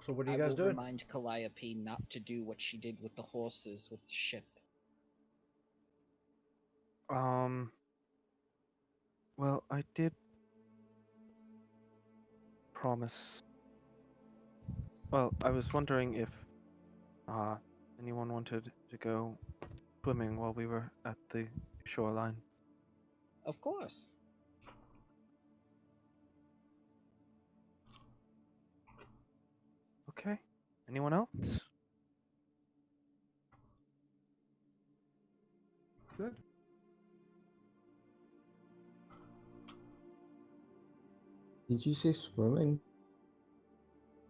So what are you guys I will doing? remind Calliope not to do what she did with the horses with the ship. Well, I did promise. Well, I was wondering if anyone wanted to go swimming while we were at the shoreline? Of course. Okay. Anyone else? Good. Did you say swimming?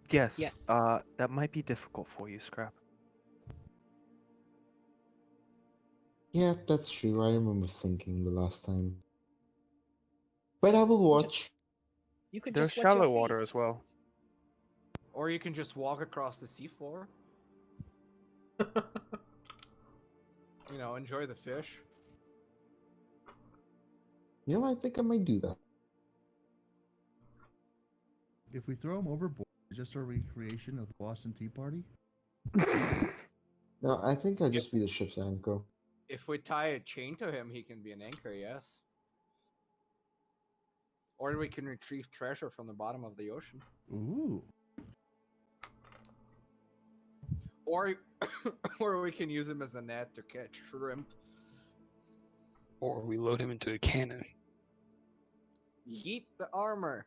Yes. Yes. That might be difficult for you, Scrap. Yeah, that's true. I remember sinking the last time. But I will watch. You could There's just wet your shallow water feet. as well. Or you can just walk across the seafloor. You know, enjoy the fish. You know, I think I might do that. If we throw him overboard, just a recreation of the Boston Tea Party? No, I think I'll just be the ship's anchor. If we tie a chain to him, he can be an anchor, yes. Or we can retrieve treasure from the bottom of the ocean. Ooh. Or or we can use him as a net to catch shrimp. Or we load him into a cannon. Heat the armor.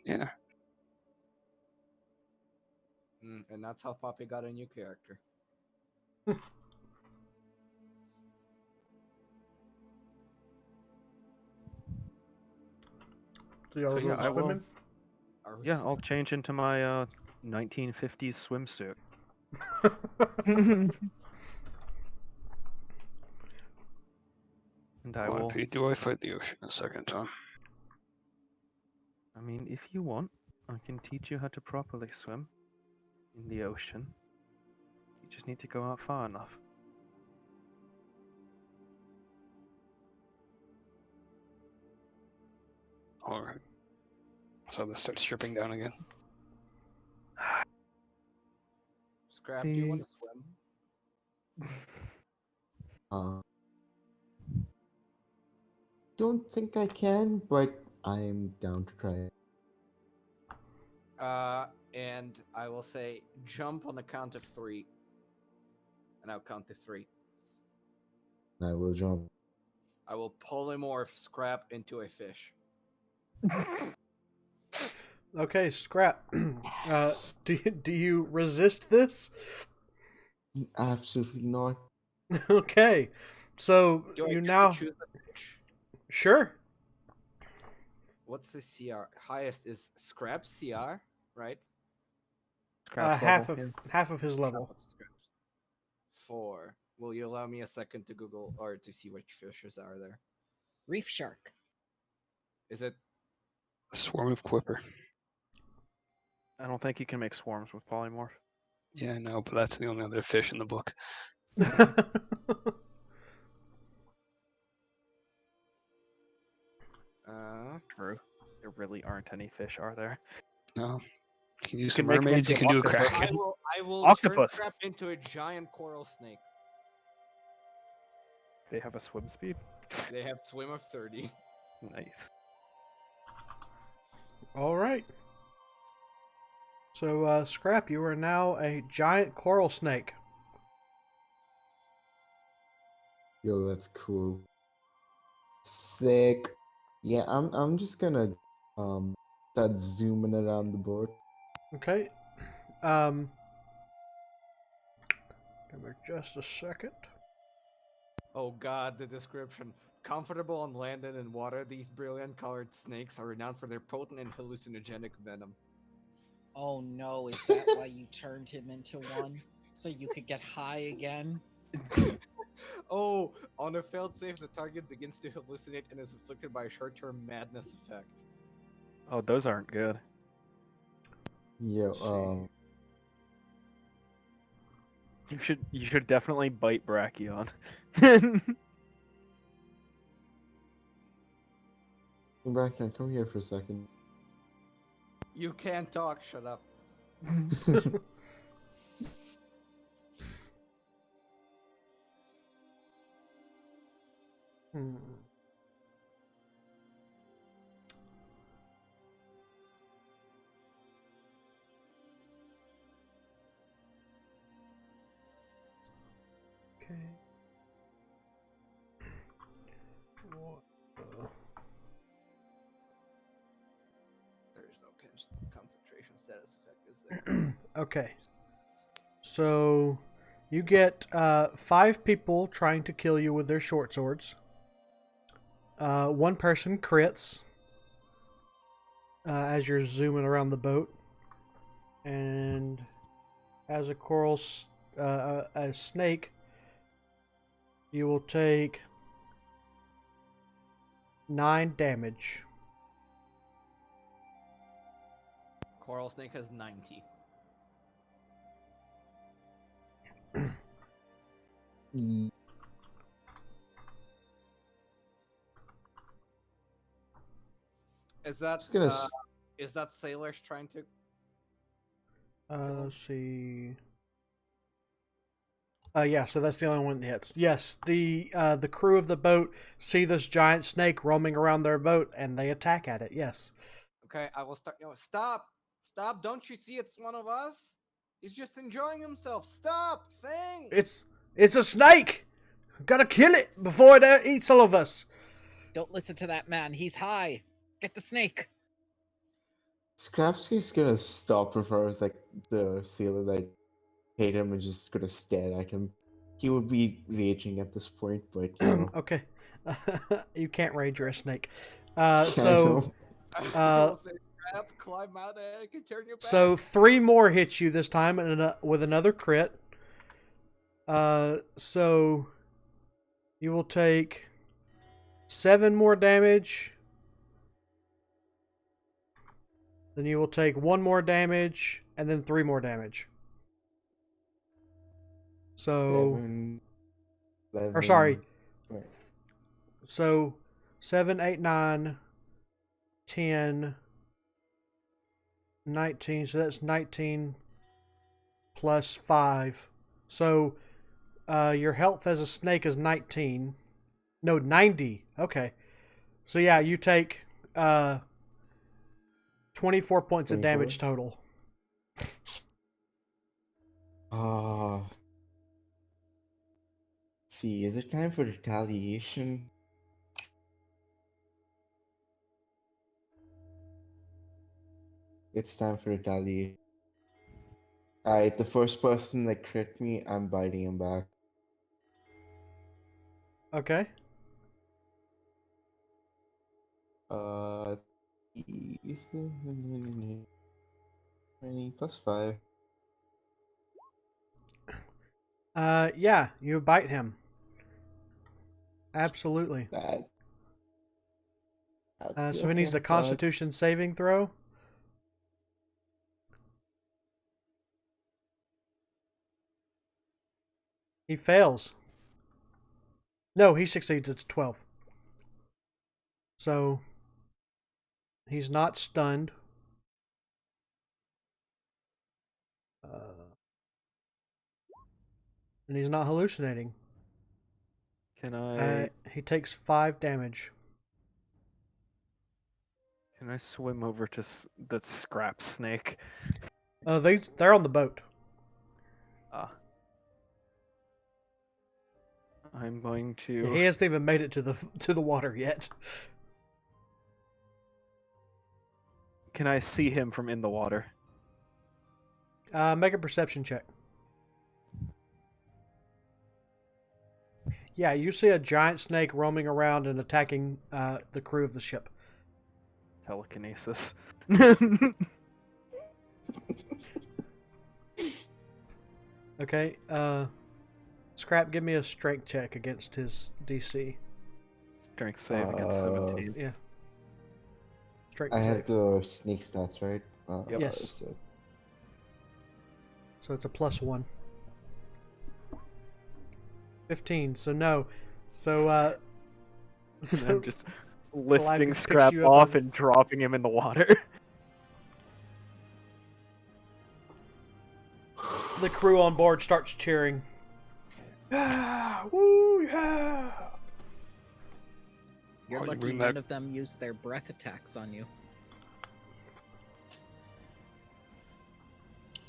Yeah. And that's how Poppy got a new character. So y'all So, yeah, go I will- swimming? Yeah, I'll change into my 1950s swimsuit. And I will. Do I fight the ocean a second time? I mean, if you want, I can teach you how to properly swim in the ocean. You just need to go out far enough. Alright. So this starts stripping down again. Scrap, do you want to swim? Don't think I can, but I'm down to try it. And I will say jump on the count of 3. And I'll count to 3. I will jump. I will polymorph Scrap into a fish. Okay, Scrap. Do you resist this? Absolutely not. Okay, so Do I you get now to choose a fish? sure. What's the CR? Highest is Scrap CR, right? Scrap's Half level. of half of his level. Half of Scrap's. 4. Will you allow me a second to Google or to see which fishes are there? Reef shark. Is it? Swarm of Quipper. I don't think you can make swarms with polymorph. Yeah, I know, but that's the only other fish in the book. True. There really aren't any fish, are there? No. You can use You some can make 'em mermaids, you into can do a octopus. kraken. I will Octopus. turn Scrap into a giant coral snake. They have a swim speed? They have swim of 30. Nice. All right. So, Scrap, you are now a giant coral snake. Yo, that's cool. Sick. Yeah, I'm just gonna start zooming around the board. Okay. Give me just a second. Oh god, the description. Comfortable on land and in water, these brilliant colored snakes are renowned for their potent and hallucinogenic venom. Oh no, is that why you turned him into one? So you could get high again? Oh, on a failed save, the target begins to hallucinate and is afflicted by a short-term madness effect. Oh, those aren't good. Yo, You should definitely bite Brachion. Bracken, come here for a second. You can't talk, shut up. Hmm. Okay. What the- There's no concentration status effect, is there? Okay. So you get 5 people trying to kill you with their short swords. One person crits as you're zooming around the boat, and as a a snake, you will take 9 damage. Coral Snake has 90. Is that Just gonna is that sailors trying to? Let's see. Yeah, so that's the only one that hits. Yes, the crew of the boat see this giant snake roaming around their boat, and they attack at it. Yes. Okay, I will start. Stop! Stop! Don't you see it's one of us? He's just enjoying himself. Stop! Thing! It's a snake. Gotta kill it before it eats all of us. Don't listen to that man. He's high. Get the snake. Scrapsky's gonna stop before it's like the sailor that hate him and just gonna stare at him. He would be raging at this point, but you know. Okay. You can't rage, you're a snake. I So know. Will say, Scrap, climb out and can turn your back. so 3 more hit you this time, and with another crit. So you will take 7 more damage. Then you will take 1 more damage, and then 3 more damage. So, 11, or sorry. wait. So 7, 8, 9, 10, 19. So that's 19 plus 5. So your health as a snake is 19. No, 90. Okay. So yeah, you take 24 points of 24? damage total. See, is it time for retaliation? It's time for retaliation. Alright, the first person that crit me, I'm biting him back. Okay. 20 plus 5. Yeah, you bite him. Absolutely. That. So he needs a Constitution saving throw. He fails. No, he succeeds. It's 12. So he's not stunned. And he's not hallucinating. Can I He takes 5 damage. can I swim over to the scrap snake? They're on the boat. I'm going to. He hasn't even made it to the water yet. Can I see him from in the water? Make a perception check. Yeah, you see a giant snake roaming around and attacking the crew of the ship. Telekinesis. Okay. Scrap, give me a strength check against his DC. Strength save against 17. Yeah. Strength I save. have the snake stats, right? Yep. Yes. So it's a +1. 15. So no. So I'm just Goliath lifting picks Scrap you up off on- and dropping him in the water. the crew on board starts cheering. Yeah, woo, yeah. You're Oh, you lucky bring none that- of them used their breath attacks on you.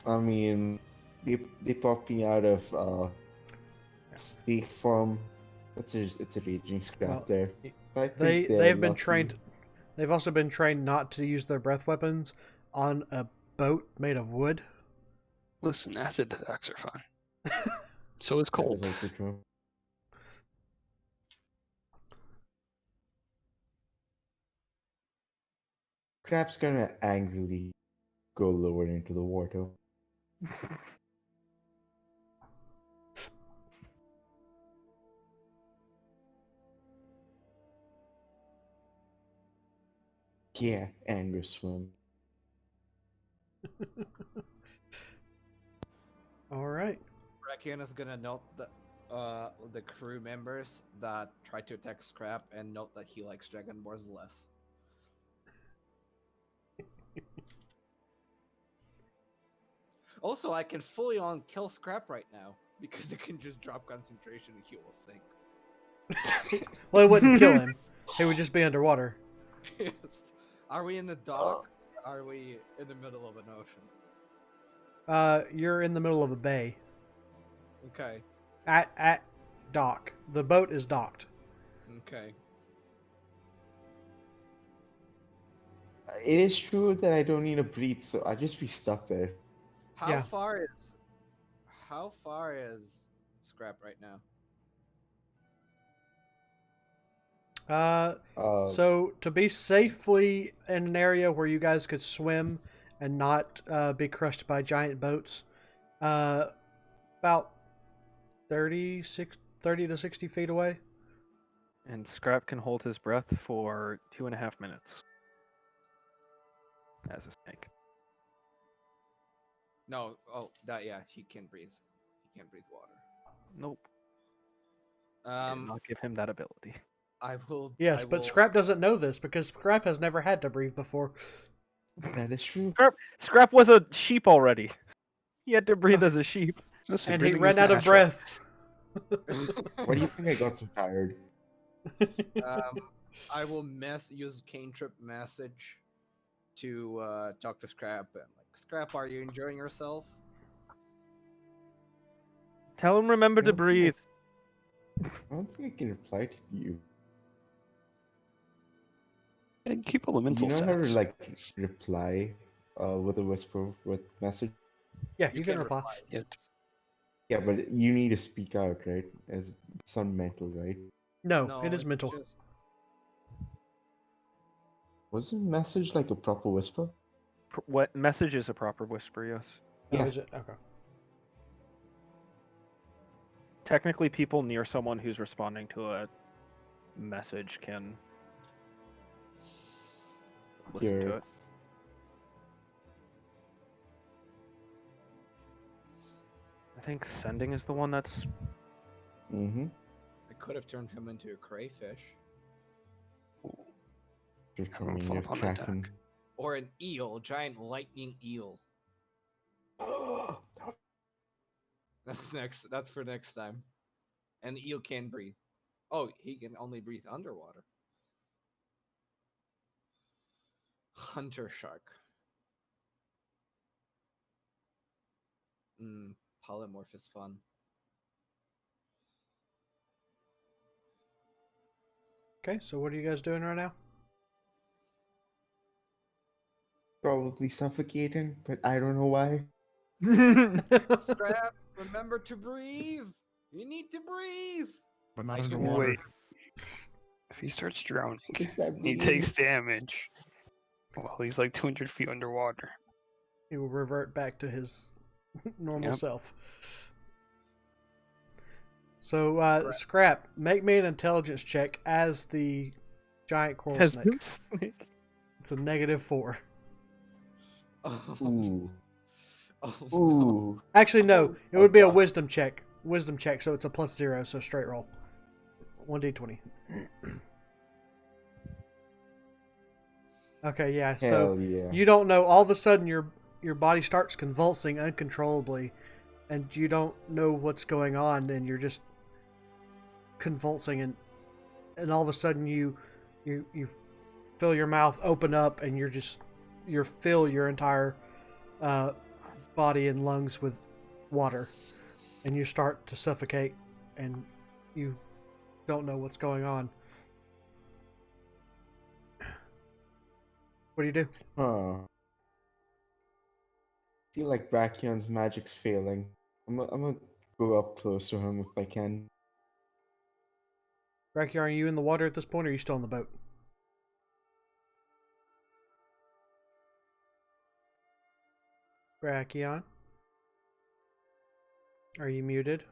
I mean, they popped me out of Speak from. It's a raging scrap Well, there. I think they've been lucky. trained. They've also been trained not to use their breath weapons on a boat made of wood. Listen, acid attacks are fine. So is That cold. is also true. Crab's gonna angrily go lower into the water. Yeah, anger swim. All right. Brachion is gonna note the crew members that try to attack Scrap and note that he likes Dragonborns less. Also, I can fully on kill Scrap right now because it can just drop concentration and he will sink. Well, it wouldn't kill him. He would just be underwater. Yes. Are we in the dock? Or are we in the middle of an ocean? You're in the middle of a bay. Okay. At dock. The boat is docked. Okay. It is true that I don't need to breathe, so I'll just be stuck there. How far is Scrap right now? So to be safely in an area where you guys could swim and not be crushed by giant boats, about 30 to 60 feet away. And Scrap can hold his breath for 2.5 minutes. As a snake. No, he can breathe. He can't breathe water. Nope. I did not give him that ability. I will. Yes, but Scrap doesn't know this because Scrap has never had to breathe before. That is true. Scrap was a sheep already. He had to breathe as a sheep. Listen, And he breathing ran is out of natural. breath. Why do you think I got so tired? I will use cantrip message to talk to Scrap and Scrap, are you enjoying yourself? Tell him remember to I don't breathe. I don't think I can reply to you. And keep elemental Do you know how to stats. reply with a whisper with message? Yeah, you can reply. Yet. Yeah, but you need to speak out, right? As some mental, right? No, it is mental. Just... Wasn't message like a proper whisper? What message is a proper whisper? Yes. Oh, Yeah. is it? Okay. Technically, people near someone who's responding to a message can listen to it. I think sending is the one that's... Mm-hmm. I could have turned him into a crayfish. You're I don't coming, fall you're upon tracking. attack. Or an eel, giant lightning eel. That's for next time. And the eel can breathe. Oh, he can only breathe underwater. Hunter shark. Polymorph is fun. Okay, so what are you guys doing right now? Probably suffocating, but I don't know why. Scrap, remember to breathe. You need to breathe. But not Ice cream underwater. Wait. If he starts drowning, Does that he mean- takes damage. Well, he's like 200 feet underwater. He will revert back to his normal Yep. self. So, Scrap, make me an intelligence check as the giant coral snake. snake. It's a -4. Ooh. Oh, Ooh. Actually, no. It would be a wisdom check. Wisdom check, so it's a +0, so straight roll. 1d20. Okay, yeah. So Hell yeah. you don't know. All of a sudden, your body starts convulsing uncontrollably, and you don't know what's going on, and you're just convulsing, and all of a sudden you feel your mouth open up, and you fill your entire body and lungs with water, and you start to suffocate and you don't know what's going on. What do you do? Huh. I feel like Brachion's magic's failing. I'm gonna go up close to him if I can. Brachion, are you in the water at this point, or are you still on the boat? Brachion? Are you muted?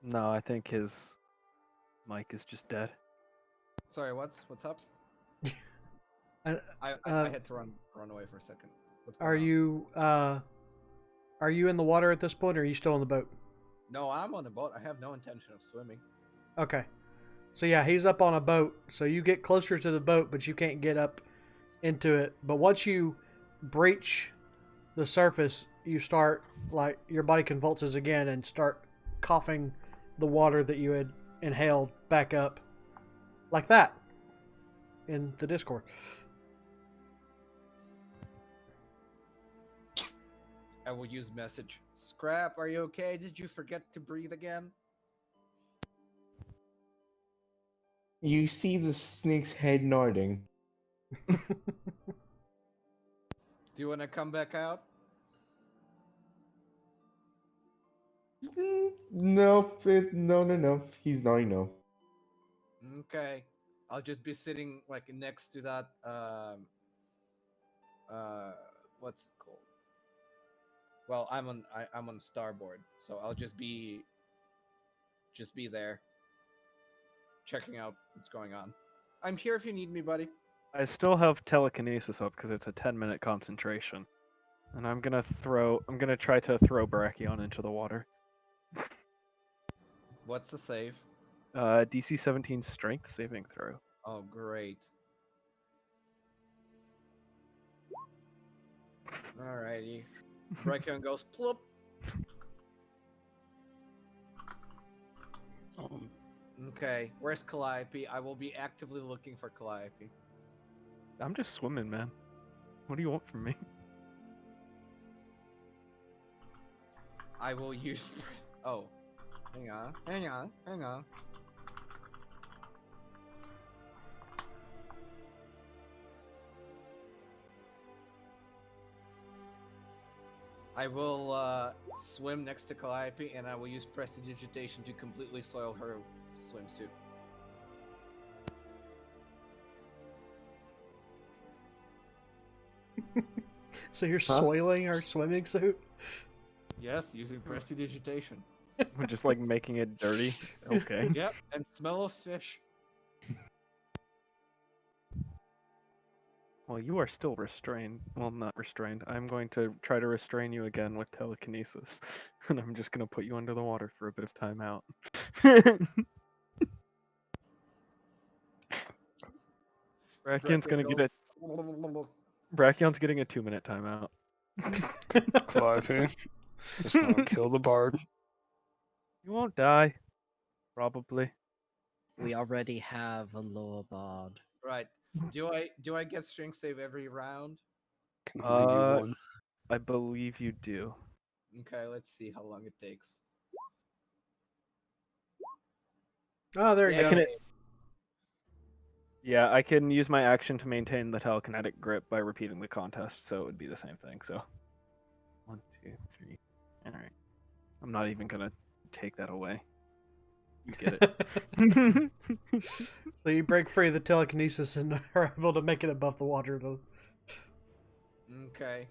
No, I think his mic is just dead. Sorry, what's up? Uh, I had to run away for a second. What's going Are on? you in the water at this point, or are you still on the boat? No, I'm on the boat. I have no intention of swimming. Okay. So yeah, he's up on a boat. So you get closer to the boat, but you can't get up into it. But once you breach the surface, you start, like, your body convulses again and start coughing the water that you had inhaled back up. Like that. In the Discord. I will use message. Scrap, are you okay? Did you forget to breathe again? You see the snake's head nodding. Do you want to come back out? No, no. He's nodding no. Okay. I'll just be sitting like next to that what's it called? Well, I'm on starboard, so I'll just be there checking out what's going on. I'm here if you need me, buddy. I still have telekinesis up because it's a 10-minute concentration. And I'm gonna try to throw Brachion into the water. What's the save? DC 17 strength saving throw. Oh, great. Alrighty. Brachion goes plop. Okay, where's Calliope? I will be actively looking for Calliope. I'm just swimming, man. What do you want from me? I will use... Oh. Hang on. I will swim next to Calliope, and I will use Prestidigitation to completely soil her swimsuit. So you're soiling our swimming suit? Yes, using Prestidigitation. We're just like making it dirty. Okay. Yep, and smell of fish. Well, you are still restrained. Well, not restrained. I'm going to try to restrain you again with telekinesis. And I'm just going to put you under the water for a bit of time out. Brachion's getting a 2-minute timeout. Calliope, just not kill the bard. You won't die. Probably. We already have a lower bard. Right. Do I get strength save every round? Can only be one. I believe you do. Okay, let's see how long it takes. Oh, there you go. Yeah, I can use my action to maintain the telekinetic grip by repeating the contest, so it would be the same thing. So, 1, 2, 3. All right. I'm not even gonna take that away. You get it. So you break free of the telekinesis and are able to make it above the water. Okay.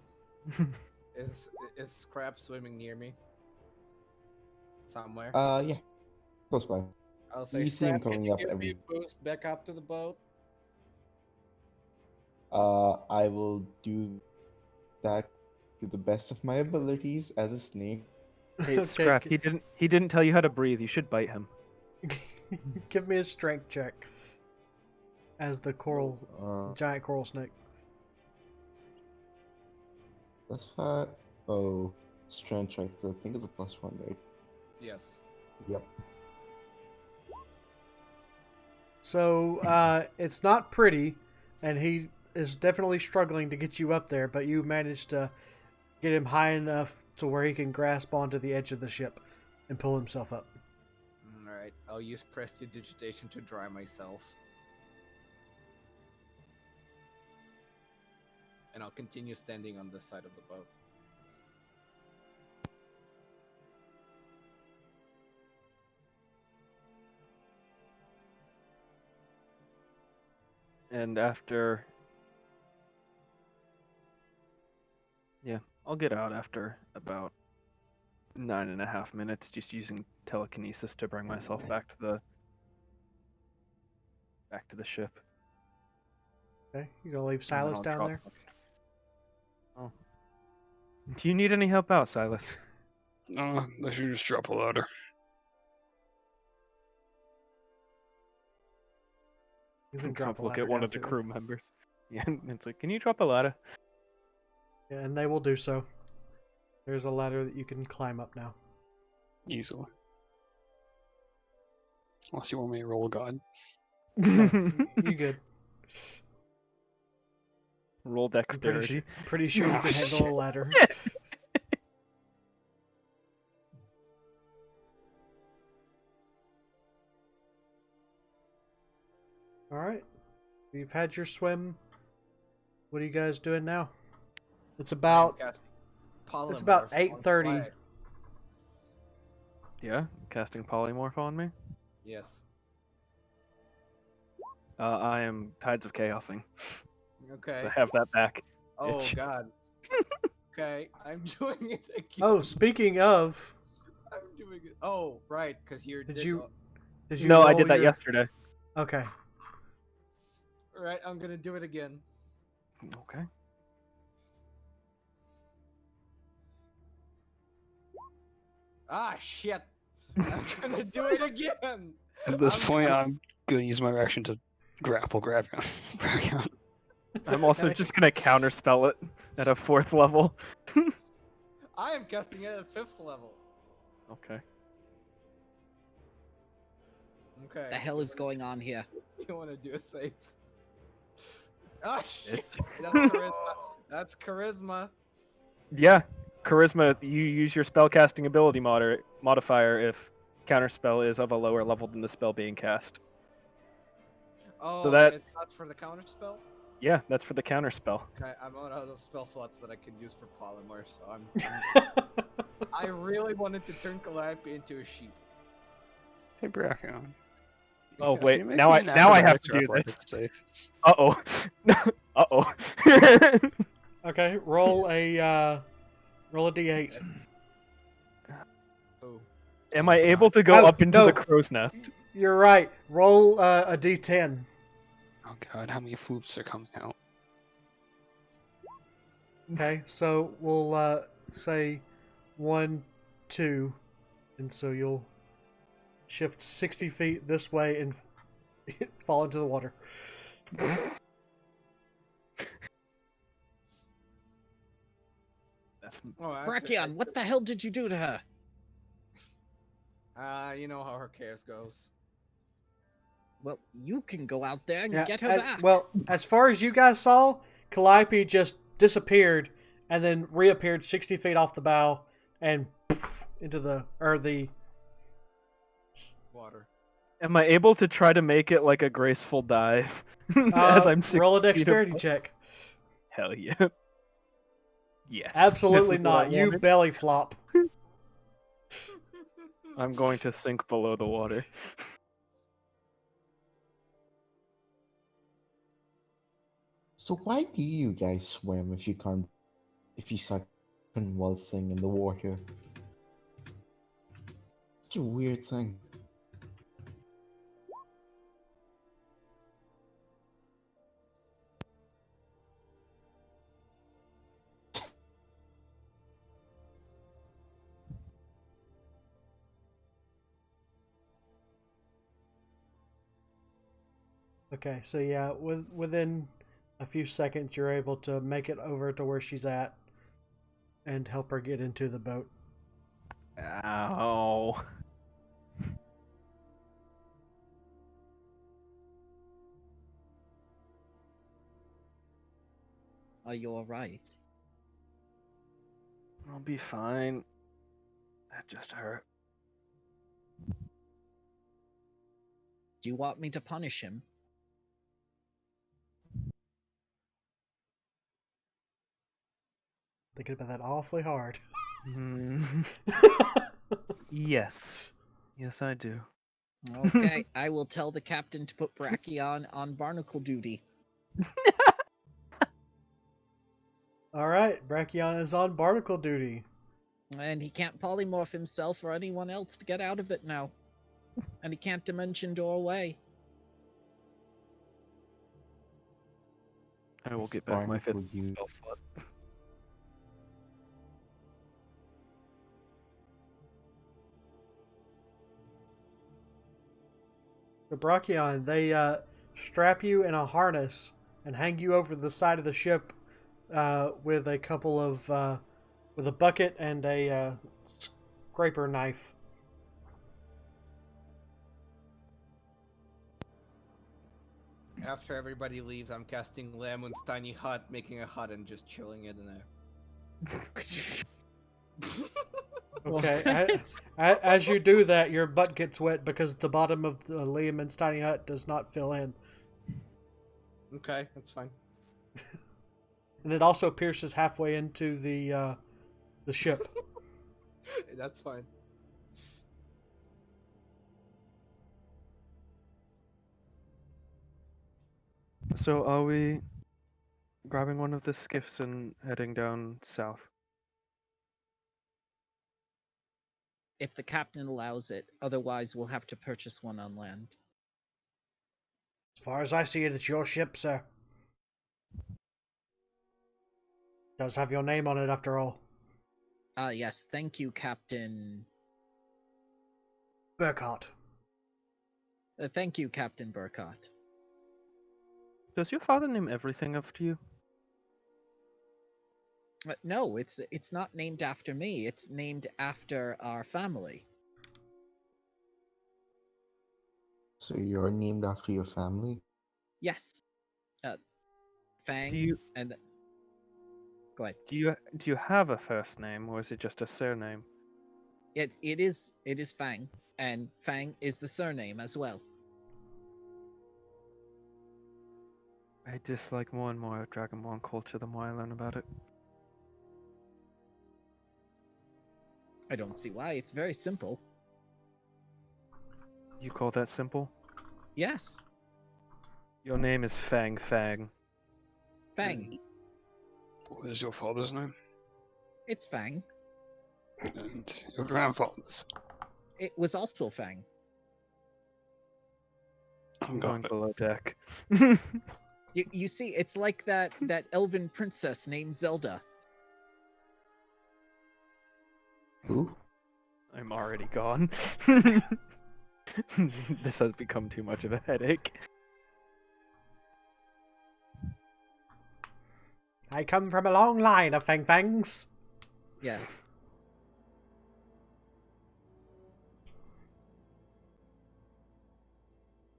Is Scrap swimming near me? Somewhere? Yeah. Close by. I'll say, You see him Scrap, can coming you up give me every... a boost back up to the boat? I will do that to the best of my abilities as a snake. Hey, Okay, Scrap, he didn't tell you how to breathe. You should bite him. Give me a strength check. As the coral, giant coral snake. That's fine. Oh, strength check. So I think it's a +1, right? Yes. Yep. So it's not pretty, and he is definitely struggling to get you up there, but you managed to get him high enough to where he can grasp onto the edge of the ship and pull himself up. Alright, I'll use prestidigitation to dry myself. And I'll continue standing on this side of the boat. And after... Yeah, I'll get out after about 9.5 minutes, just using telekinesis to bring myself back to the ship. Okay, you gonna leave And then Silas I'll down drop- there? Oh. Do you need any help out, Silas? I should just drop a ladder. You can Come drop a look ladder at one down of the to them. crew members. Yeah, and it's like, can you drop a ladder? Yeah, and they will do so. There's a ladder that you can climb up now. Easily. Unless you want me to roll a god. You good. Roll I'm dexterity. pretty sure you Oh, can handle a ladder. Alright. You've had your swim. What are you guys doing now? It's about 8:30. Yeah, casting polymorph on me. Yes. I am Tides of Chaosing. Okay. So have that back. Oh bitch. god. Okay, I'm doing it again. Oh, speaking of, I'm doing it. Oh, right, because you're. did you No, I roll did that your... yesterday. Okay. Alright, I'm gonna do it again. Okay. Ah, shit. I'm gonna do it again. At this point, I'm gonna use my reaction to grapple Bravion. I'm also Okay. just gonna counterspell it at a 4th level. I am casting it at 5th level. Okay. Okay. The hell is going on here? You want to do a save? Ah, shit. That's charisma. That's charisma. Yeah, charisma. You use your spellcasting ability modifier if counterspell is of a lower level than the spell being cast. Oh, that- that's for the counter spell? Yeah, that's for the counterspell. Okay, I'm out of spell slots that I can use for polymorph, so I really wanted to turn Calliope into a sheep. Hey, Bravion. Oh Can wait, you make now me I an have acrobatics to or do this. athletics save? Uh oh. Uh oh. Okay, roll a d8. Oh. Am I able to go Oh, up into no. the crow's nest? You're right. Roll a d10. Oh god, how many floops are coming out? Okay, so we'll say 1, 2, and so you'll shift 60 feet this way and fall into the water. Brachion, what the hell did you do to her? You know how her chaos goes. Well, you can go out there and Yeah, get her back. Well, as far as you guys saw, Calliope just disappeared and then reappeared 60 feet off the bow and poof, into the Water. Am I able to try to make it like a graceful dive as I'm 60 roll a feet dexterity above? check. Hell yeah. Yes. Absolutely This is what I not. You wanted. belly flop. I'm going to sink below the water. So why do you guys swim if you start convulsing in the water? Such a weird thing. Okay, so yeah, within a few seconds, you're able to make it over to where she's at and help her get into the boat. Ow. Are you alright? I'll be fine. That just hurt. Do you want me to punish him? Thinking about that awfully hard. Yes. Yes, I do. Okay, I will tell the captain to put Brachion on barnacle duty. All right, Brachion is on barnacle duty. And he can't polymorph himself or anyone else to get out of it now. And he can't dimension door away. I will It's get back my fifth barnacle duty. spell slot. The Brachion, they strap you in a harness and hang you over the side of the ship with a couple of with a bucket and a scraper knife. After everybody leaves, I'm casting Lemon's tiny hut, making a hut and just chilling in there. Okay, as you do that, your butt gets wet because the bottom of the Liam's tiny hut does not fill in. Okay, that's fine. And it also pierces halfway into the ship. That's fine. So are we grabbing one of the skiffs and heading down south? If the captain allows it, otherwise we'll have to purchase one on land. As far as I see it, it's your ship, sir. Does have your name on it after all. Yes, thank you, Captain... Burkhart. thank you, Captain Burkott. Does your father name everything after you? No, it's not named after me. It's named after our family. So you're named after your family? Yes. Fang Do you and... Go ahead. do you have a first name, or is it just a surname? It is Fang, and Fang is the surname as well. I dislike more and more Dragonborn culture the more I learn about it. I don't see why. It's very simple. You call that simple? Yes, Your name is Fang Fang. Fang. What is your father's name? It's Fang. And your grandfather's? It was also Fang. I'm Got going it. below deck. You see, it's like that elven princess named Zelda. Who? I'm already gone. This has become too much of a headache. I come from a long line of Fang Fangs. Yes.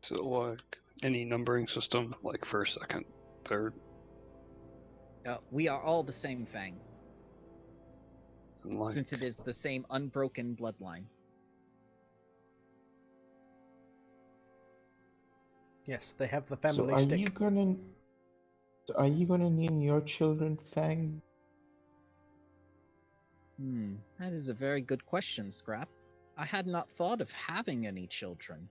So, like, any numbering system, like first, second, third, We are all the same Fang, and like, since it is the same unbroken bloodline. Yes, they have the So family are stick. are you gonna name your children Fang? That is a very good question, Scrap. I had not thought of having any children.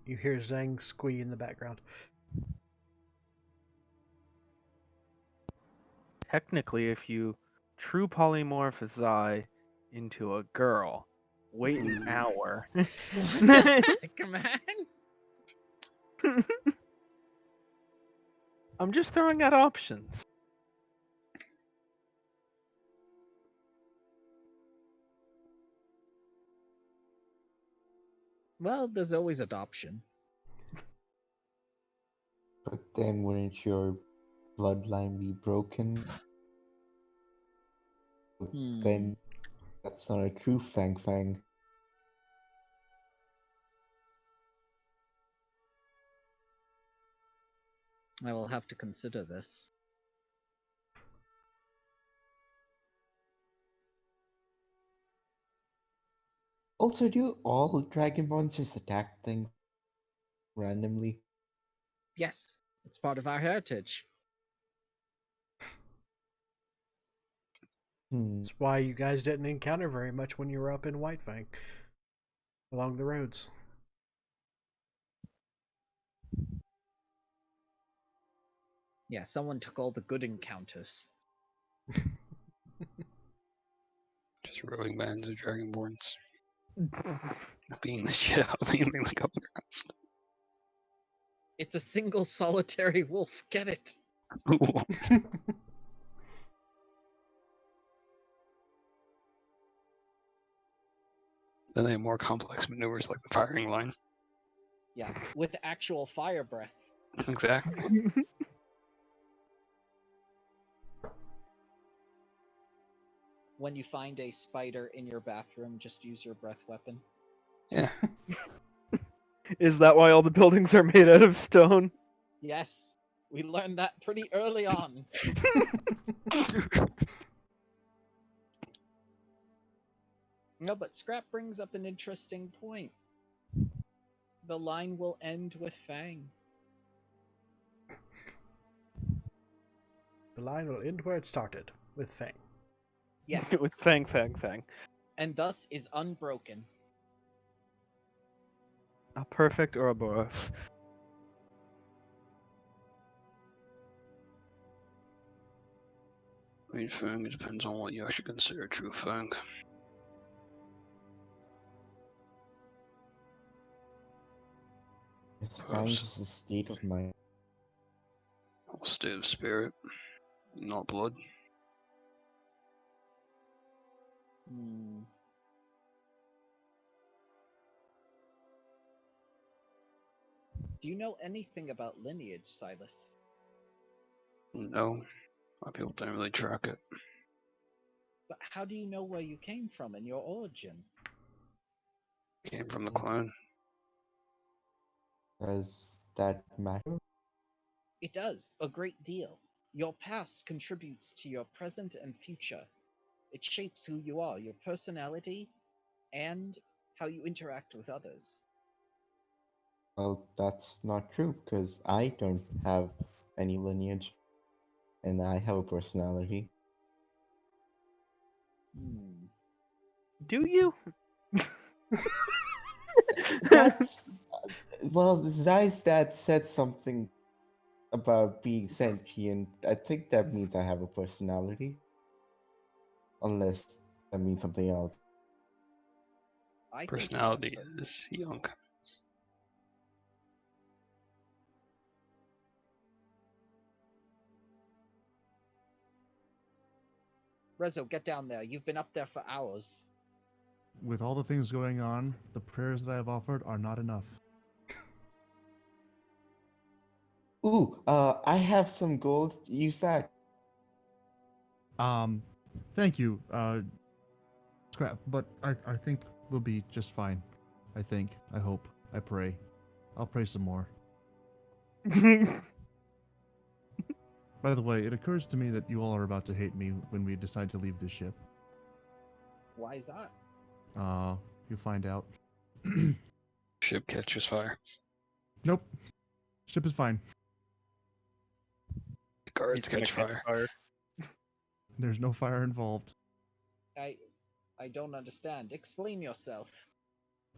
You hear Zhang squee in the background. Technically, if you true polymorph Zai into a girl, wait an hour. Come on. I'm just throwing out options. Well, there's always adoption. But then wouldn't your bloodline be broken? Then that's not a true Fang Fang. I will have to consider this. Also, do all dragon monsters attack things randomly? Yes, it's part of our heritage. That's why you guys didn't encounter very much when you were up in Whitefang along the roads. Yeah, someone took all the good encounters. Just roving bands of dragonborns. Being the shit out of me and like up the It's a single solitary wolf. Get it? ground. Then they have more complex maneuvers like the firing line. Yeah, with actual fire breath. Exactly. When you find a spider in your bathroom, just use your breath weapon. Yeah. Is that why all the buildings are made out of stone? Yes, we learned that pretty early on. No, but Scrap brings up an interesting point. The line will end with Fang. The line will end where it started, with Fang. Yes, With Fang, Fang, Fang. and thus is unbroken. A perfect Ouroboros. I mean, Fang, it depends on what you actually consider true Fang. Is Fang just a state of mind? A state of spirit, not blood. Hmm. Do you know anything about lineage, Silas? No, my people don't really track it. But how do you know where you came from and your origin? Came from the clone. Does that matter? It does, a great deal. Your past contributes to your present and future. It shapes who you are, your personality, and how you interact with others. Well, that's not true because I don't have any lineage and I have a personality. Hmm. Do you? That's well, Zai's dad said something about being sentient. I think that means I have a personality. Unless that means something else. I think Personality is young. Rezo, get down there. You've been up there for hours. With all the things going on, the prayers that I have offered are not enough. Ooh, I have some gold. Use that. Thank you, Scrap, but I think we'll be just fine. I think, I hope, I pray. I'll pray some more. By the way, it occurs to me that you all are about to hate me when we decide to leave this ship. Why is that? You'll find out. Ship catches fire. Nope. Ship is fine. Guards He's gonna catch fire. There's no fire involved. I don't understand. Explain yourself.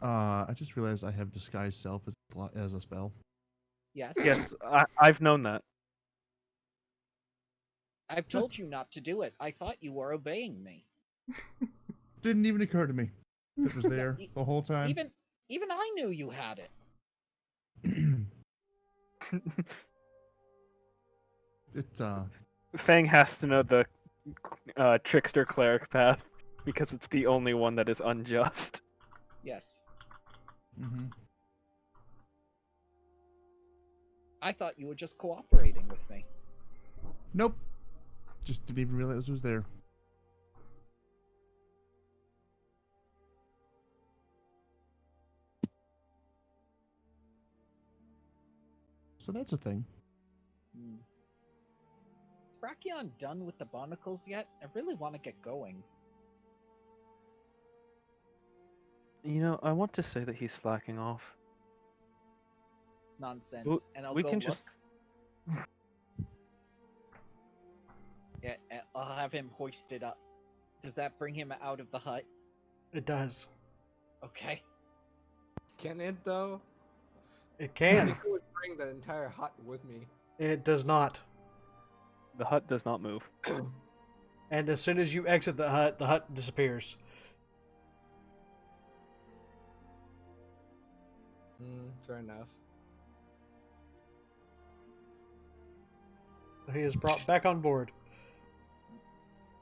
I just realized I have disguise self as a spell. Yes? Yes, I've known that. I've told you not to do it. I thought you were obeying me. Didn't even occur to me. It was there the whole time. Even I knew you had it. Fang has to know the trickster cleric path because it's the only one that is unjust. Yes. Mm-hmm. I thought you were just cooperating with me. Nope. Just didn't even realize it was there. So that's a thing. Hmm. Is Brachion done with the barnacles yet? I really want to get going. You know, I want to say that he's slacking off. Nonsense. And I'll we go can look. just- Yeah, I'll have him hoisted up. Does that bring him out of the hut? It does. Okay. Can it though? It I can. think I would bring the entire hut with me. It does not. The hut does not move. And as soon as you exit the hut disappears. Fair enough. He is brought back on board.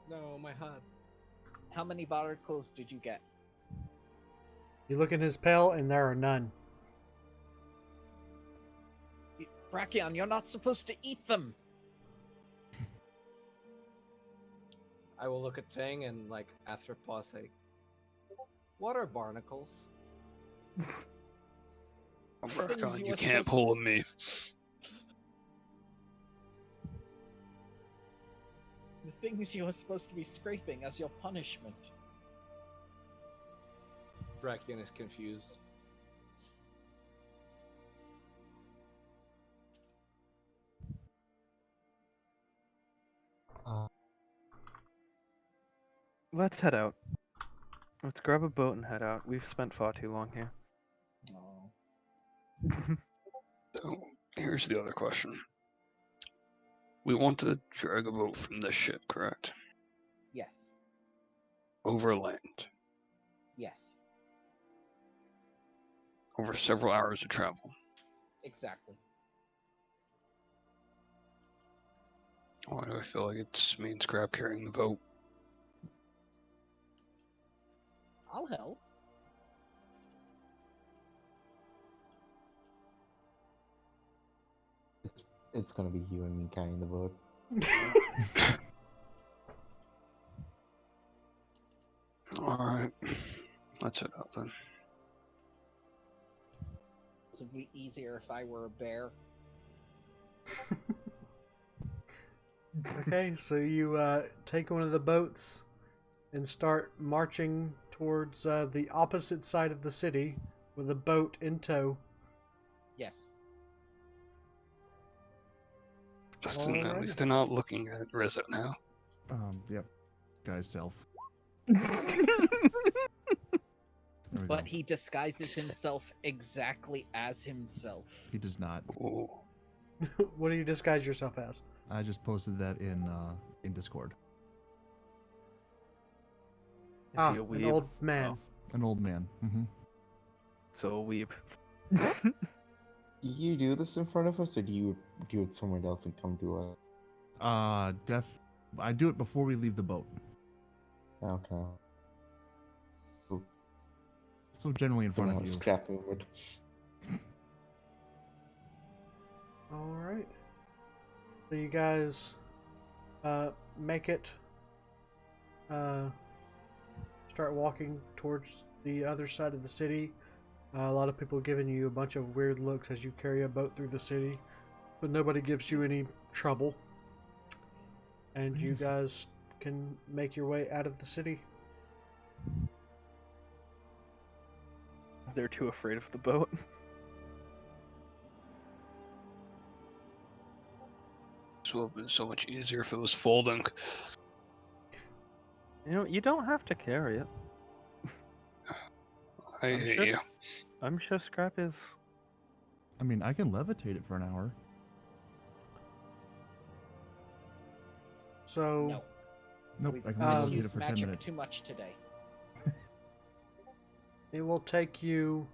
No, my hut. How many barnacles did you get? You look in his pail, and there are none. Brachion, you're not supposed to eat them! I will look at Fang and, like, after a pause, say, "What are barnacles?" Brachion, you you were can't supposed- pull with me. The things you are supposed to be scraping as your punishment. Brachion is confused. Let's head out. Let's grab a boat and head out. We've spent far too long here. Oh. So, here's the other question. We want to drag a boat from this ship, correct? Yes. Over land. Yes. Over several hours of travel. Exactly. Why do I feel like it's me and Scrap carrying the boat? I'll help. It's gonna be you and me carrying the boat. Alright. Let's head out then. This would be easier if I were a bear. Okay, so you take one of the boats and start marching towards the opposite side of the city with a boat in tow. Yes. Listen, at Alrighty. least they're not looking at Rizzo now. Yep. Guy's self. There we But go. he disguises himself exactly as himself. He does not. Ooh. What do you disguise yourself as? I just posted that in Discord. Is Ah, he a an weeb? old man. Oh, An old man. so a weeb. You do this in front of us, or do you do it somewhere else and come to us? I do it before we leave the boat. Okay. So generally in front of you. Scrap movement. Alright. So you guys make it. Start walking towards the other side of the city. A lot of people giving you a bunch of weird looks as you carry a boat through the city, but nobody gives you any trouble. And you Nice. guys can make your way out of the city. They're too afraid of the boat. This would have been so much easier if it was folding. You know, you don't have to carry it. I I'm hate sure, you. I'm sure Scrap is. I mean, I can levitate it for an hour. So No. Nope, We've I can only levitate it misused for 10 magic minutes. too much today. it will take you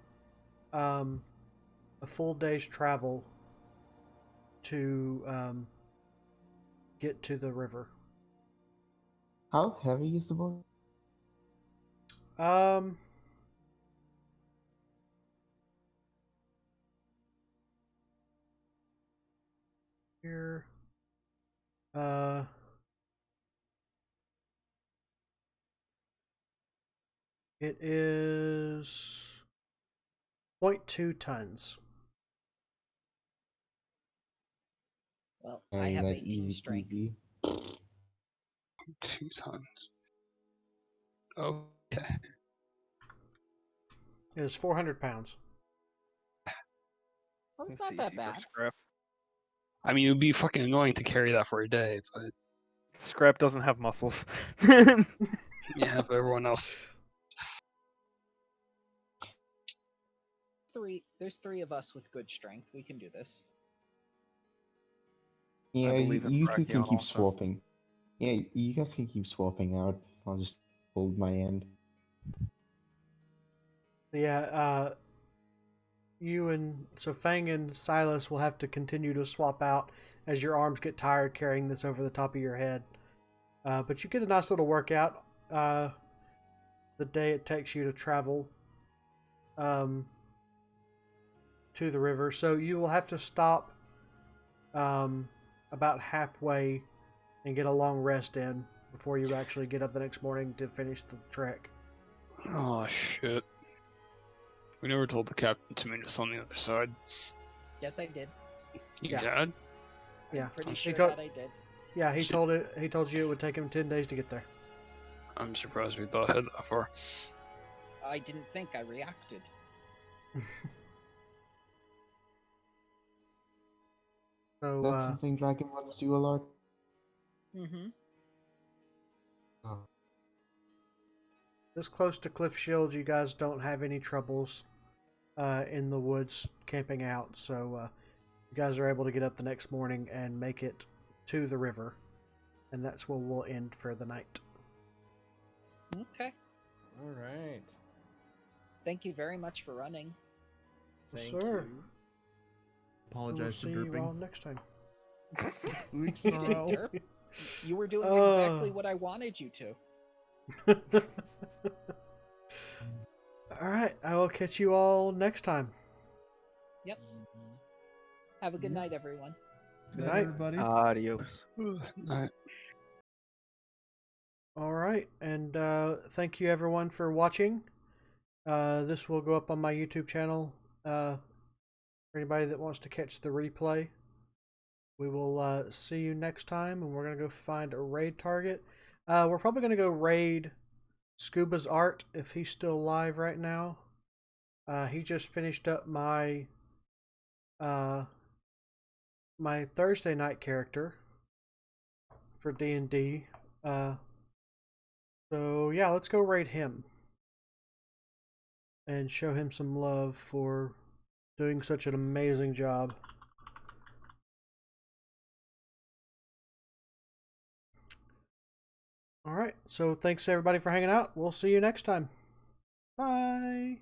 a full day's travel to get to the river. How heavy is the boat? Here. It is 0.2 tons. Well, I Carrying have that 18 easy strength. peasy. 2 tons. Okay. It is 400 pounds. Well, it's It's not that easy for bad. Scrap. I mean, it would be fucking annoying to carry that for a day, but Scrap doesn't have muscles. yeah, but everyone else. There's three of us with good strength. We can do this. Yeah, believe in you two can Brachion keep also. swapping. Yeah, you guys can keep swapping out. I'll just hold my end. Yeah, so Fang and Silas will have to continue to swap out as your arms get tired carrying this over the top of your head. But you get a nice little workout the day it takes you to travel to the river. So you will have to stop about halfway and get a long rest in before you actually get up the next morning to finish the trek. Oh shit. We never told the captain to meet us on the other side. Yes, I did. You Yeah. had? Yeah, I'm pretty He sure told- that I did. Yeah, he Shit. told you it would take him 10 days to get there. I'm surprised we thought ahead that far. I didn't think. I reacted. So That's something Dragonbots do a lot. Mm-hmm. Oh. this close to Cliff Shield, you guys don't have any troubles in the woods camping out. So you guys are able to get up the next morning and make it to the river, and that's where we'll end for the night. Okay. All right. Thank you very much for running. Yes, Thank sir. you. Apologize We'll for see you all burping. next time. 2 weeks in a You didn't row. derp. You were doing Oh. exactly what I wanted you to. All right, I will catch you all next time. Yep. Have a good night, everyone. Good Night, night. everybody. Adios. Night. All right, and thank you everyone for watching. This will go up on my YouTube channel for anybody that wants to catch the replay. We will see you next time, and we're going to go find a raid target. We're probably going to go raid Scuba's art if he's still alive right now. He just finished up my my Thursday night character for D&D. So yeah, let's go raid him and show him some love for doing such an amazing job. Alright, so thanks everybody for hanging out. We'll see you next time. Bye!